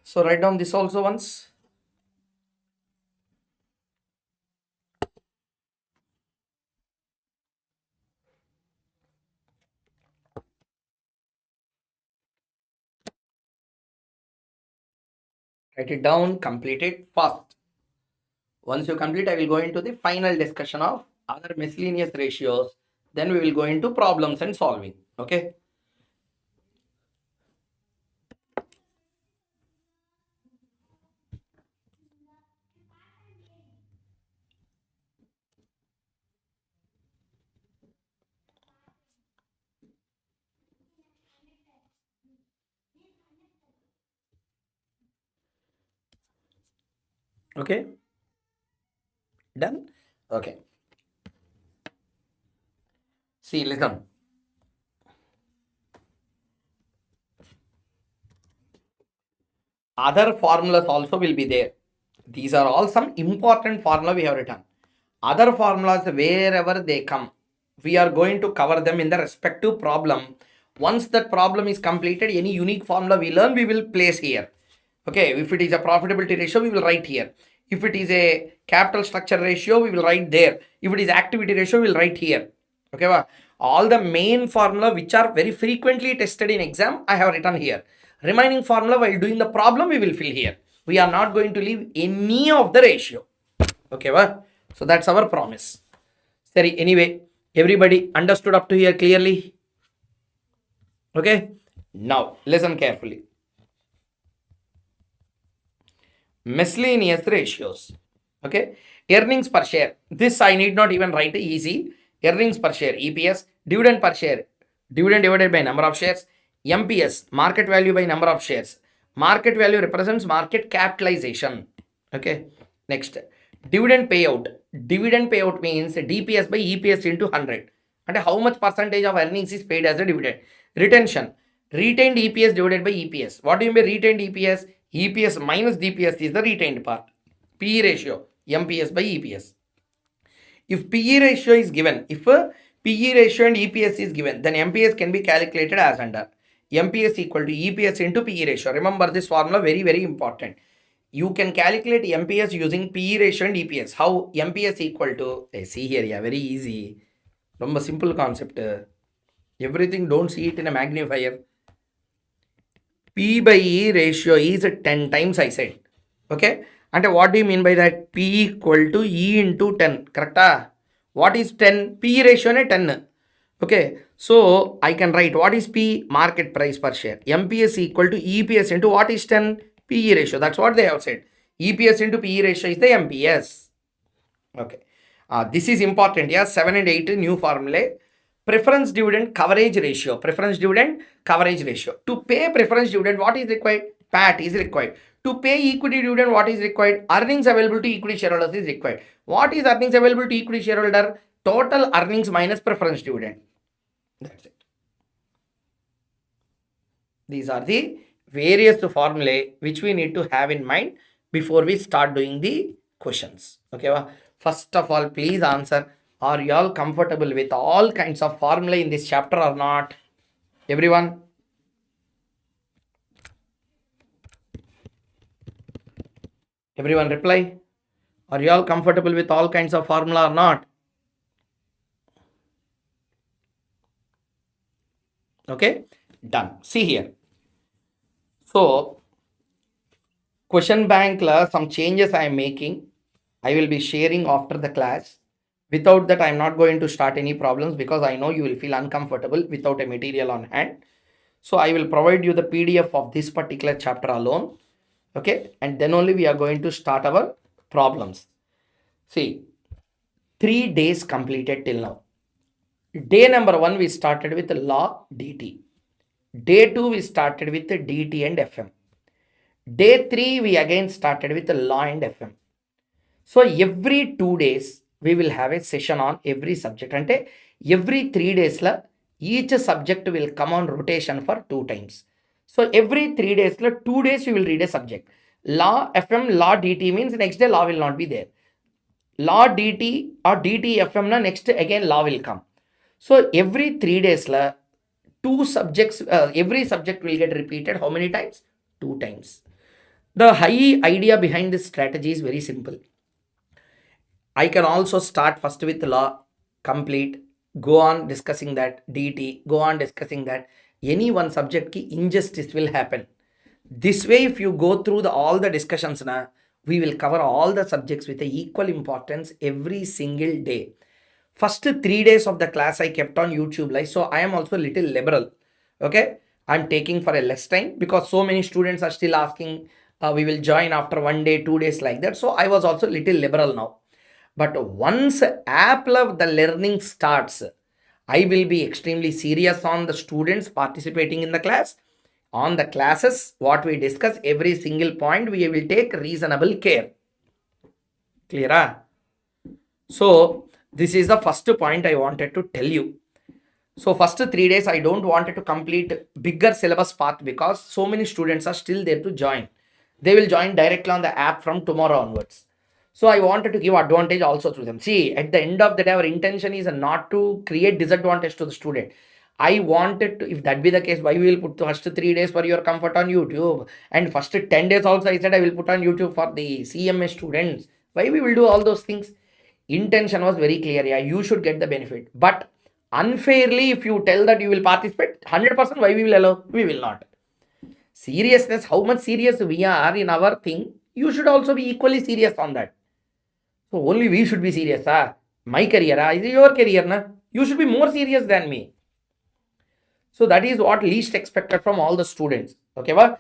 So write down this also once. Write it down, complete it fast. Once you complete, I will go into the final discussion of other miscellaneous ratios. Then we will go into problems and solving. Okay. Okay. Done. Okay. See, listen. Other formulas also will be there. These are all some important formula we have written. Other formulas, wherever they come, we are going to cover them in the respective problem. Once that problem is completed, any unique formula we learn, we will place here. Okay, if it is a profitability ratio, we will write here. If it is a capital structure ratio, we will write there. If it is activity ratio, we will write here. Okay, well, all the main formula which are very frequently tested in exam, I have written here. Remaining formula while doing the problem, we will fill here. We are not going to leave any of the ratio. Okay, well, so that's our promise. Sorry, anyway, everybody understood up to here clearly? Okay, now listen carefully. Miscellaneous ratios. Okay, earnings per share. This I need not even write easy. Earnings per share, EPS, dividend per share, dividend divided by number of shares, MPS, market value by number of shares. Market value represents market capitalization. Okay, next, dividend payout. Dividend payout means DPS by EPS into 100. And how much percentage of earnings is paid as a dividend? Retention. Retained EPS divided by EPS. What do you mean by retained EPS? EPS minus DPS is the retained part. PE ratio, MPS by EPS. If PE ratio is given, if a PE ratio and EPS is given, then MPS can be calculated as under MPS equal to EPS into PE ratio. Remember this formula, very, very important. You can calculate MPS using PE ratio and EPS. How? MPS equal to, see here, yeah, very easy. ரொம்ப simple concept. Everything don't see it in a magnifier. P by E ratio is 10 times, I said. Okay. And what do you mean by that? P equal to E into 10. Correct? What is 10? P ratio is 10. Okay. So I can write what is P? Market price per share. MPS equal to EPS into what is 10? PE ratio. That's what they have said. EPS into PE ratio is the MPS. Okay. This is important. Yeah. 7 and 8 new formulae. Preference dividend coverage ratio. Preference dividend coverage ratio. To pay preference dividend, what is required? PAT is required. To pay equity dividend, what is required? Earnings available to equity shareholders is required. What is earnings available to equity shareholder? Total earnings minus preference dividend. That's it. These are the various formulae which we need to have in mind before we start doing the questions. Okay, first of all, please answer. Are you all comfortable with all kinds of formulae in this chapter or not? Everyone? Everyone reply. Are you all comfortable with all kinds of formula or not? Okay, done. See here. So, question bank some changes I am making. I will be sharing after the class. Without that, I am not going to start any problems because I know you will feel uncomfortable without a material on hand. So I will provide you the PDF of this particular chapter alone. Okay. And then only we are going to start our problems. See, 3 days completed till now. Day number 1, we started with law DT. Day 2, we started with DT and FM. Day 3, we again started with law and FM. So every 2 days, we will have a session on every subject. And every 3 days, each subject will come on rotation for 2 times. So every 3 days, 2 days we will read a subject. Law FM, law DT means next day law will not be there. Law DT or DT FM, next again law will come. So every 3 days, 2 subjects, every subject will get repeated. How many times? 2 times. The high idea behind this strategy is very simple. I can also start first with law, complete, go on discussing that DT, go on discussing that. Any one subject ki injustice will happen. This way, if you go through all the discussions, we will cover all the subjects with equal importance every single day. First 3 days of the class I kept on YouTube live, so I am also a little liberal. Okay, I'm taking for a less time because so many students are still asking. We will join after 1 day, 2 days like that. So I was also little liberal now. But once Apple the learning starts, I will be extremely serious on the students participating in the class. On the classes, what we discuss, every single point, we will take reasonable care. Clear? So, this is the first point I wanted to tell you. So, first 3 days, I don't want to complete bigger syllabus path because so many students are still there to join. They will join directly on the app from tomorrow onwards. So I wanted to give advantage also to them. See, at the end of the day, our intention is not to create disadvantage to the student. I wanted to, if that be the case, why we will put the first 3 days for your comfort on YouTube, and first 10 days also I said I will put on YouTube for the CMA students. Why we will do all those things? Intention was very clear. Yeah, you should get the benefit. But unfairly, if you tell that you will participate 100%, why we will allow? We will not. Seriousness, how much serious we are in our thing, you should also be equally serious on that. So only we should be serious. My career, is it your career? You should be more serious than me. So that is what least expected from all the students. Okay, well,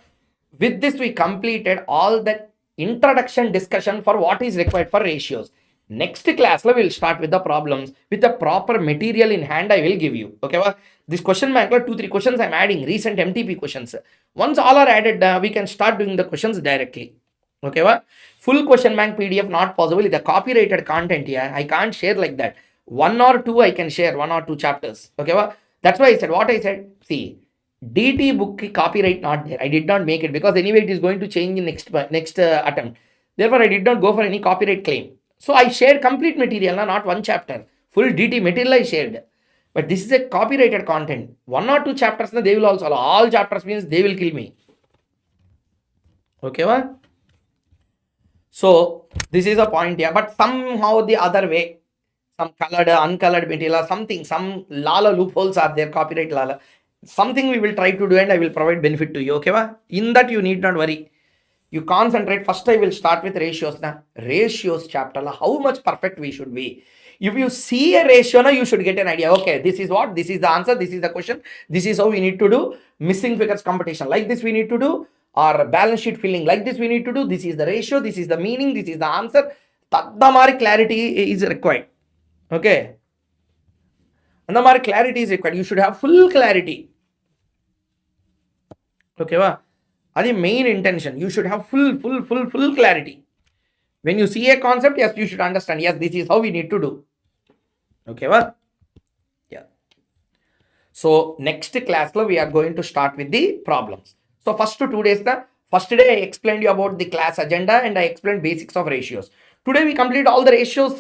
with this we completed all the introduction discussion for what is required for ratios. Next class we will start with the problems with the proper material in hand. I will give you. Okay, well, this question bank 2-3 questions I'm adding, recent MTP questions. Once all are added, we can start doing the questions directly. Okay, well, full question bank PDF not possible. The copyrighted content, yeah, I can't share like that. 1 or 2 I can share, 1 or 2 chapters. Okay, well, that's why I said what I said. See, DT book copyright not there. I did not make it because anyway it is going to change in next attempt. Therefore, I did not go for any copyright claim. So I shared complete material, not one chapter. Full DT material I shared. But this is a copyrighted content. 1 or 2 chapters, they will also allow. All chapters means they will kill me. Okay, what? So this is a point here. But somehow the other way, some colored, uncolored material, something, some lala loopholes are there, copyright lala. Something we will try to do and I will provide benefit to you. Okay, what? In that you need not worry. You concentrate. First I will start with ratios. Ratios chapter, how much perfect we should be. If you see a ratio, you should get an idea. Okay, this is what, this is the answer, this is the question, this is how we need to do. Missing figures competition like this we need to do, or balance sheet filling like this we need to do. This is the ratio, this is the meaning, this is the answer. Tadamari clarity is required. Okay, and clarity is required. You should have full clarity. Okay, wow. That's the main intention. You should have full clarity. When you see a concept, yes, you should understand. Yes, this is how we need to do. Okay, well, yeah. So next class, we are going to start with the problems. So first 2 days, first day I explained you about the class agenda and I explained basics of ratios. Today we complete all the ratios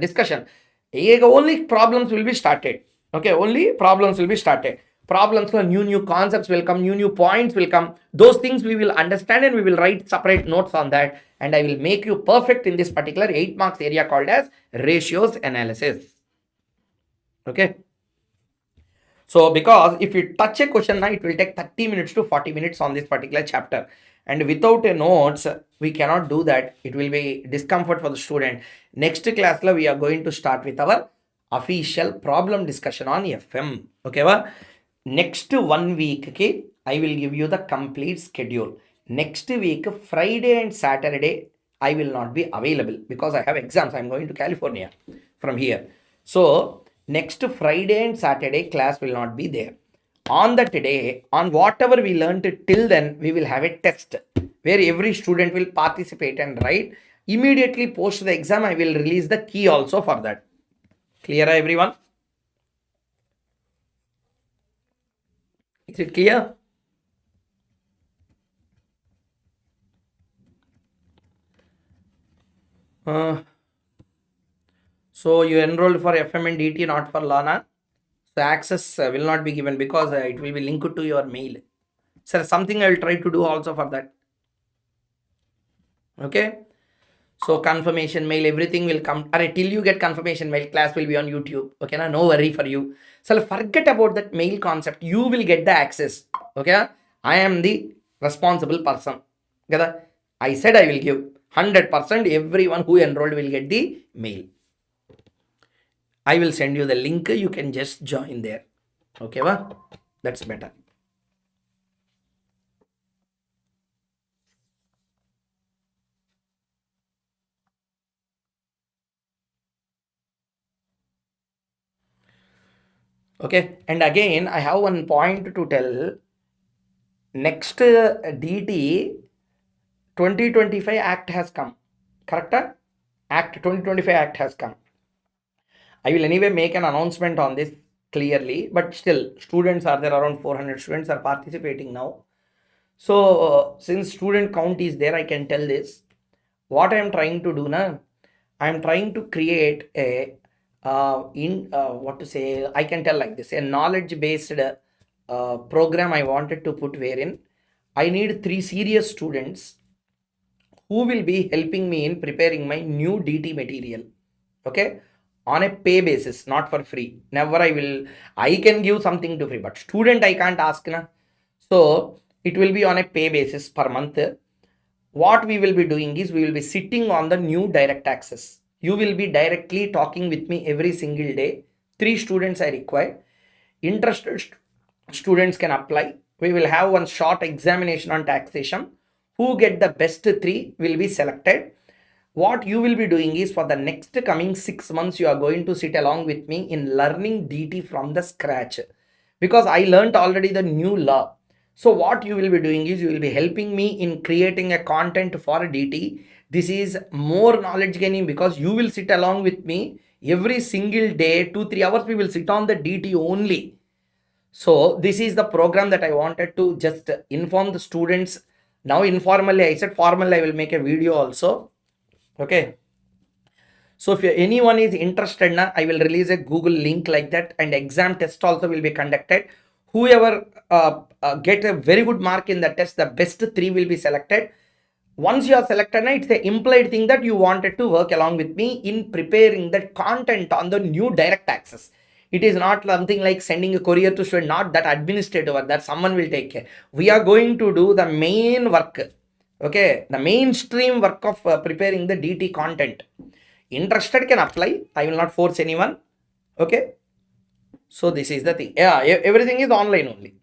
discussion. Only problems will be started. Okay, only problems will be started. Problems, new concepts will come, new points will come. Those things we will understand and we will write separate notes on that. And I will make you perfect in this particular 8 marks area called as ratios analysis. Okay. So because if you touch a question now, it will take 30 minutes to 40 minutes on this particular chapter. And without a notes, we cannot do that. It will be discomfort for the student. Next class, we are going to start with our official problem discussion on FM. Okay, well, next 1 week, okay, I will give you the complete schedule. Next week, Friday and Saturday, I will not be available because I have exams. I'm going to California from here. So next Friday and Saturday class will not be there. On that day, on whatever we learned till then, we will have a test where every student will participate and write. Immediately post the exam, I will release the key also for that. Clear, everyone? Is it clear? So you enrolled for FM and DT, not for Lana. So access will not be given because it will be linked to your mail. Sir, something I will try to do also for that. Okay. So confirmation mail, everything will come. Till you get confirmation mail, class will be on YouTube. Okay, no worry for you. So forget about that mail concept. You will get the access. Okay. I am the responsible person. Kada? I said I will give 100%. Everyone who enrolled will get the mail. I will send you the link. You can just join there. Okay, va? That's better. Okay, and again, I have one point to tell. Next DT 2025 Act has come. Correct? Act 2025 Act has come. I will anyway make an announcement on this clearly, but still, students are there, around 400 students are participating now. So, since student count is there, I can tell this. What I am trying to do now, I am trying to create a what to say, I can tell like this, a knowledge based program I wanted to put, wherein I need 3 serious students who will be helping me in preparing my new DT material. Okay, on a pay basis, not for free. Never I can give something to free, but student I can't ask na. So it will be on a pay basis per month. What we will be doing is, we will be sitting on the new direct access. You will be directly talking with me every single day. 3 students I require. Interested students can apply. We will have one short examination on taxation. Who get the best 3 will be selected. What you will be doing is, for the next coming 6 months, you are going to sit along with me in learning DT from the scratch, because I learned already the new law. So what you will be doing is, you will be helping me in creating a content for DT. This is more knowledge gaining, because you will sit along with me every single day, 2-3 hours we will sit on the DT only. So this is the program that I wanted to just inform the students. Now informally I said, formally I will make a video also. Okay, so if anyone is interested now, I will release a Google link like that, and exam test also will be conducted. Whoever get a very good mark in the test, the best 3 will be selected. Once you are selected, it's the implied thing that you wanted to work along with me in preparing the content on the new direct access. It is not something like sending a courier to student, not that administrative work that someone will take care. We are going to do the main work. Okay, the mainstream work of preparing the DT content. Interested can apply. I will not force anyone. Okay, so this is the thing. Yeah, everything is online only.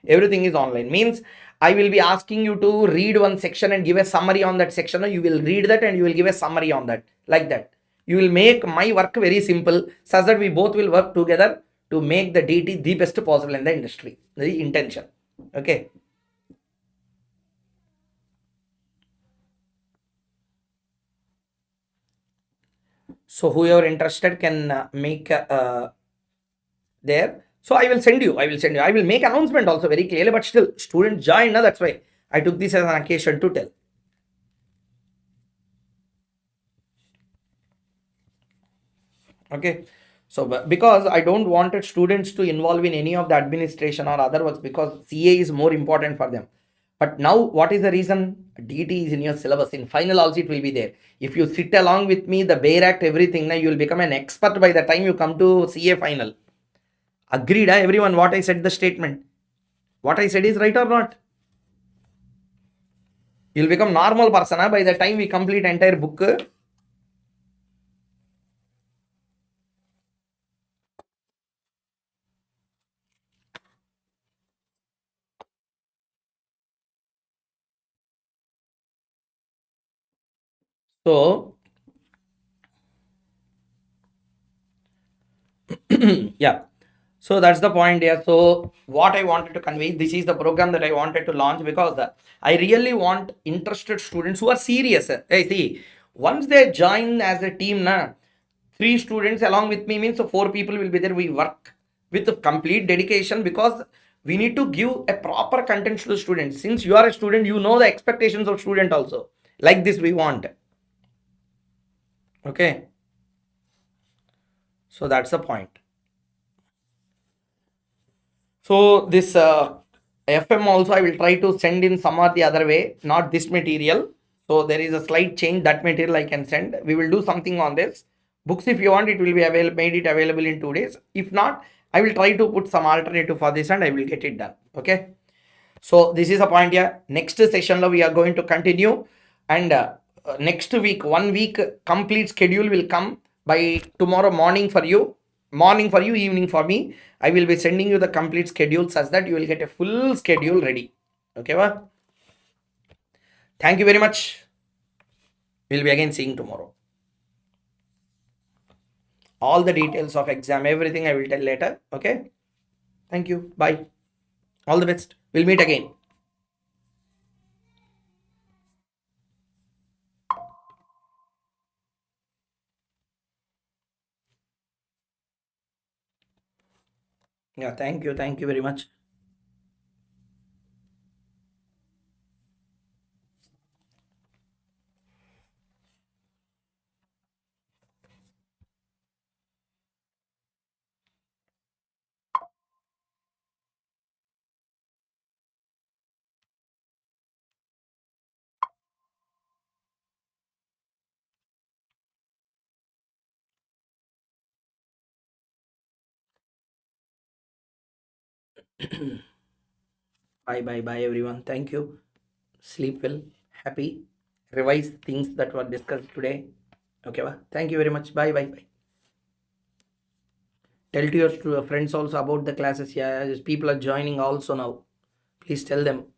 Everything is online means, I will be asking you to read one section and give a summary on that section. You will read that and you will give a summary on that. Like that, you will make my work very simple, such that we both will work together to make the DT the best possible in the industry. The intention. Okay. So whoever interested can make there. So I will send you. I will make announcement also very clearly, but still, students join. No, that's why I took this as an occasion to tell. Okay. So because I don't wanted students to involve in any of the administration or other works, because CA is more important for them. But now, what is the reason? DT is in your syllabus. In final also it will be there. If you sit along with me, the Bayer Act, everything, now you will become an expert by the time you come to CA final. Agreed, everyone? What I said, the statement. What I said is right or not? You'll become normal person by the time we complete entire book. So yeah, so that's the point here. So what I wanted to convey, this is the program that I wanted to launch, because I really want interested students who are serious. Hey, see, once they join as a team, 3 students along with me means, so 4 people will be there. We work with complete dedication, because we need to give a proper content to the students. Since you are a student, you know the expectations of student also. Like this we want. Okay, so that's the point. So this FM also I will try to send in some or the other way, not this material. So there is a slight change. That material I can send. We will do something on this. Books, if you want, it will be available, made it available in 2 days. If not, I will try to put some alternative for this and I will get it done. Okay. So this is a point here. Next session lo we are going to continue, and next week, 1 week complete schedule will come by tomorrow morning for you. Morning for you, evening for me. I will be sending you the complete schedule such that you will get a full schedule ready. Okay, well, thank you very much. We'll be again seeing tomorrow. All the details of exam, everything I will tell later. Okay, thank you, bye, all the best, we'll meet again. Yeah, thank you very much. Bye everyone, thank you. Sleep well, happy, revise things that were discussed today. Okay, well, thank you very much. Bye. Tell to your friends also about the classes. Yeah, people are joining also now. Please tell them.